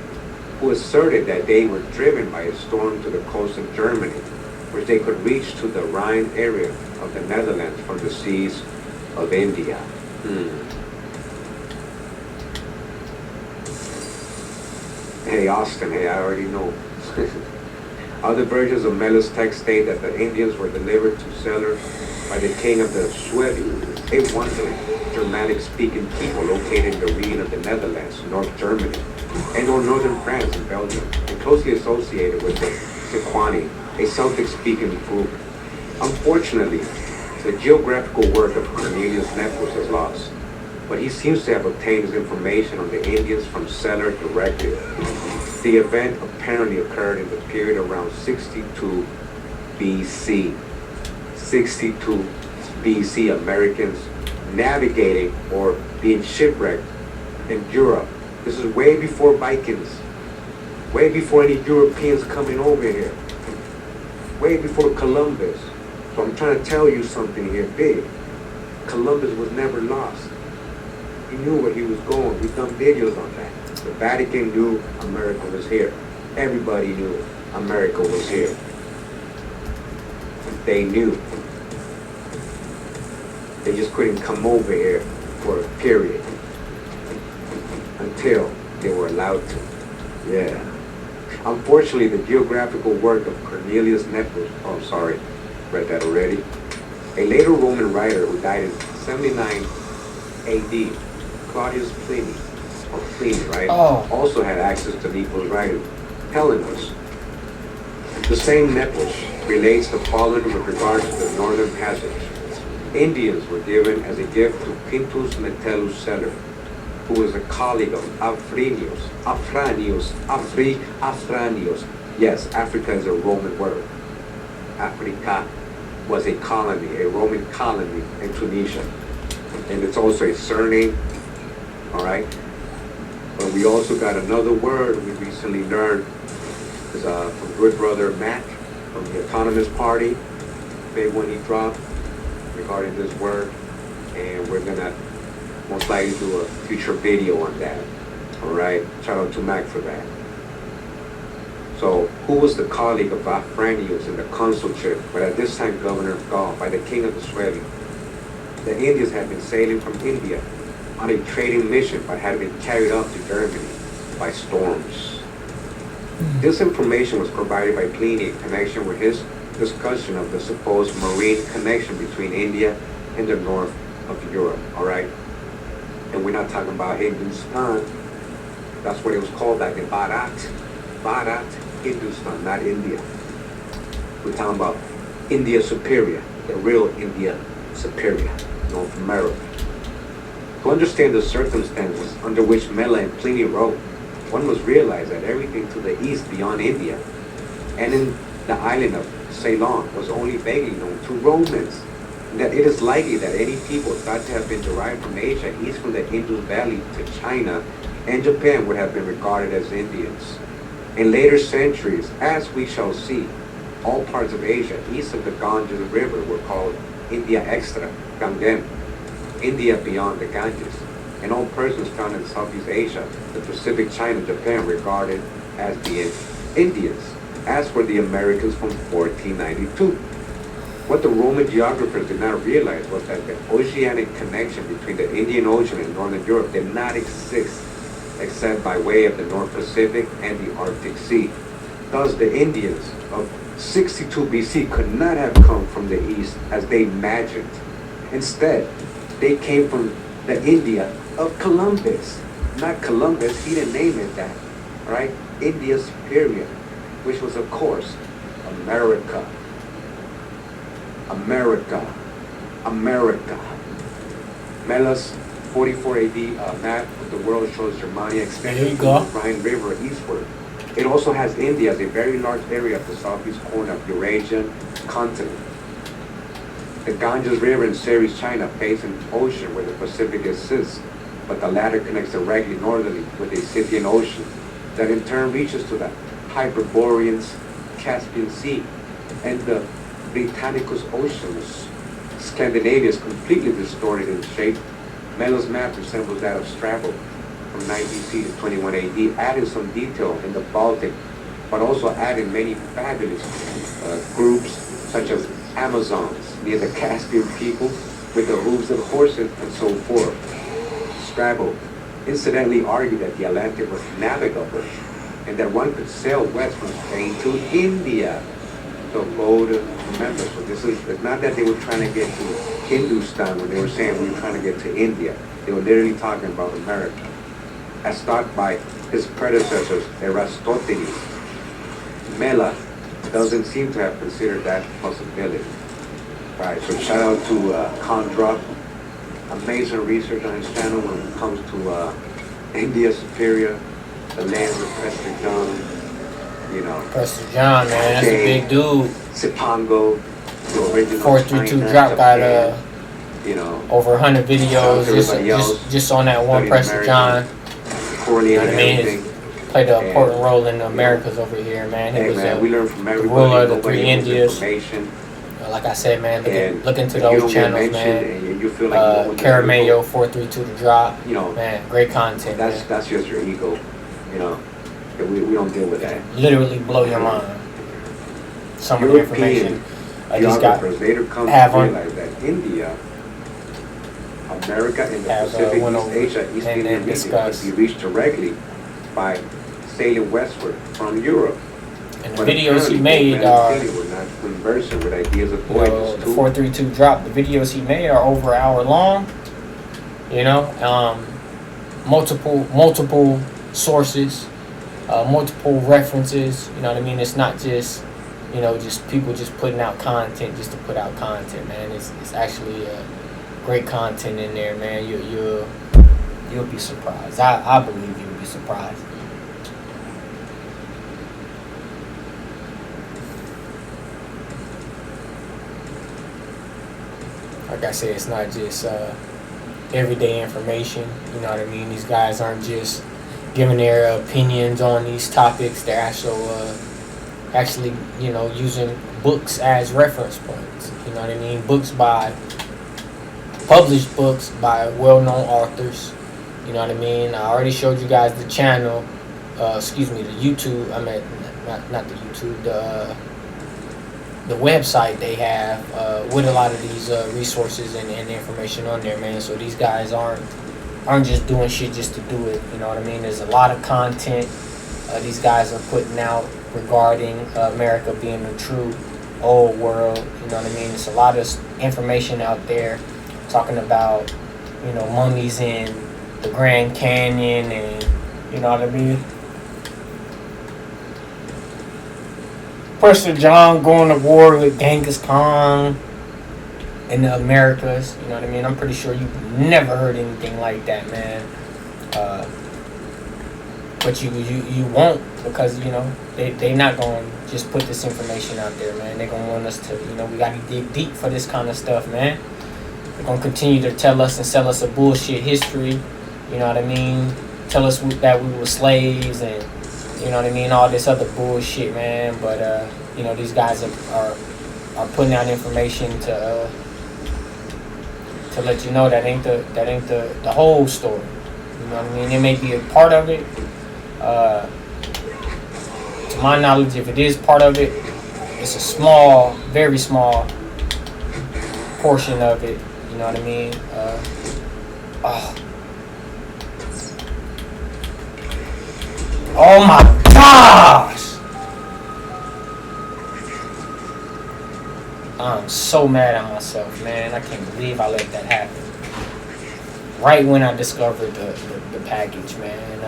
who asserted that they were driven by a storm to the coast of Germany, which they could reach to the Rhine area of the Netherlands from the seas of India. Hey, Austin, hey, I already know. Other versions of Mela's text state that the Indians were delivered to Celer by the king of the Suevi, a wandering Germanic-speaking people located in the region of the Netherlands, North Germany, and or northern France and Belgium, and closely associated with the Sequani, a Celtic-speaking group. Unfortunately, the geographical work of Cornelius Nepos is lost, but he seems to have obtained his information on the Indians from Celer directly. The event apparently occurred in the period around 62 BC. 62 BC, Americans navigating or being shipwrecked in Europe. This is way before Vikings, way before any Europeans coming over here, way before Columbus. So I'm trying to tell you something here big. Columbus was never lost. He knew where he was going. We've done videos on that. The Vatican knew America was here. Everybody knew America was here. They knew. They just couldn't come over here for a period until they were allowed to. Yeah. Unfortunately, the geographical work of Cornelius Nepos, oh, I'm sorry, read that already. A later Roman writer who died in 79 AD, Claudius Pliny, or Pliny, right? Oh. Also had access to Nepos' writing, telling us. The same Nepos relates the following with regard to the northern passage. Indians were given as a gift to Quintus Metellus Celer, who was a colleague of Afranius. Yes, Africa is a Roman word. Africa was a colony, a Roman colony in Tunisia. And it's also a surname, all right? But we also got another word we recently learned is from good brother Mac from the Autonomous Party. Big one he dropped regarding this word. And we're gonna most likely do a future video on that. All right, shout out to Mac for that. So, who was the colleague of Afranius in the consulship, but at this time governor of Gaul, by the king of the Suevi? The Indians had been sailing from India on a trading mission, but had been carried up to Germany by storms. This information was provided by Pliny in connection with his discussion of the supposed marine connection between India and the north of Europe, all right? And we're not talking about Hindustan. That's what it was called back in Bharat, Hindustan, not India. We're talking about India Superior, the real India Superior, North America. To understand the circumstances under which Mela and Pliny wrote, one must realize that everything to the east beyond India and in the island of Ceylon was only vaguely known to Romans. That it is likely that any people thought to have been derived from Asia east from the Indus Valley to China and Japan would have been regarded as Indians. In later centuries, as we shall see, all parts of Asia east of the Ganges River were called India Extra, Gangen, India beyond the Ganges, and all persons found in Southeast Asia, the Pacific, China, Japan regarded as being Indians, as were the Americans from 1492. What the Roman geographers did not realize was that the oceanic connection between the Indian Ocean and Northern Europe did not exist except by way of the North Pacific and the Arctic Sea. Thus, the Indians of 62 BC could not have come from the east as they imagined. Instead, they came from the India of Columbus. Not Columbus, he didn't name it that, right? India Superior, which was, of course, America. Mela's 44 AD map of the world shows Germania extending from the Rhine River eastward. It also has India as a very large area of the southeast corner of Eurasian continent. The Ganges River in Ceres, China, face an ocean where the Pacific exists, but the latter connects directly northerly with the Scythian Ocean, that in turn reaches to the Hyperborean Caspian Sea and the Britannicus Oceans. Scandinavia is completely distorted in shape. Melo's map resembles that of Strabo from 9 BC to 21 AD, adding some detail in the Baltic, but also adding many fabulous groups such as Amazons near the Caspian people with the hooves of horses and so forth. Strabo incidentally argued that the Atlantic was navigable and that one could sail west from Spain to India. So go to remember, so it's not that they were trying to get to Hindustan when they were saying we were trying to get to India. They were literally talking about America, as thought by his predecessors, Eratosthenes. Mela doesn't seem to have considered that possibility. Right, so shout out to Condra, amazing research on his channel when it comes to India Superior, the land of Prester John. you know, Prester John, man, that's a big dude. Sipango, the original 432 China, drop got Japan, you know, over 100 videos everybody else just on that one studying Prester John. correlating You know what I mean? everything. Played an And, important role in the Americas over here, man. He Hey was man, we learn from the everybody. ruler of the Nobody three knows Indias. information. Like I said, man, And look into if you those don't get channels, mentioned man. and you feel like no one's Caramello 432 to drop. you know, Man, great content. that's just your ego, you know. And we don't deal with that. Literally blow your mind. Some of the information these guys Geographers later come have to on. realize that India, America, and the Have, Pacific, went East over Asia, East and Indian region discussed. could be reached directly by sailing westward from Europe. And the But videos he apparently, made both men are, and women were not conversant with ideas of you know, voyages the too. 432 drop. The videos he made are over an hour long. You know, multiple sources, multiple references. You know what I mean? It's not just, you know, just people just putting out content just to put out content, man. It's actually great content in there, man. You'll be surprised. I believe you'll be surprised. Like I said, it's not just everyday information. You know what I mean? These guys aren't just giving their opinions on these topics. They're actually, you know, using books as reference points. You know what I mean? Published books by well-known authors. You know what I mean? I already showed you guys the channel. The YouTube. I mean, not the YouTube. The website they have with a lot of these resources and information on there, man. So these guys aren't just doing shit just to do it. You know what I mean? There's a lot of content these guys are putting out regarding America being a true old world. You know what I mean? There's a lot of information out there talking about, you know, mummies in the Grand Canyon, and you know what I mean? Prester John going to war with Genghis Khan in the Americas. You know what I mean? I'm pretty sure you've never heard anything like that, man. But you won't, because, you know, they not going to just put this information out there, man. They're going to want us to, you know, we got to dig deep for this kind of stuff, man. They're going to continue to tell us and sell us a bullshit history. You know what I mean? Tell us that we were slaves and, you know what I mean, all this other bullshit, man. But you know, these guys are putting out information to let you know that ain't the whole story. You know what I mean? It may be a part of it. To my knowledge, if it is part of it, it's a small, very small portion of it. You know what I mean? Oh my gosh! I'm so mad at myself, man. I can't believe I let that happen. Right when I discovered the package, man.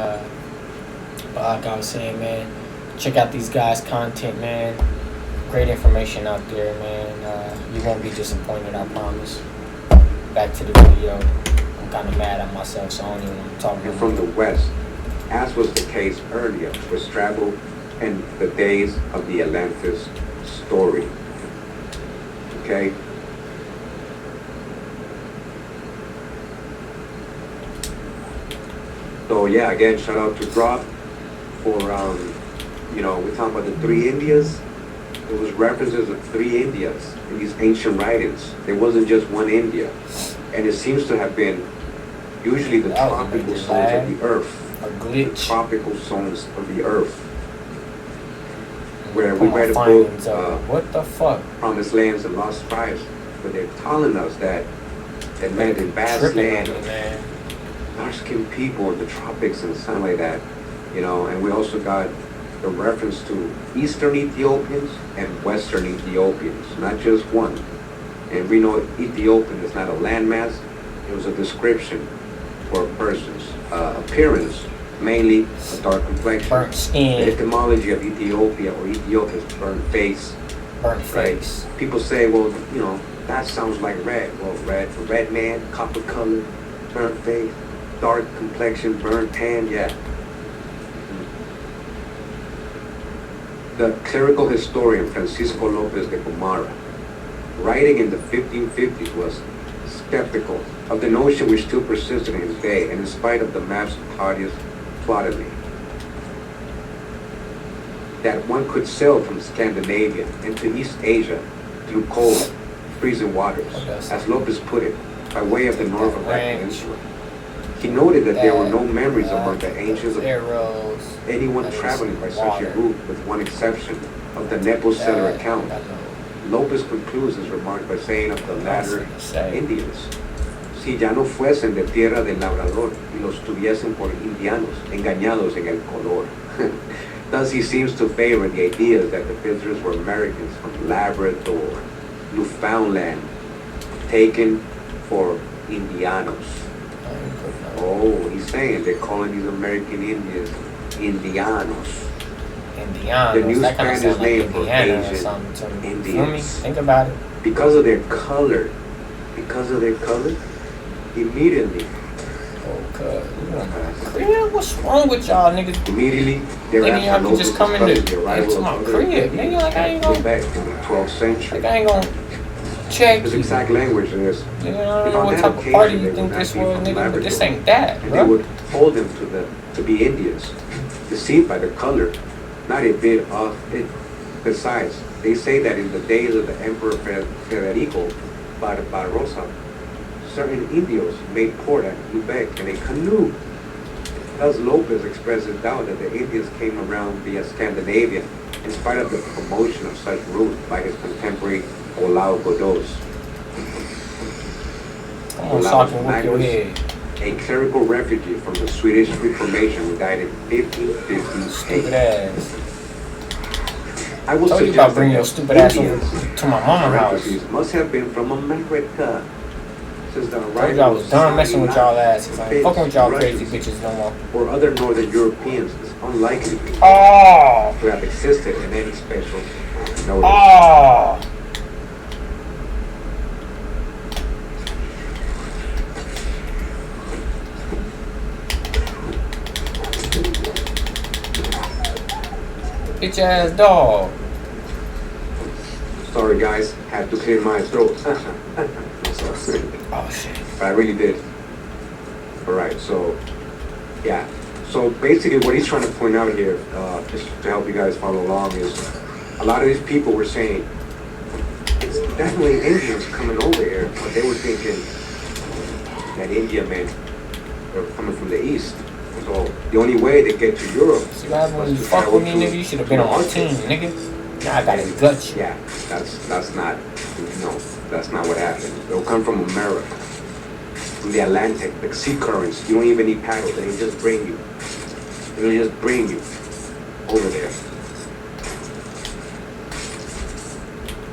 But like I was saying, man, check out these guys' content, man. Great information out there, man. You won't be disappointed, I promise. Back to the video. I'm kind of mad at myself, so I don't even want to talk And from the West, as was the case earlier with Strabo and the days of the Atlantis story. Okay? So yeah, again, shout out to Drop for, you know, we're talking about the three Indias. There was references of three Indias in these ancient writings. There wasn't just one India. And it seems to have been usually the tropical zones of the earth. A The glitch. tropical zones of the earth. Where we read a book, what the fuck? Promised Lands and Lost Tribes, where they're telling us that land in vast Tripping on land, me, man. dark-skinned people in the tropics and something like that, you know. And we also got the reference to Eastern Ethiopians and Western Ethiopians, not just one. And we know Ethiopian is not a landmass; it was a description for a person's appearance, mainly a dark complexion. Burnt The skin, etymology of Ethiopia or Ethiopia is burnt face. burnt Right. face. People say, well, you know, that sounds like red. Well, red man, copper color, burnt face, dark complexion, burnt tan, yeah. The clerical historian Francisco Lopez de Gomara, writing in the 1550s, was skeptical of the notion which still persisted in his day, and in spite of the maps Claudius Ptolemy, that one could sail from Scandinavia into East Asia through cold, freezing waters, as Lopez put it, by way of the north of that peninsula. He noted that there were no memories among the ancients of arrows, anyone traveling by such a route, with one exception of the Nepos Seller account. Lopez concludes his remark by saying of the latter Indians, si ya no fuesen de tierra del labrador y los tuviesen por indianos, engañados en el color. Thus he seems to favor the idea that the visitors were Americans from Labrador, Newfoundland, taken for Indianos. Oh, he's saying they're calling these American Indians Indianos. Indianos. The new That kind of Spanish sound like name for Indiana or Asian something to me. Indians. Feel me? Think about it. Because of their color, immediately, Crib? What's wrong with y'all niggas? Nigga, Nigga, y'all can just come into my crib. Nigga, like I ain't gonna, back in the 12th century. like I ain't gonna check This you. exact language is. Nigga, I don't know what type of party you think this was, nigga, but this ain't that, And they bro. would hold them to be Indians, deceived by the color, not a bit off it. Besides, they say that in the days of the Emperor Federico Barbarossa, certain Indios made port at Lubeck in a canoe. Thus Lopez expresses doubt that the Indians came around via Scandinavia, in spite of the promotion of such route by his contemporary Olao Godos. Come on, sock and whoop your head. A clerical refugee from the Swedish Reformation who died in 1558. Stupid ass. I will Told you suggest about bringing your that stupid ass over Indians, to my mama's house. parentheses, must have been from America. Since the Told arrival you I of was done messing with y'all asses. I ain't Finns, fucking with y'all crazy Russians, bitches no more. or other Northern Europeans is unlikely Oh! to have existed in any special notice. Oh! Bitch ass dog. Sorry guys, had to clear my throat. Sorry. Oh shit. But I really did. Alright, so, yeah. So basically what he's trying to point out here, just to help you guys follow along, is a lot of these people were saying, it's definitely Indians coming over here, but they were thinking that India meant they're coming from the east. So the only way they get to Europe See what happened when you was to fuck travel with me, through nigga? You should have been on my team, nigga. Now I gotta gut you. Yeah, that's not, no, that's not what happened. They'll come from America, from the Atlantic, the sea currents. You don't even need paddles. They just bring you. They'll just bring you over there.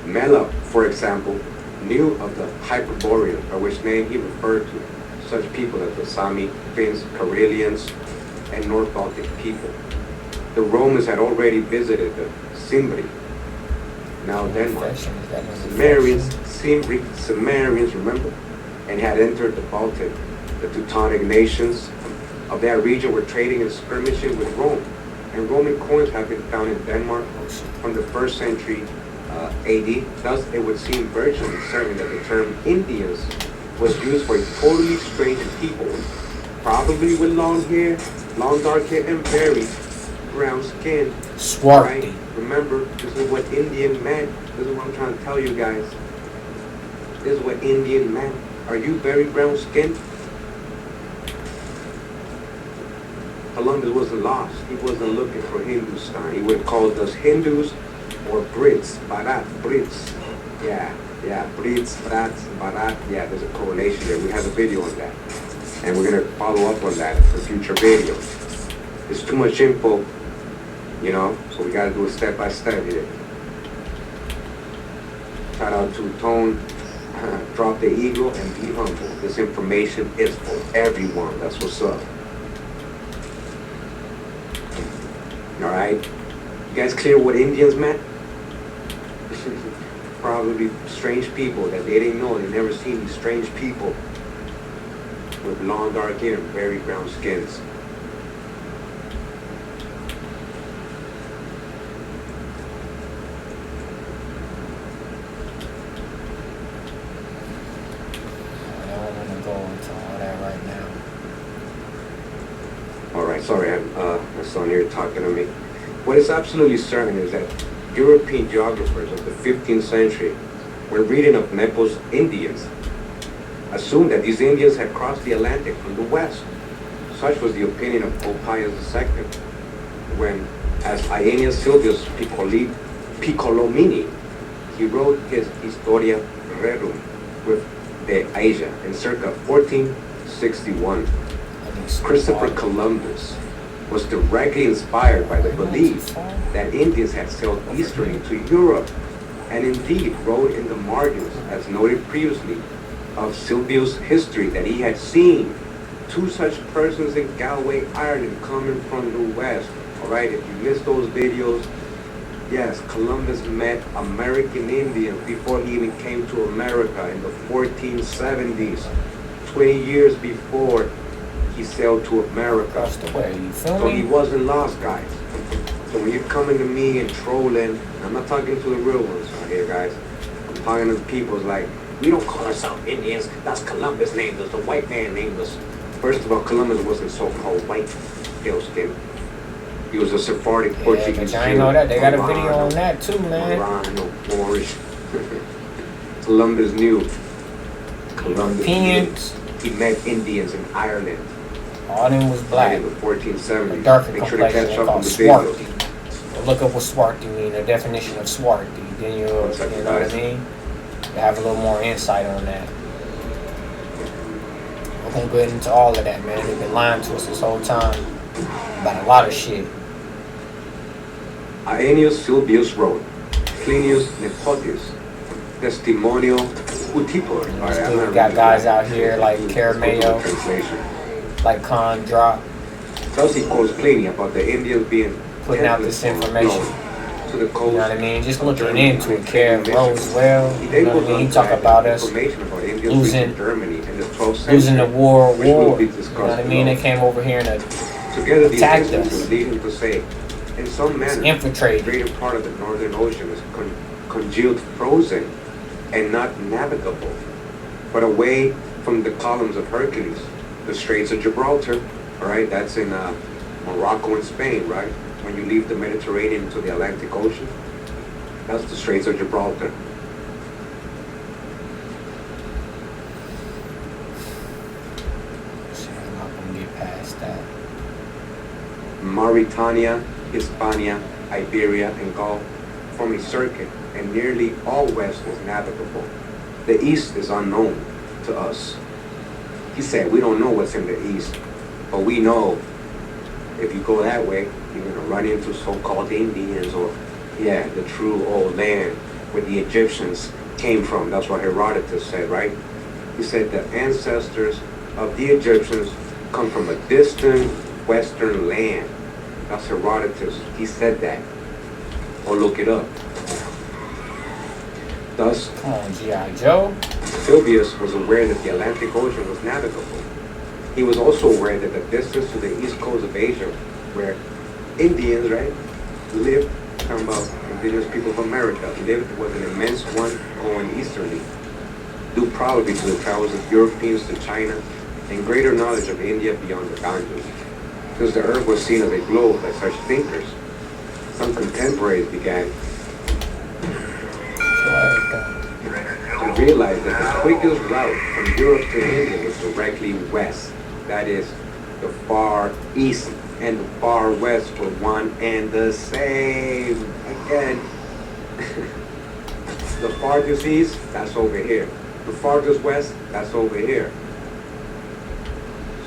Mela, for example, knew of the Hyperboreans, by which name he referred to such people as the Sami, Finns, Karelians, and North Baltic people. The Romans had already visited the Cimbri, now Denmark. Sumerians, remember? And had entered the Baltic. The Teutonic nations of that region were trading and skirmishing with Rome. And Roman coins have been found in Denmark from the 1st century AD. Thus, it would seem virtually certain that the term Indians was used for a totally strange people, probably with long hair, long dark hair, and very brown skin. Swarthy. Right? Remember, this is what Indian meant. This is what I'm trying to tell you guys. This is what Indian meant. Are you very brown skinned? Columbus wasn't lost. He wasn't looking for Hindustan. He would have called us Hindus or Brits. Bharat, Brits. Yeah, Brits, Brats, Bharat. Yeah, there's a correlation there. We have a video on that. And we're going to follow up on that for future videos. It's too much info, you know, so we got to do it step by step here. Shout out to Tone, drop the ego and be humble. This information is for everyone. That's what's up. All right, you guys clear what Indians meant? Probably strange people that they didn't know. They never seen these strange people with long dark hair and very brown skins. Sorry, my son here talking to me. What is absolutely certain is that European geographers of the 15th century, when reading of Nepal's Indians, assumed that these Indians had crossed the Atlantic from the west. Such was the opinion of Pope Pius II, when, as Aeneas Silvius Piccolomini, he wrote his Historia Rerum with de Asia in circa 1461. Christopher Columbus was directly inspired by the belief that Indians had sailed eastern into Europe, and indeed wrote in the margins, as noted previously, of Silvius' history that he had seen two such persons in Galway, Ireland, coming from the west. Alright, if you missed those videos, yes, Columbus met American Indians before he even came to America in the 1470s, 20 years before he sailed to America. Across the way, you feel So he me? wasn't lost, guys. So when you're coming to me and trolling, I'm not talking to the real ones out here, guys. I'm talking to the people like, we don't call ourselves Indians. That's Columbus named us. The white man named us. First of all, Columbus wasn't so-called white, pale skin. He was a Sephardic Yeah, Portuguese. but I ain't know that. They got a Jew, video on that too, man. Morano, Moorish. Columbus knew. Columbus Europeans, knew. He met Indians in Ireland. all them was black. In the 1470s. A darker Make sure to complexion, catch they up call on the swarthy. videos. Well, look up what swarthy mean, the definition of swarthy. Then you know what I mean? You have a little more insight on that. We're gonna get into all of that, man. They've been lying to us this whole time about a lot of shit. Aeneas Silvius wrote, Plinius Nepotis, Testimonio Utipor. Still we got guys out here like Carameo, like Con Drop, Thus he quotes Pliny about the Indians being putting out this information. to the coast. You know what I mean? Just looking into it. Care Rose well. You know what I mean? He talk about us losing losing the war. You know what I mean? They came over here and together these attacked instances us. lead him to say, in some manner, infiltrated. the greater part of the Northern Ocean is congealed, frozen, and not navigable, but away from the columns of Hercules, the Straits of Gibraltar. All right, that's in Morocco and Spain, right? When you leave the Mediterranean to the Atlantic Ocean, that's the Straits of Gibraltar. I'm not gonna get past that. Mauritania, Hispania, Iberia, and Gaul form a circuit, and nearly all west is navigable. The east is unknown to us. He said, we don't know what's in the east, but we know if you go that way, you're going to run into so-called Indians or, yeah, the true old land where the Egyptians came from. That's what Herodotus said, right? He said the ancestors of the Egyptians come from a distant western land. That's Herodotus. He said that. Or look it up. Thus, Come on, G.I. Joe. Silvius was aware that the Atlantic Ocean was navigable. He was also aware that the distance to the east coast of Asia, where Indians, right, lived, talking about indigenous people of America, lived, was an immense one going easterly, due probably to the travels of Europeans to China and greater knowledge of India beyond the Ganges. Since the earth was seen as a globe by such thinkers, some contemporaries began to realize that the quickest route from Europe to India was directly west. That is, the far east and the far west were one and the same. Again, the farthest east, that's over here. The farthest west, that's over here.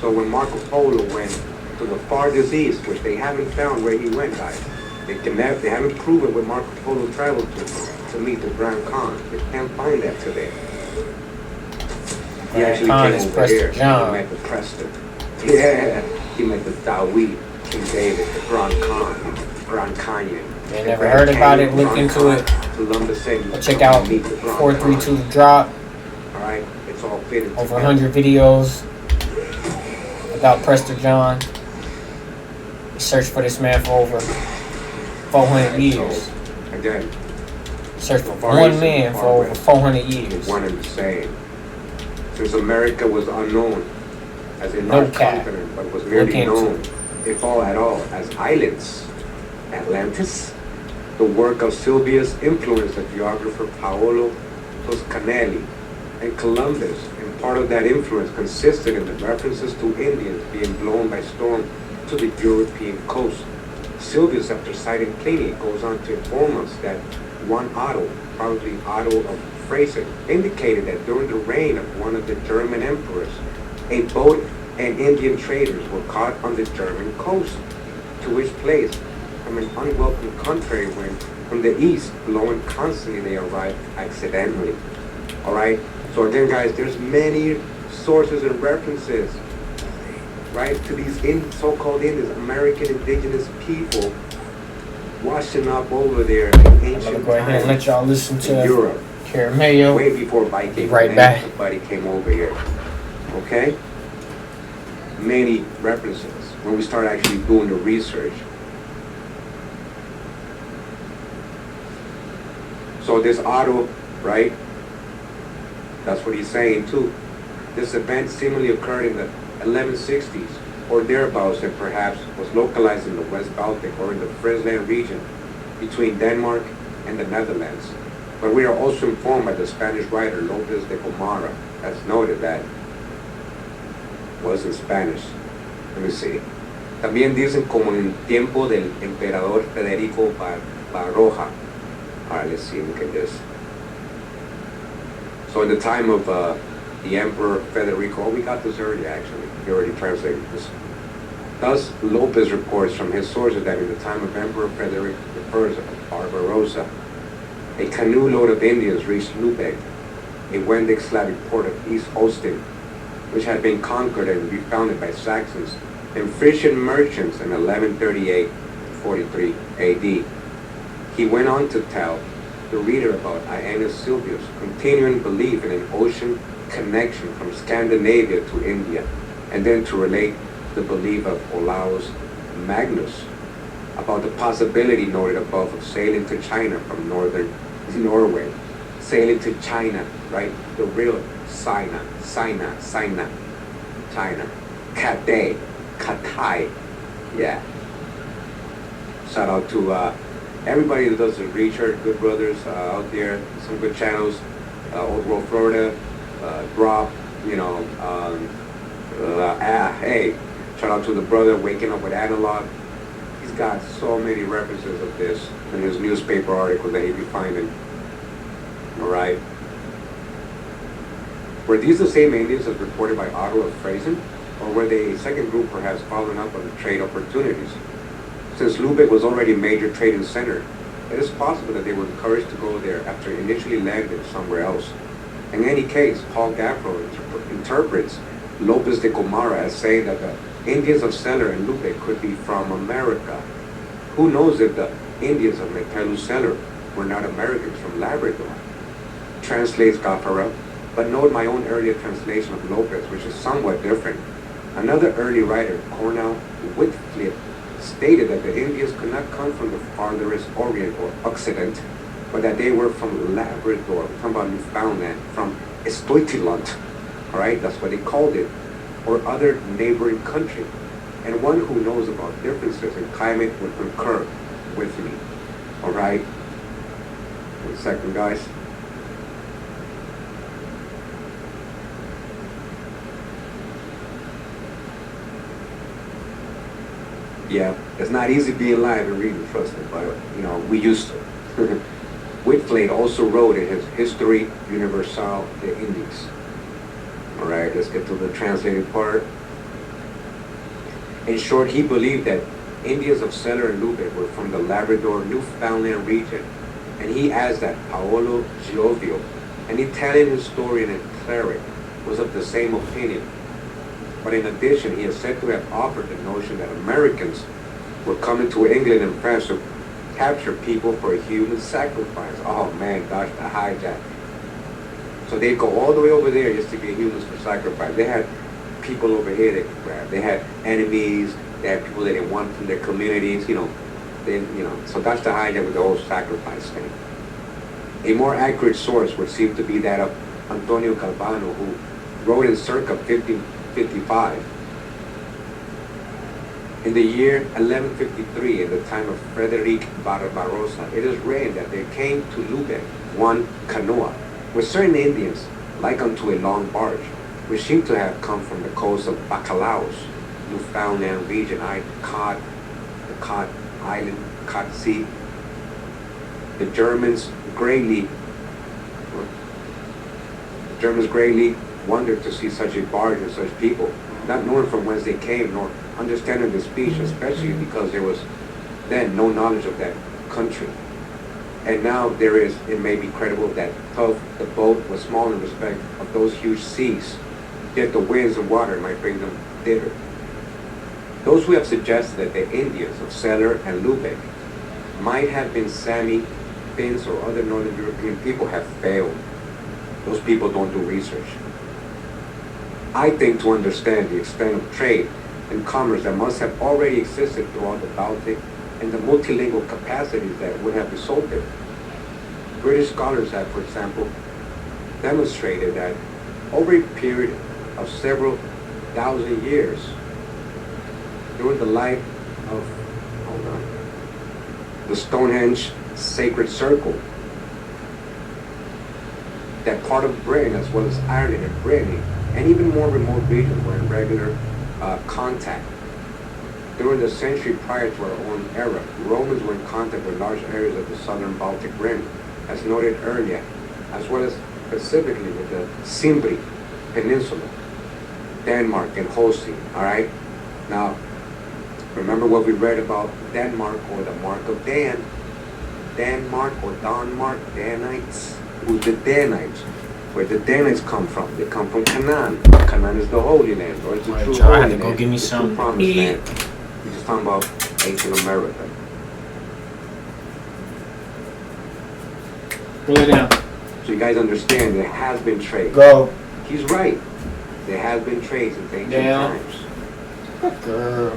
So when Marco Polo went to the farthest east, which they haven't found where he went, guys, they haven't proven where Marco Polo traveled to meet the Grand Khan. They can't find that today. He actually Khan came is over Prester here. John. He met the Prester. Yeah, he met the Dawit, King David, the Grand Khan, Grand Canyon. You never heard about it? Look into it. Columbus said, Or check out 432 Drop. All right, it's all fitted Over together. 100 videos about Prester John. He searched for this man for over 400 years. Again, Searched for Far one East and man Far for over West. 400 years. one and the same. Since America was unknown as a No large cap. continent, but was Look merely into known it. if all at all, as islands. Atlantis, the work of Sylvius influenced the geographer Paolo Toscanelli and Columbus, and part of that influence consisted in the references to Indians being blown by storm to the European coast. Sylvius, after citing Pliny, goes on to inform us that one Otto, probably Otto of Fraser, indicated that during the reign of one of the German emperors, a boat and Indian traders were caught on the German coast, to which place, from an unwelcome contrary wind from the east, blowing constantly, they arrived accidentally. Alright? So again, guys, there's many sources and references, right, to these so-called Indians, American indigenous people washing up over there in I'm gonna ancient go ahead and let times y'all listen in to Europe, Caramello. way before Vikings. Be right and back. Somebody came over here. Okay? Many references when we start actually doing the research. So this Otto, right? That's what he's saying too. This event seemingly occurred in the 1160s or thereabouts, and perhaps was localized in the West Baltic or in the Friesland region between Denmark and the Netherlands. But we are also informed by the Spanish writer López de Gomara, as noted, that was in Spanish. Let me see. También dicen como en tiempo del emperador Federico Barroja. Alright, let's see, look at this. So in the time of the Emperor Federico, we got this earlier actually, he already translated this. Thus, Lopez reports from his sources that in the time of Emperor Frederick I Barbarossa, a canoe load of Indians reached Lubeck, a Wendic Slavic port of East Ostend, which had been conquered and refounded by Saxons and Frisian merchants in 1138-43 AD. He went on to tell the reader about Aeneas Sylvius' continuing belief in an ocean connection from Scandinavia to India, and then to relate the belief of Olaus Magnus about the possibility noted above of sailing to China from northern Norway. Sailing to China, right? The real China, China. Katai, yeah. Shout out to everybody that does the research, good brothers out there, some good channels, Old World Florida, Drop, you know, hey, shout out to the brother Waking Up with Analog. He's got so many references of this in his newspaper articles that he'd be finding. Alright. Were these the same Indians as reported by Otto of Freysen, or were they a second group perhaps following up on the trade opportunities? Since Lubeck was already a major trading center, it is possible that they were encouraged to go there after initially landing somewhere else. In any case, Paul Gaffro interprets López de Gomara as saying that the Indians of Seller and Lubeck could be from America. Who knows if the Indians of Metelu-Seller were not Americans from Labrador? Translates Gaffara, but note my own earlier translation of Lopez, which is somewhat different. Another early writer, Cornell Whitfield, stated that the Indians could not come from the farthest Orient or Occident, but that they were from Labrador, we're talking about Newfoundland, from Estoitiland, all right, that's what they called it, or other neighboring country. And one who knows about differences in climate would concur with me, all right? 1 second, guys. Yeah, it's not easy being live and reading, trust me, but, you know, we used to. Whitfield also wrote in his History Universal des Indies. All right, let's get to the translated part. In short, he believed that Indians of Seller and Lubeck were from the Labrador, Newfoundland region, and he adds that Paolo Giovio, an Italian historian and cleric, was of the same opinion. But in addition, he is said to have offered the notion that Americans were coming to England and France to capture people for a human sacrifice. Oh man, gosh, the hijack. So they'd go all the way over there just to get humans for sacrifice. They had people over here they could grab. They had enemies. They had people they didn't want from their communities. You know, So that's the hijack with the whole sacrifice thing. A more accurate source would seem to be that of Antonio Calvano, who wrote in circa 1555. In the year 1153, in the time of Frederic Barbarossa, it is written that there came to Lubeck one canoa with certain Indians, like unto a long barge, which seemed to have come from the coast of Bacalaos, Newfoundland region, the Cod Island, Cod Sea. The Germans greatly wondered to see such a barge and such people, not knowing from whence they came, nor understanding the speech, especially because there was then no knowledge of that country. And now there is, it may be credible that though the boat was small in respect of those huge seas, yet the winds and water might bring them thither. Those who have suggested that the Indians of Cellar and Lubeck might have been Sami, Finns, or other Northern European people have failed. Those people don't do research. I think to understand the extent of trade and commerce that must have already existed throughout the Baltic and the multilingual capacities that would have resulted. British scholars have, for example, demonstrated that over a period of several thousand years, during the life of the Stonehenge sacred circle, that part of Britain, as well as Ireland and Brittany, and even more remote regions were in regular contact. During the century prior to our own era, Romans were in contact with large areas of the southern Baltic Rim, as noted earlier, as well as specifically with the Cimbri Peninsula, Denmark and Holstein, all right? Now, remember what we read about Denmark, or the Mark of Dan, Denmark or Danmark, Danites. Who's the Danites? Where the Danites come from? They come from Canaan. Canaan is the Holy Land, or it's the true Joe, I Holy had to go Land. give me the some true Promised meat. Land. We're just talking about ancient America. Pull it down. So you guys understand there has been trade. Go. He's right. There has been trade since ancient Down. times. Girl.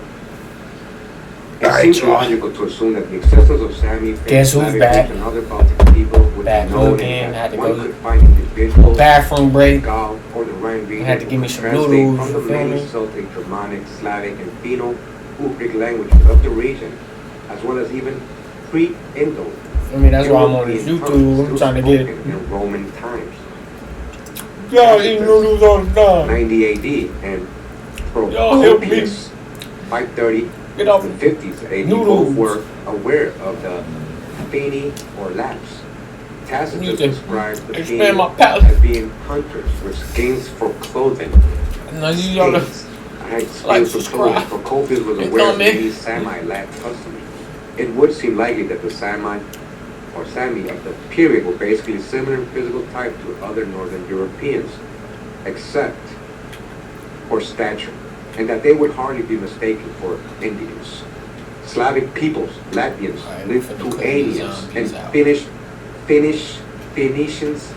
It Alright, seems y'all. logical to assume that the existence of Sami, Finns, Guess who's Slavic, back? and other Baltic people would Back be known, again. and Had to that one go could find individuals Bathroom break. Gaul or the Rhine region had to give me who some translate noodles, from the you feel many me? Celtic, Germanic, Slavic, and Finno-Ugric languages of the region, as well as even pre-Indo. I mean, that's why I'm on this YouTube. I'm trying to get spoken in Roman times. y'all eat noodles all the time. 90 AD and Y'all help me. Procopius 530 Get off the me. 50s AD Noodles. both were aware of the Feni or Lapps. Need Tacitus to describes the expand Feni my palate. as being hunters with skins for clothing. No, you y'all Skins. I had skins like, for clothing. subscribe. Procopius was It's aware on of me. many Sami-Lat customs. It would seem likely that the Sami or Sami of the period were basically similar in physical type to other Northern Europeans, except for stature, and that they would hardly be mistaken for Indians. Slavic peoples, Latvians, Alright, we finna cut these Lithuanians, zombies and out. Phoenicians,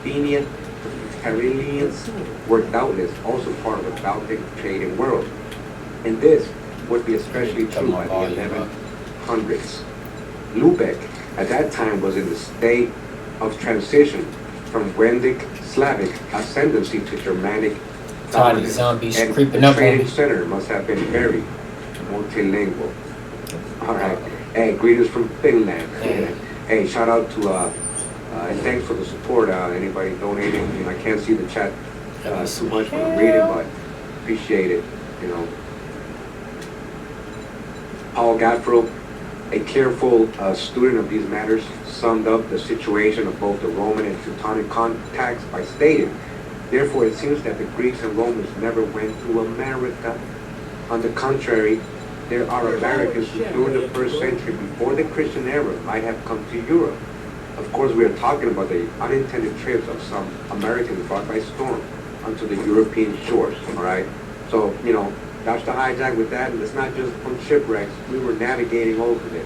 Fenia, Karelians were doubtless also part of the Baltic trading world. And this would be especially Cut true my by the volume up. 1100s. Lubeck at that time was in the state of transition from Wendic Slavic ascendancy to Germanic Tired of dominance, these zombies and creeping the up on trading me. center must have been very multilingual. All right. Hey, greetings from Finland. Yeah. Hey, shout out to and thanks for the support. Anybody donating? You know, I can't see the chat too much when I'm reading, but appreciate it. You know, Paul Gaffro, a careful student of these matters, summed up the situation of both the Roman and Teutonic contacts by stating, therefore it seems that the Greeks and Romans never went to America. On the contrary, there are Americans who during the first century before the Christian era might have come to Europe. Of course, we are talking about the unintended trips of some Americans brought by storm onto the European shores, all right? So, you know, that's the hijack with that, and it's not just from shipwrecks. We were navigating over there.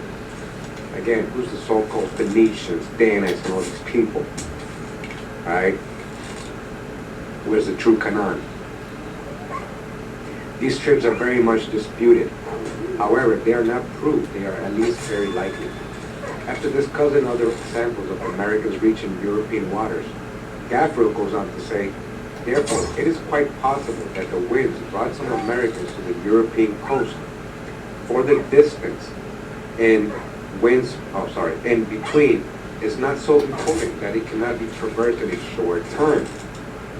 Again, who's the so-called Phoenicians, Danites, and all these people, all right? Where's the true Canaan? These trips are very much disputed. However, they are not proved. They are at least very likely. After discussing other examples of Americans reaching European waters, Gaffro goes on to say, therefore, it is quite possible that the winds brought some Americans to the European coast or the distance in in between is not so important that it cannot be traversed in a short time.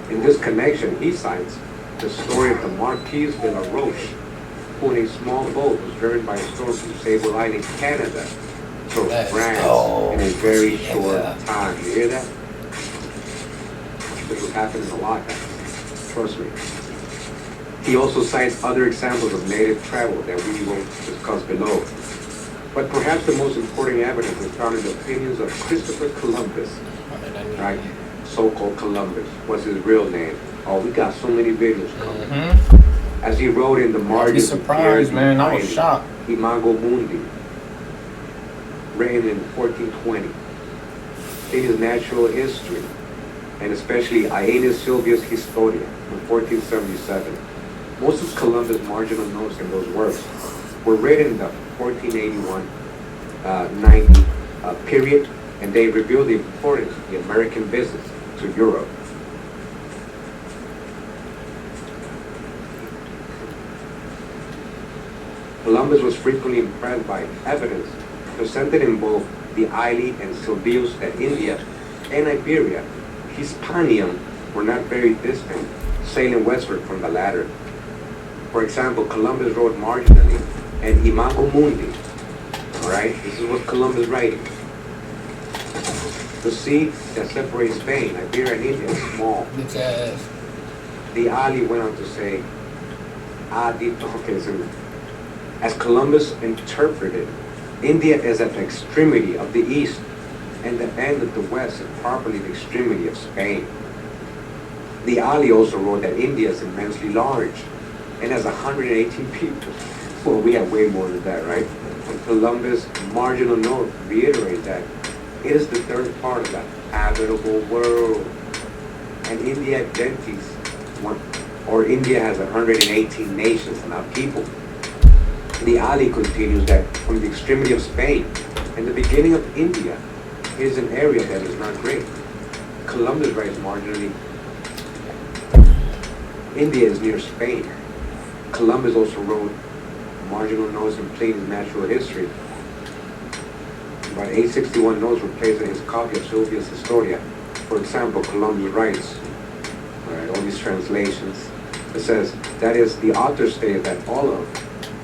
In this connection, he cites the story of the Marquis de la Roche, who in a small boat was driven by a storm from Sable Island, Canada, to Let's France go. in a very Yeah. short time. You hear that? This was happening a lot, guys. Trust me. He also cites other examples of native travel that we will discuss below. But perhaps the most important evidence is found in the opinions of Christopher Columbus, right? So-called Columbus. What's his real name? Oh, we got so many videos coming. As he wrote in the I'd be margin surprised, man. I was shocked. Imago Mundi, written in 1420. In his natural history, and especially Aeneas Sylvius Historia in 1477. Most of Columbus' marginal notes in those works were written in the 1481-90 period, and they reveal the importance of the American business to Europe. Columbus was frequently impressed by evidence presented in both the Aili and Sylvius that India and Iberia, Hispanium, were not very distant, sailing westward from the latter. For example, Columbus wrote marginally and Imago Mundi. Alright, this is what Columbus writing. The sea that separates Spain, Iberia, and India is small. Because The Ali went on to say, okay, so as Columbus interpreted, India is at the extremity of the east and the end of the west and properly the extremity of Spain. The Ali also wrote that India is immensely large and has 118 people. Well, we have way more than that, right? And Columbus' marginal note reiterates that it is the third part of the habitable world. And India India has 118 nations, not people. The Ali continues that from the extremity of Spain and the beginning of India is an area that is not great. Columbus writes marginally, India is near Spain. Columbus also wrote marginal notes in Platon's natural history. About 861 notes were placed in his copy of Sylvius Historia. For example, Columbus writes, all these translations, it says, that is, the author stated that all of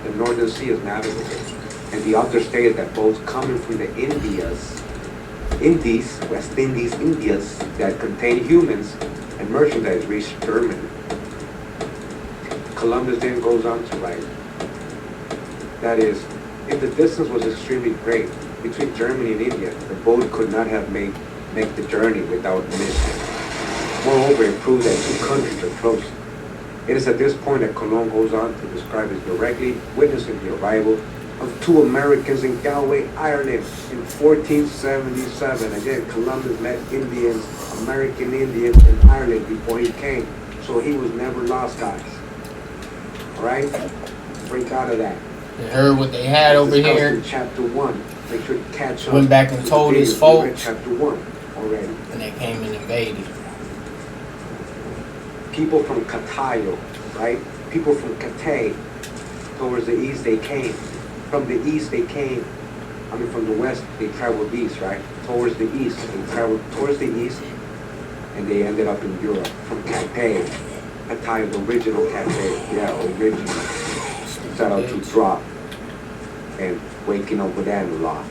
the Northern Sea is navigable, and the author stated that boats coming from the West Indies, Indias, that contain humans and merchandise reached Germany. Columbus then goes on to write, that is, if the distance was extremely great between Germany and India, the boat could not have make the journey without mishap. Moreover, it proves that two countries are close. It is at this point that Colon goes on to describe his directly witnessing the arrival of two Americans in Galway, Ireland in 1477. Again, Columbus met Indians, American Indians in Ireland before he came. So he was never lost, guys. Alright? Break out of that. they heard what they had over Discussed here, in Chapter 1. Make sure to catch up. went back and to the told his videos. We read folks, Chapter 1 already. and they came and invaded. People from Catayo, right? People from Catay, towards the east they came. From the east they came. From the west they traveled east, right? Towards the east. They traveled towards the east and they ended up in Europe. From Catay. Catay, the original Catay. Yeah, original. Shout out to Drop and Waking Up with Analog.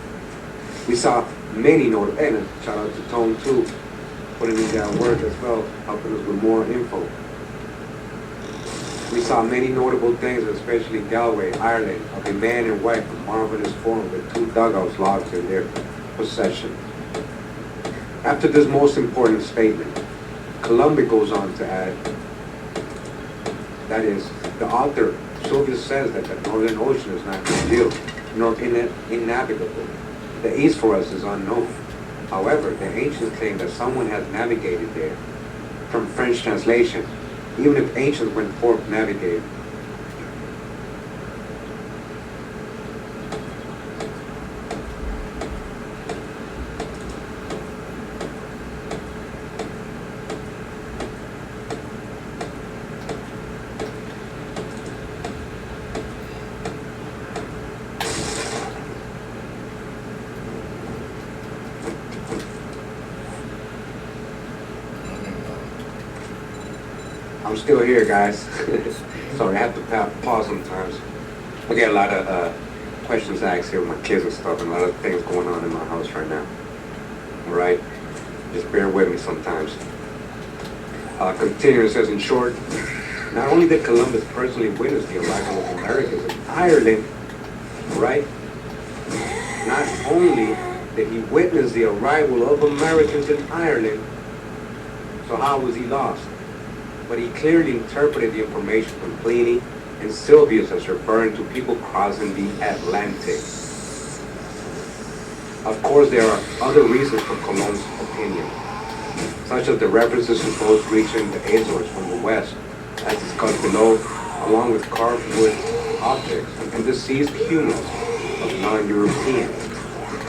We saw many notable, and shout out to Tone too, putting in that work as well, helping us with more info. We saw many notable things, especially Galway, Ireland, of a man in white, a marvelous form with 2 dugouts locked in their possession. After this most important statement, Columbus goes on to add, that is, the author, Sylvius says that the Northern Ocean is not concealed, nor innavigable. The east for us is unknown. However, the ancients claim that someone has navigated there. From French translation, even if ancients went forth navigated, I'm still here, guys. Sorry, I have to pause sometimes. I get a lot of questions asked here with my kids and stuff, and a lot of things going on in my house right now. All right? Just bear with me sometimes. Continuing, it says, in short, not only did Columbus personally witness the arrival of Americans in Ireland, right? Not only did he witness the arrival of Americans in Ireland, so how was he lost? But he clearly interpreted the information from Pliny and Sylvius as referring to people crossing the Atlantic. Of course, there are other reasons for Colombo's opinion, such as the references to boats reaching the Azores from the west, as discussed below, along with carved wood objects and deceased humans of non-European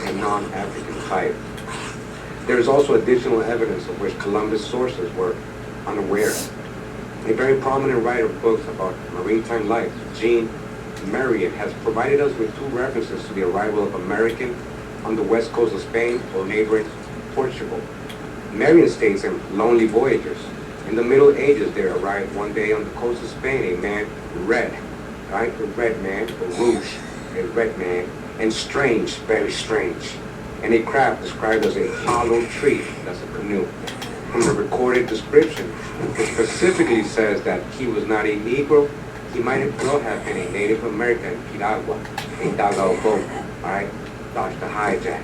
and non-African type. There is also additional evidence of which Columbus' sources were unaware. A very prominent writer of books about maritime life, Jean Marion, has provided us with two references to the arrival of Americans on the west coast of Spain or neighboring Portugal. Marion states in Lonely Voyagers, in the Middle Ages there arrived one day on the coast of Spain a man red, right? A red man, or rouge, a red man, and strange, very strange, and a craft described as a hollow tree, that's a canoe. From the recorded description, it specifically says that he was not a Negro, he might well have been a Native American piragua, a dugout boat, alright? Dodge the hijack.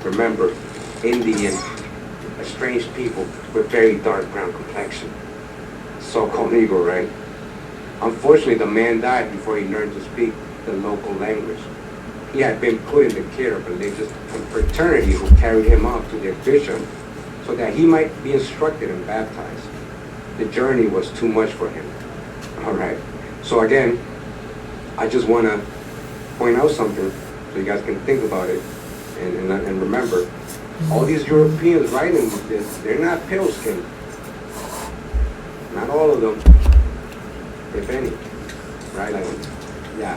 Remember, Indian, a strange people with very dark brown complexion. So-called Negro, right? Unfortunately, the man died before he learned to speak the local language. He had been put in the care of religious fraternity who carried him off to their bishop so that he might be instructed and baptized. The journey was too much for him. All right. So again, I just want to point out something so you guys can think about it and remember, all these Europeans writing this, they're not pale skinned. Not all of them, if any. Right? Like, yeah.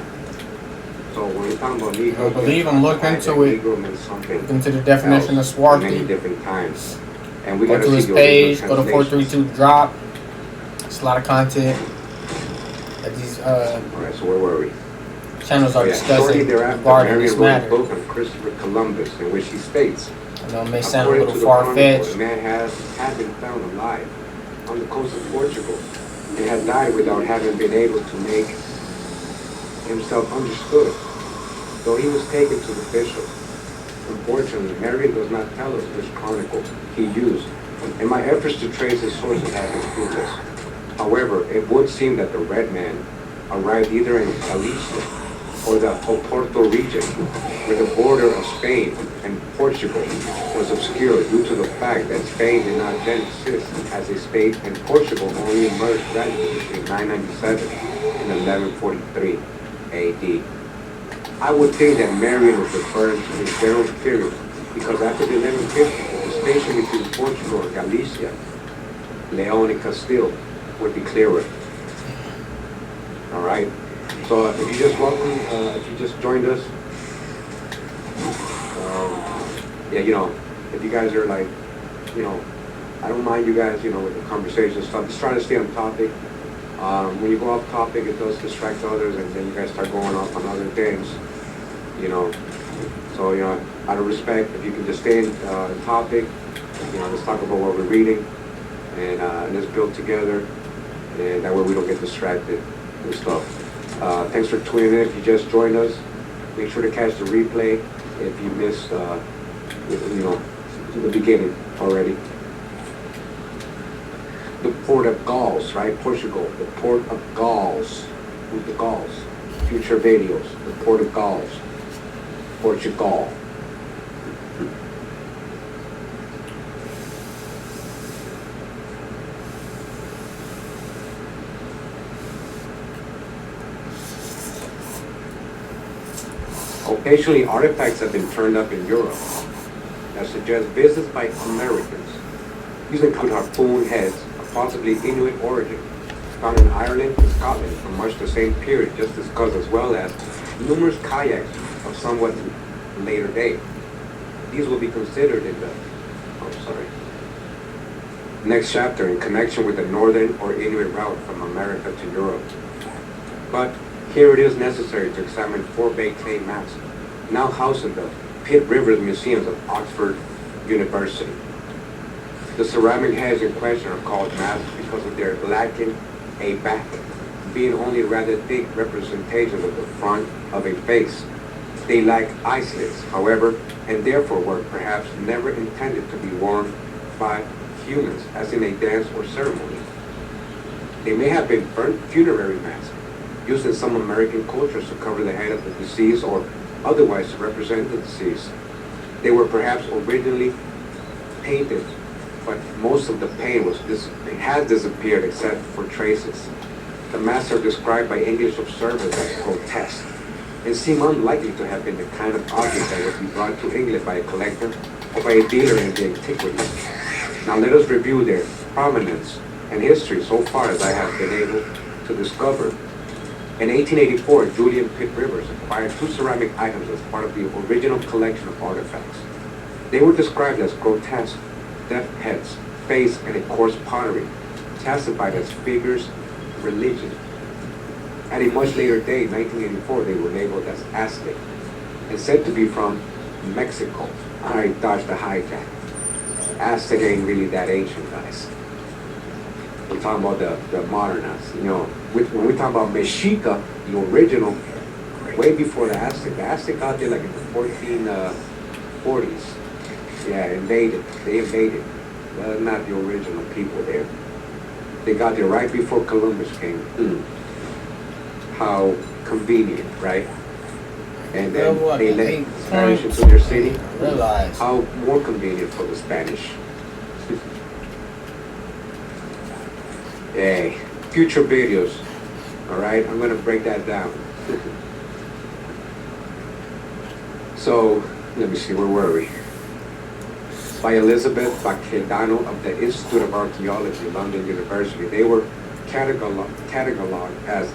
So when you're talking about Negro, I believe I'm looking into it. Negro means something Look into the definition of else swarthy. many different times. And we Go gotta to see his the page, original go to translations. 432 drop. It's a lot of content that these Alright, so where were we? channels are Shortly discussing thereafter, regarding this Marion wrote a matter. book on Christopher Columbus in which he states, I know it may sound a according little to the chronicle, far-fetched. a man had been found alive on the coast of Portugal and had died without having been able to make himself understood, though he was taken to the bishop. Unfortunately, Marion does not tell us which chronicle he used, and my efforts to trace his sources have been fruitless. However, it would seem that the red man arrived either in Galicia or the Oporto region, where the border of Spain and Portugal was obscure due to the fact that Spain did not then exist as a state and Portugal only emerged gradually between 997 and 1143 AD. I would think that Marion was referring to his general period because after the 1150s, the distinction between Portugal and Galicia, Leon and Castile, would be clearer. All right. So if you just if you just joined us, yeah, if you guys are like, I don't mind you guys, with the conversation stuff. Just trying to stay on topic. When you go off topic, it does distract others, and then you guys start going off on other things, So, out of respect, if you can just stay in topic, let's talk about what we're reading, and let's build together, and that way we don't get distracted and stuff. Thanks for tuning in. If you just joined us, make sure to catch the replay if you missed, the beginning already. The port of Gauls, right? Portugal. The port of Gauls. Who's the Gauls? Future videos. The port of Gauls. Portugal. Occasionally, artifacts have been turned up in Europe that suggest visits by Americans using harpoon heads of possibly Inuit origin, found in Ireland and Scotland from much the same period, just discussed, as well as numerous kayaks of somewhat later date. These will be considered in the, next chapter in connection with the northern or Inuit route from America to Europe. But here it is necessary to examine 4 baked clay masks now housed in the Pitt Rivers Museums of Oxford University. The ceramic heads in question are called masks because of their lacking a back, being only rather thick representations of the front of a face. They lack eye slits, however, and therefore were perhaps never intended to be worn by humans, as in a dance or ceremony. They may have been burnt funerary masks, used in some American cultures to cover the head of the deceased or otherwise to represent the deceased. They were perhaps originally painted, but most of the paint has disappeared except for traces. The masks are described by English observers as grotesque and seem unlikely to have been the kind of object that would be brought to England by a collector or by a dealer in the antiquities. Now let us review their prominence and history so far as I have been able to discover. In 1884, Julian Pitt Rivers acquired 2 ceramic items as part of the original collection of artifacts. They were described as grotesque, death heads, face, and a coarse pottery, classified as figures of religion. At a much later date, 1984, they were labeled as Aztec and said to be from Mexico. I dodged the hijack. Aztec ain't really that ancient, guys. We're talking about the modern Aztec. You know, when we talk about Mexica, the original, way before the Aztec got there like in the 1440s. Yeah, they invaded. Not the original people there. They got there right before Columbus came. How convenient, right? And then they let the Spanish into their city. How more convenient for the Spanish. Hey, future videos. All right, I'm gonna break that down. So, let me see, where were we? By Elizabeth Bacchedano of the Institute of Archaeology, London University. They were cataloged as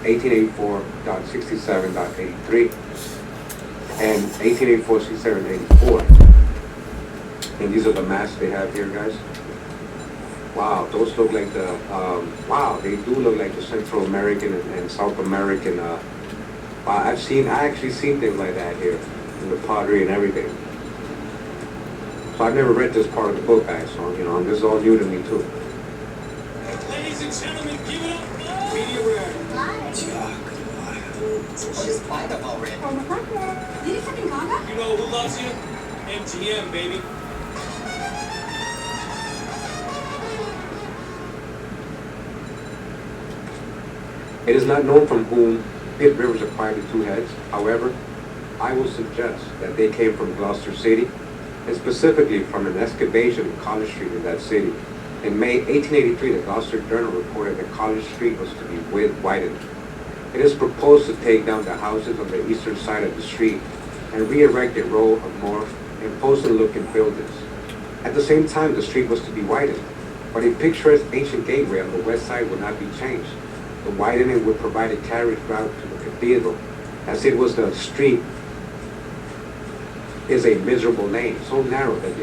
1884.67.83 and 1884.67.84. And these are the masks they have here, guys. Wow, those look like the, wow, they do look like the Central American and South American, wow, I actually seen things like that here, in the pottery and everything. So I've never read this part of the book, guys, so, you know, this is all new to me, too. Ladies and gentlemen, give it up for Media Rare. Just buy them already. You know who loves you? MGM, baby. It is not known from whom Pitt Rivers acquired the 2 heads. However, I will suggest that they came from Gloucester City, and specifically from an excavation in College Street in that city. In May 1883, the Gloucester Journal reported that College Street was to be widened. It is proposed to take down the houses on the eastern side of the street and re-erect a row of more imposing-looking buildings. At the same time, the street was to be widened, but a picturesque ancient gateway on the west side would not be changed. The widening would provide a carriage route to the cathedral, as it was the street is a miserable lane, so narrow that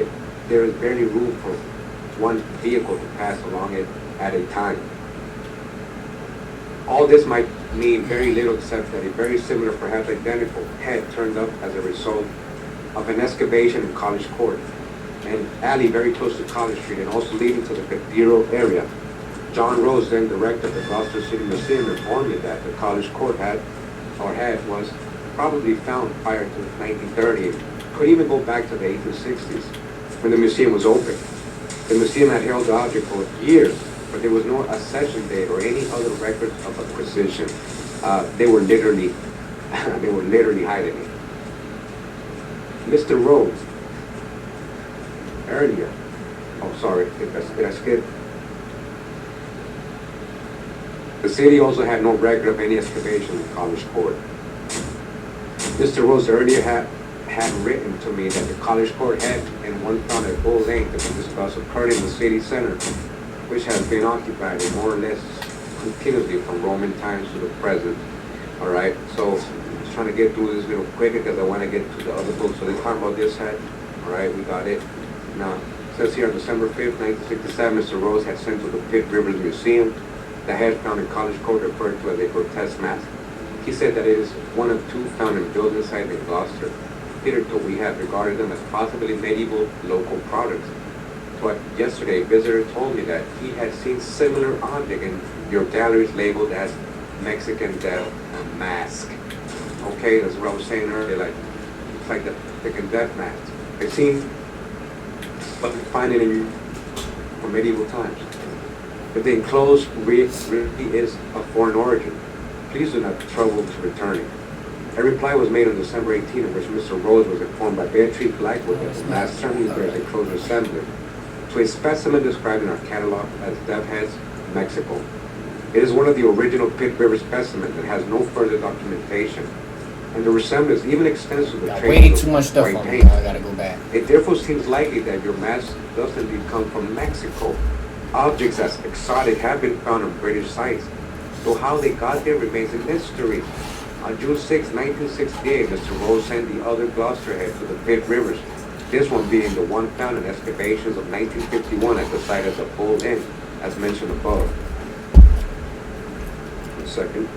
there is barely room for one vehicle to pass along it at a time. All this might mean very little except that a very similar, perhaps identical, head turned up as a result of an excavation in College Court, an alley very close to College Street and also leading to the cathedral area. John Rose, then director of the Gloucester City Museum, informed me that the College Court head was probably found prior to 1930. Could even go back to the 1860s when the museum was open. The museum had held the object for years, but there was no accession date or any other records of acquisition. They were literally hiding it. Mr. Rose, earlier, oh sorry, did I skip? The city also had no record of any excavation in College Court. Mr. Rose earlier had written to me that the College Court head and one found at full length to be discussed occurred in the city center, which has been occupied more or less continuously from Roman times to the present. All right, so I'm just trying to get through this little quick because I want to get to the other book. So they're talking about this head. All right, we got it. Now, Says here on December 5th, 1967, Mr. Rose had sent to the Pitt Rivers Museum the head found in College Code referred to as a grotesque mask. He said that it is one of two found in building sites in Gloucester. Hitherto, we have regarded them as possibly medieval local products. But yesterday, a visitor told me that he had seen similar object in your galleries labeled as Mexican Death Mask. Okay, that's what I was saying earlier, like, it's like the Mexican Death Mask. I've seen, but find it in from medieval times. If the enclosed really is of foreign origin, please do not trouble to return it. A reply was made on December 18, in which Mr. Rose was informed by Beatrice Blackwood that the mask certainly bears a close resemblance to a specimen described in our catalog as Death Heads, Mexico. It is one of the original Pitt River specimens and has no further documentation, and the resemblance even extends to the Got traces way of too much stuff white on me. paint. I gotta go back. It therefore seems likely that your mask does indeed come from Mexico. Objects as exotic have been found on British sites, though how they got there remains a mystery. On June 6, 1968, Mr. Rose sent the other Gloucester head to the Pitt Rivers, this one being the one found in excavations of 1951 at the site of the Bull Inn, as mentioned above. 1 second.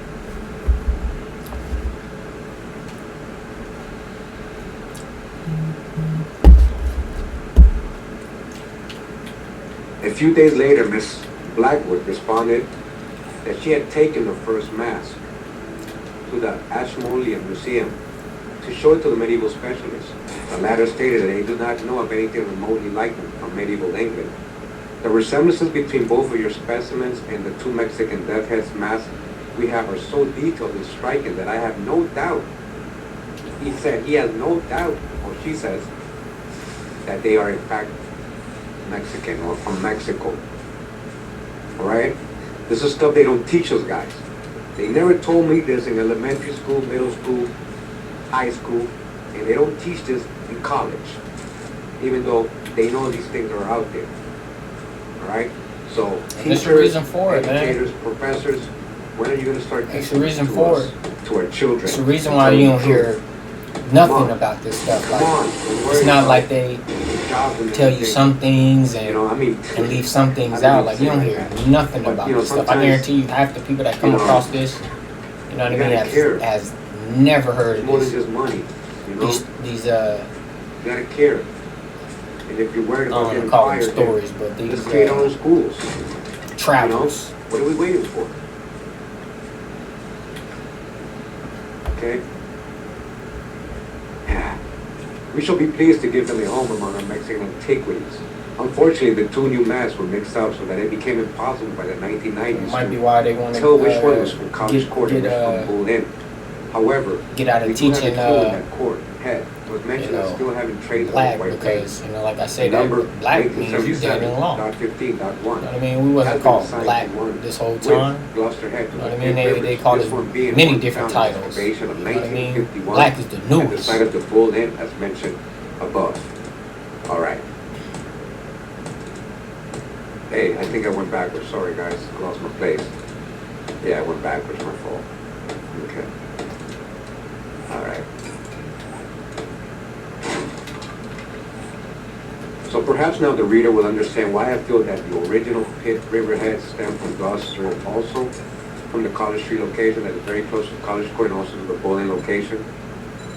A few days later, Miss Blackwood responded that she had taken the first mask to the Ashmolean Museum to show it to the medieval specialists. The latter stated that they do not know of anything remotely like them from medieval England. The resemblances between both of your specimens and the two Mexican death heads masks we have are so detailed and striking that I have no doubt. He said he has no doubt, or she says, that they are in fact Mexican or from Mexico. Alright? This is stuff they don't teach us guys. They never told me this in elementary school, middle school, high school, and they don't teach this in college, even though they know these things are out there. Alright? So There's a teachers, reason for it, man. educators, professors, when are you going to start There's teaching a reason to for us, to our children? It's the reason why you don't hear nothing about this stuff. Come on, Like, don't worry it's not about like they jobs and tell you everything. some things You and know, I mean, leave some things I out. mean, Like, you don't hear nothing But, about you know, this stuff. I sometimes, guarantee you, half the people that come you know, across this, you know what I you mean, gotta care. has never heard it's of more than this. just money. You know, These you gotta care. And if you're worried I about don't getting want to call them fired, stories, but then let's these create our own schools. travels. You know? What are we waiting for? Okay? Yeah. We shall be pleased to give them a home among our Mexican antiquities. Unfortunately, the two new masks were mixed up so that it became impossible by the 1990s It might be to why they want to tell which one was from College Court and which get, from Bull Inn. However, get out we of do have a teaching clue in that court head was mentioned you know, as still having traces black of white because, paint. you know, like I The said, number that black means you dead in law. You know 1977.15.1. what I mean? We wasn't called black this whole time. Gloucester Head. You know what I mean? They called us many different titles. You know what I mean? Black is the At the newest. site of the Bull Inn, as mentioned above. All right. Hey, I think I went backwards. Sorry, guys. I lost my place. Yeah, I went backwards. My fault. Okay. All right. So perhaps now the reader will understand why I feel that the original Pitt Riverhead stem from Gloucester, also from the College Street location that is very close to College Court and also to the Bull Inn location.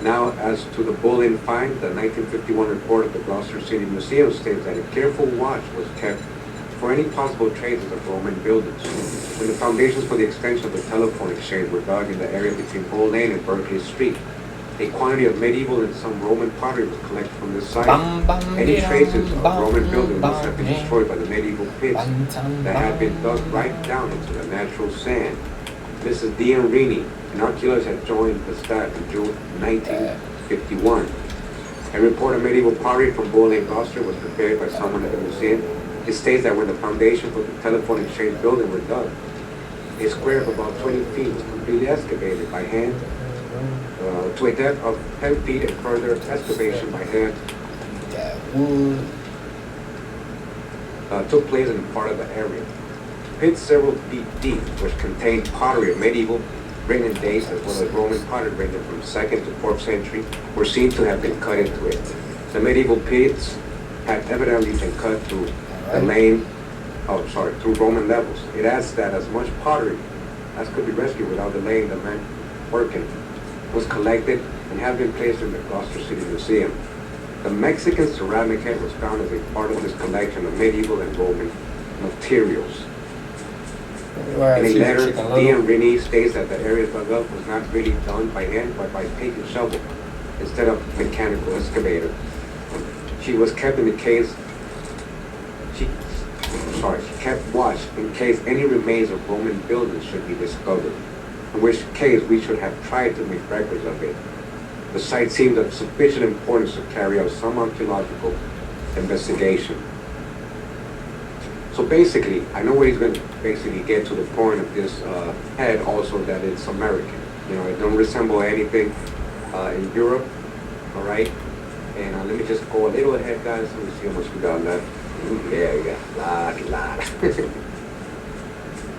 Now, as to the Bull Inn find, the 1951 report of the Gloucester City Museum states that a careful watch was kept for any possible traces of Roman buildings. When the foundations for the extension of the telephone exchange were dug in the area between Bull Lane and Berkeley Street, a quantity of medieval and some Roman pottery was collected from this site. Any traces of Roman building must have been destroyed by the medieval pits that had been dug right down into the natural sand. Mrs. Diane Rini, an archaeologist, had joined the staff in June 1951. A report of medieval pottery from Bull Lane, Gloucester was prepared by someone at the museum. It states that when the foundation for the telephone exchange building were dug, a square of about 20 feet was completely excavated by hand to a depth of 10 feet, and further excavation by hand took place in part of the area. Pits several feet deep, which contained pottery of medieval Britain days as well as Roman pottery ranging from 2nd to 4th century, were seen to have been cut into it. The medieval pits had evidently been cut through through Roman levels. It adds that as much pottery as could be rescued without delaying the men working was collected and have been placed in the Gloucester City Museum. The Mexican ceramic head was found as a part of this collection of medieval and Roman materials. In a letter, D.M. Rennie states that the area dug up was not really done by hand, but by pick and shovel instead of mechanical excavator. She was kept in the case. She kept watch in case any remains of Roman buildings should be discovered, in which case we should have tried to make records of it. The site seemed of sufficient importance to carry out some archaeological investigation. So basically, I know where he's going to basically get to the point of this head also that it's American. You know, it don't resemble anything in Europe, all right? And let me just go a little ahead, guys. Let me see how much we got left. Yeah, we got a lot.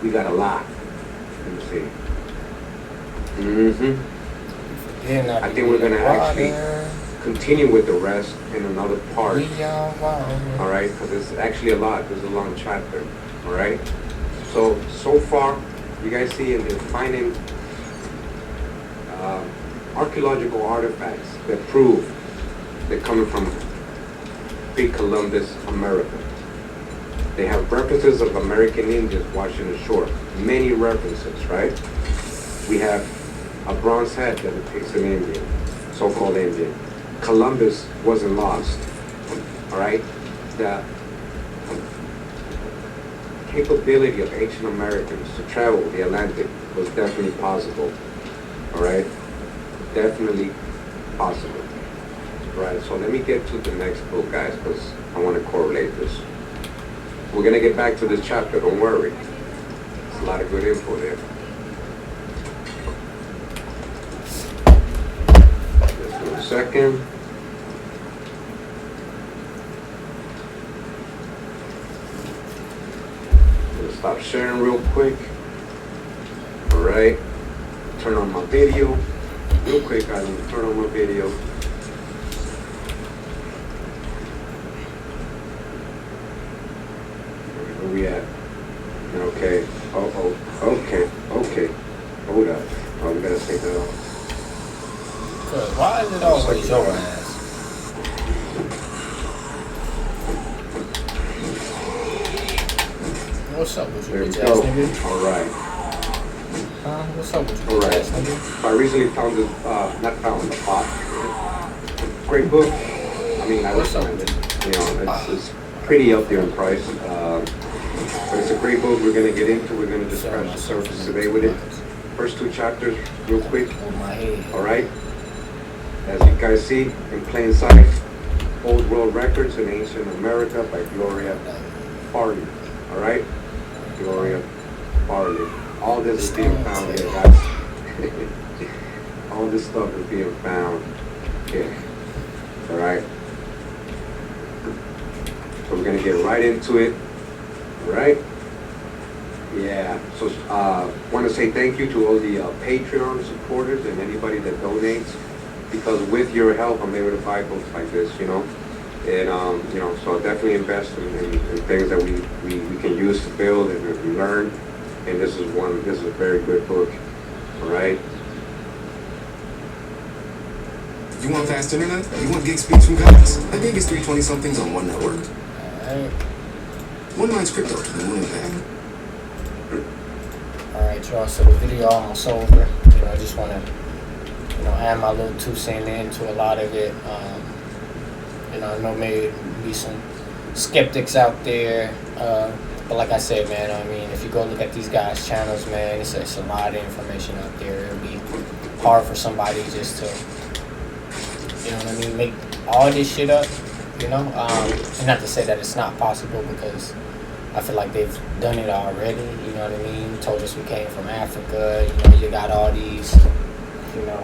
We got a lot. Let me see. I think we're going to actually continue with the rest in another part. All right, because it's actually a lot. There's a long chapter. All right. So far, you guys see in the finding archaeological artifacts that prove they're coming from pre-Columbus America. They have references of American Indians washing ashore. Many references, right? We have a bronze head that depicts an Indian, so-called Indian. Columbus wasn't lost, all right? The capability of ancient Americans to travel the Atlantic was definitely possible, all right? Definitely possible. Right, so let me get to the next book, guys, because I want to correlate this. We're going to get back to this chapter, don't worry. There's a lot of good info there. Just 1 second. I'm going to stop sharing real quick. All right. Turn on my video. Real quick, guys, I'm going to turn on my video. Where we at? Okay. Okay. Hold up. Oh, we gotta take that off. Cause why is it always your ass? What's up with you, There we bitch go. ass nigga? All right. What's up with you, All bitch right. ass nigga? I recently found this, not found, the pot. Great book. I mean, I recommend it. You know, it's pretty up there in price. But it's a great book we're going to get into. We're going to just scratch the surface today with it. First 2 chapters, real quick. On my head. All right. As you guys see, in plain sight, Old World Records in Ancient America by Gloria Farley. All right. Gloria Farley. All this is being found here, guys. All this stuff is being found here. All right. So we're gonna get right into it. All right. Yeah. So want to say thank you to all the Patreon supporters and anybody that donates, because with your help, I'm able to buy books like this. You know. And you know, so definitely invest in things that we can use to build and learn. And this is a very good book. All right. You want fast internet? You want gig speeds from Cox? A gig is 320 somethings on one network. Alright. One line's crypto and one impact. Alright, y'all, so the video almost over. You know, I just want to, you know, add my little 2 cents into a lot of it. You know, I know maybe some skeptics out there, but like I said, man, I mean, if you go look at these guys' channels, man, it's a lot of information out there. It'll be hard for somebody just to, you know what I mean, make all this shit up, you know? And not to say that it's not possible, because I feel like they've done it already, you know what I mean? Told us we came from Africa, you know, you got all these, you know,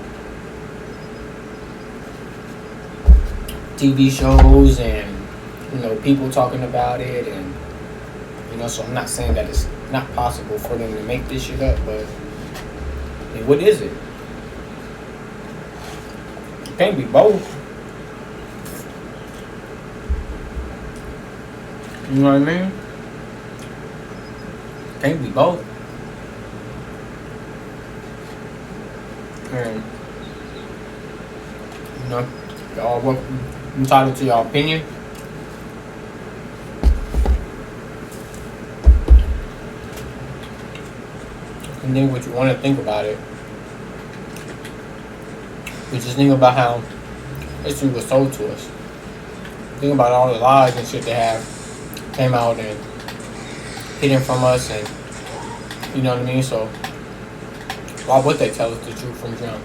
TV shows and, you know, people talking about it, and, you know, so I'm not saying that it's not possible for them to make this shit up, but I mean, what is it? It can't be both. You know what I mean? Can't be both. And you know, y'all welcome, entitled to your opinion. And think what you want to think about it. But just think about how history was told to us. Think about all the lies and shit they have came out and hidden from us, and you know what I mean? So why would they tell us the truth from jump?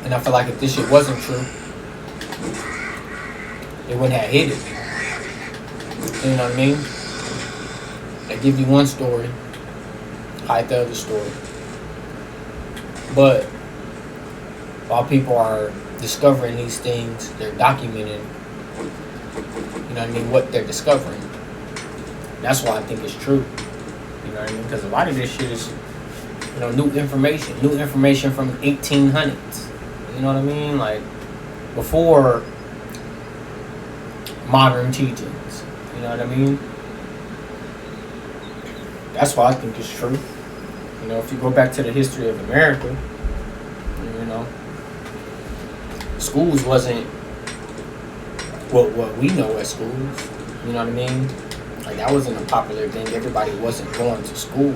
And I feel like if this shit wasn't true, they wouldn't have hid it. You know what I mean? They give you one story, hide the other story. But while people are discovering these things, they're documenting, you know what I mean, what they're discovering. That's why I think it's true. You know what I mean? Because a lot of this shit is, you know, new information from 1800s. You know what I mean? Like, before modern teachings. You know what I mean? That's why I think it's true. You know, if you go back to the history of America, you know, schools wasn't what we know as schools. You know what I mean? Like, that wasn't a popular thing. Everybody wasn't going to school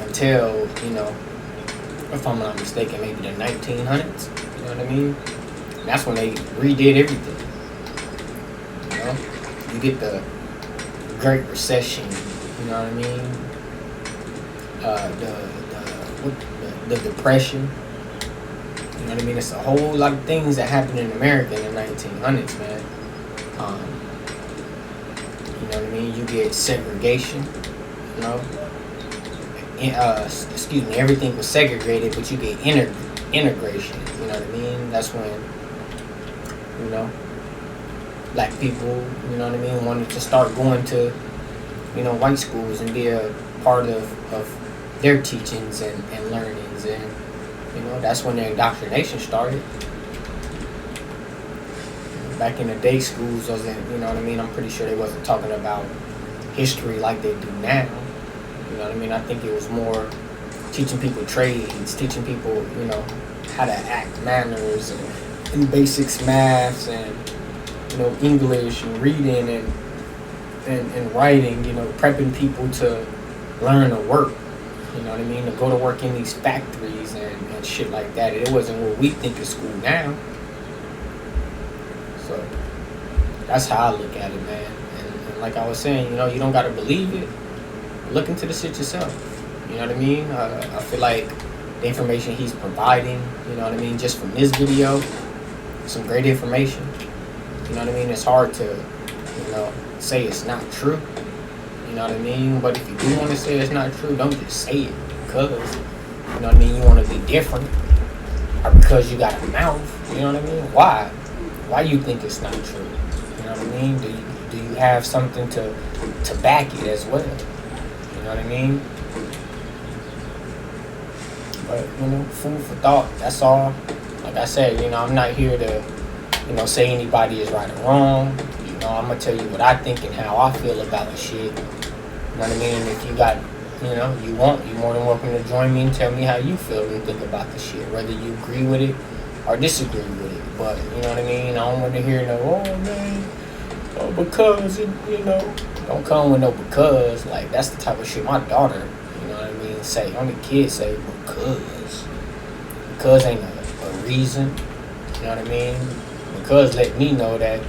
until, you know, if I'm not mistaken, maybe the 1900s. You know what I mean? And that's when they redid everything. You know? You get the Great Recession. You know what I mean? The Depression. You know what I mean? It's a whole lot of things that happened in America in the 1900s, man. You know what I mean? You get segregation. You know? Everything was segregated, but you get integration. You know what I mean? That's when, you know, black people, you know what I mean, wanted to start going to, you know, white schools and be a part of their teachings and learnings, and you know, that's when the indoctrination started. Back in the day, schools wasn't, you know what I mean, I'm pretty sure they wasn't talking about history like they do now. You know what I mean? I think it was more teaching people trades, teaching people, you know, how to act, manners, and basics, maths, and, you know, English and reading and writing, you know, prepping people to learn to work. You know what I mean? To go to work in these factories and shit like that. It wasn't what we think is school now. So that's how I look at it, man. And like I was saying, you know, you don't gotta believe it. Look into the shit yourself. You know what I mean? I feel like the information he's providing, you know what I mean, just from this video, some great information. You know what I mean? It's hard to, you know, say it's not true. You know what I mean? But if you do want to say it's not true, don't just say it because, you know what I mean, you want to be different, or because you got a mouth. You know what I mean? Why? Why you think it's not true? You know what I mean? Do you have something to back it as well? You know what I mean? But, you know, food for thought, that's all. Like I said, you know, I'm not here to, you know, say anybody is right or wrong. You know, I'm going to tell you what I think and how I feel about the shit. You know what I mean? If you got, you know, you're more than welcome to join me and tell me how you feel and think about the shit, whether you agree with it or disagree with it. But, you know what I mean? I don't want to hear no, oh, man, oh, because, it, you know, don't come with no because. Like, that's the type of shit my daughter, you know what I mean, say. Only kids say because. Because ain't a reason, you know what I mean? Because let me know that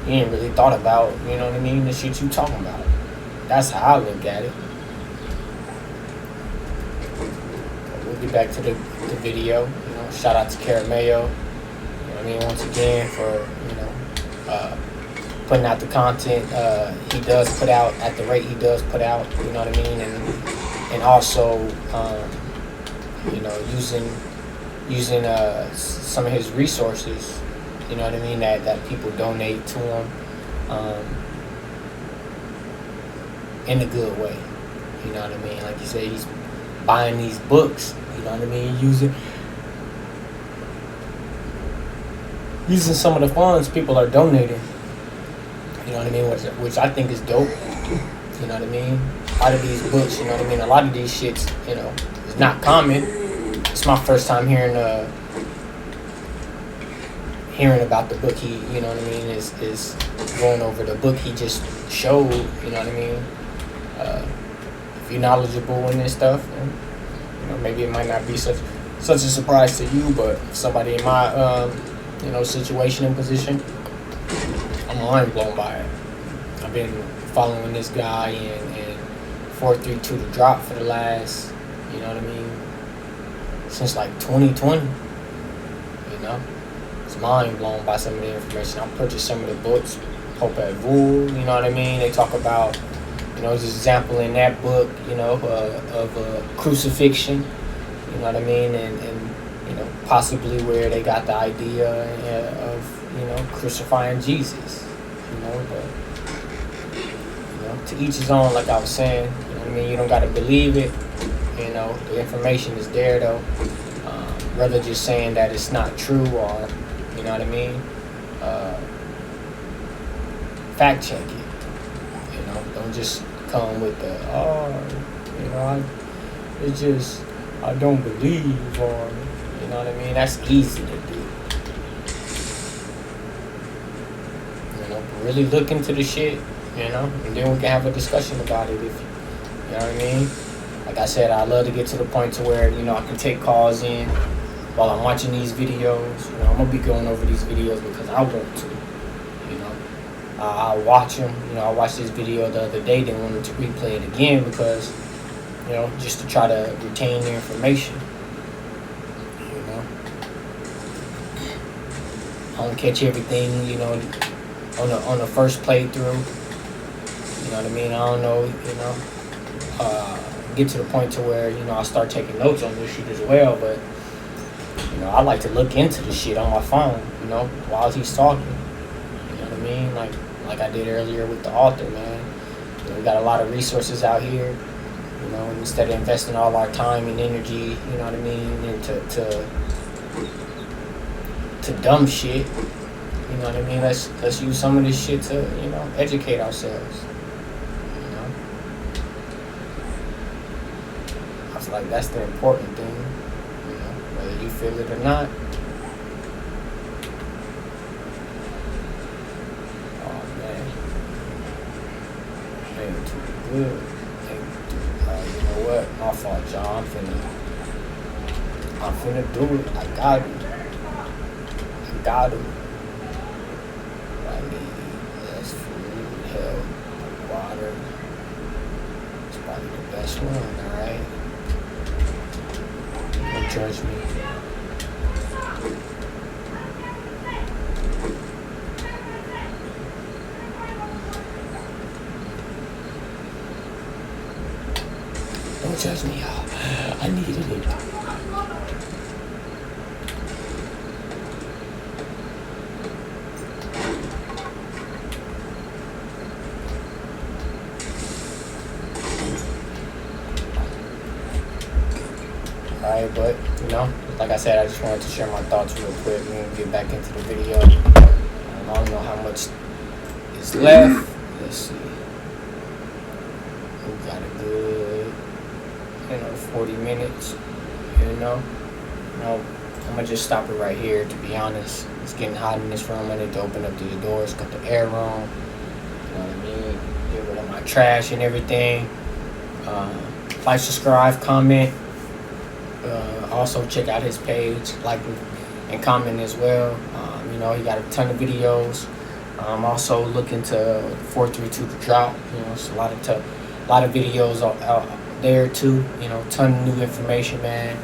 you ain't really thought about, you know what I mean, the shit you talking about. That's how I look at it. But we'll get back to the video. You know, shout out to Caramello. You know what I mean, once again for, you know, putting out the content he does put out at the rate he does put out, you know what I mean, and also you know, using some of his resources, you know what I mean, that people donate to him in a good way. You know what I mean? Like you say, he's buying these books, you know what I mean, using some of the funds people are donating You know what I mean? Which I think is dope. You know what I mean? A lot of these books, you know what I mean? A lot of these shits, you know, it's not common. It's my first time hearing about the book he, you know what I mean, is going over the book he just showed, you know what I mean? If you're knowledgeable in this stuff, and, you know, maybe it might not be such a surprise to you, but somebody in my, you know, situation and position, I'm mind blown by it. I've been following this guy and 432 to drop for the last, you know what I mean, since like 2020, you know. It's mind blown by some of the information. I purchased some of the books, Hope at Vul, you know what I mean. They talk about, you know, there's an example in that book, you know, of crucifixion, you know what I mean, and you know, possibly where they got the idea of, you know, crucifying Jesus, you know, but, you know, to each his own, like I was saying, you know what I mean, you don't got to believe it, you know, the information is there though, rather just saying that it's not true or, you know what I mean, fact check it, you know, don't just come with the, you know, I don't believe, or, you know what I mean, that's easy to do. You know, really look into the shit, you know, and then we can have a discussion about it if you know what I mean. Like I said, I love to get to the point to where, you know, I can take calls in while I'm watching these videos. You know, I'm gonna be going over these videos because I want to. You know, I'll watch them. You know, I watched this video the other day, then wanted to replay it again because, you know, just to try to retain the information. You know, I don't catch everything, you know, on the first playthrough. You know what I mean? I don't know, you know, get to the point to where, you know, I start taking notes on this shit as well, but, you know, I like to look into the shit on my phone, you know, while he's talking. You know what I mean? Like I did earlier with the author, man. You know, we got a lot of resources out here, you know, and instead of investing all our time and energy, you know what I mean, into dumb shit, you know what I mean? Let's use some of this shit to, you know, educate ourselves. You know? I feel like that's the important thing, you know, whether you feel it or not. Oh man. Ain't too good. You know what? My fault, y'all. I'm finna do it. I got it. I need less food, help, water. It's probably the best one, alright? Don't judge me. Don't judge me, y'all. I needed it. Alright, but, you know, like I said, I just wanted to share my thoughts real quick and then get back into the video. I don't know how much is left. Let's see. We got a good, 40 minutes, you know. I'm going to just stop it right here, to be honest. It's getting hot in this room. I need to open up these doors, cut the air on. You know what I mean? Get rid of my trash and everything. Like, subscribe, comment. Also check out his page, like and comment as well. You know, he got a ton of videos. Also looking to 432 to drop. You know, it's a lot of videos out there too. You know, ton of new information, man.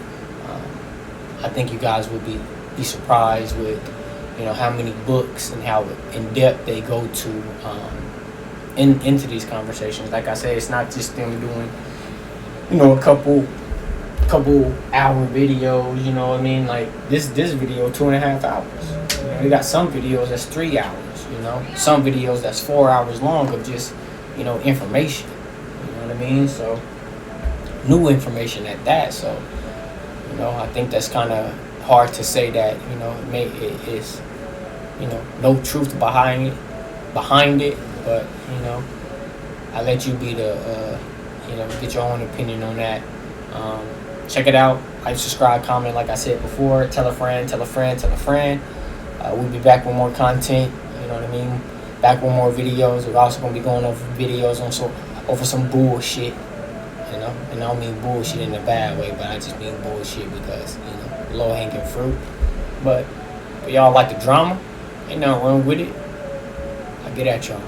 I think you guys will be surprised with, you know, how many books and how in depth they go to into these conversations. Like I said, it's not just them doing, you know, a couple hour videos, you know what I mean? Like this video 2.5 hours. You know, we got some videos that's 3 hours, you know, some videos that's 4 hours long of just, you know, information. You know what I mean? So new information at that. So, you know, I think that's kind of hard to say that, you know, it is, you know, no truth behind it. But you know, I let you be the you know, get your own opinion on that. Check it out. Like, subscribe, comment. Like I said before, tell a friend, tell a friend, tell a friend. We'll be back with more content. You know what I mean? Back with more videos. We're also gonna be going over videos on over some bullshit. You know, and I don't mean bullshit in a bad way, but I just mean bullshit because, you know, low hanging fruit. But y'all like the drama, ain't nothing wrong with it. I get at y'all.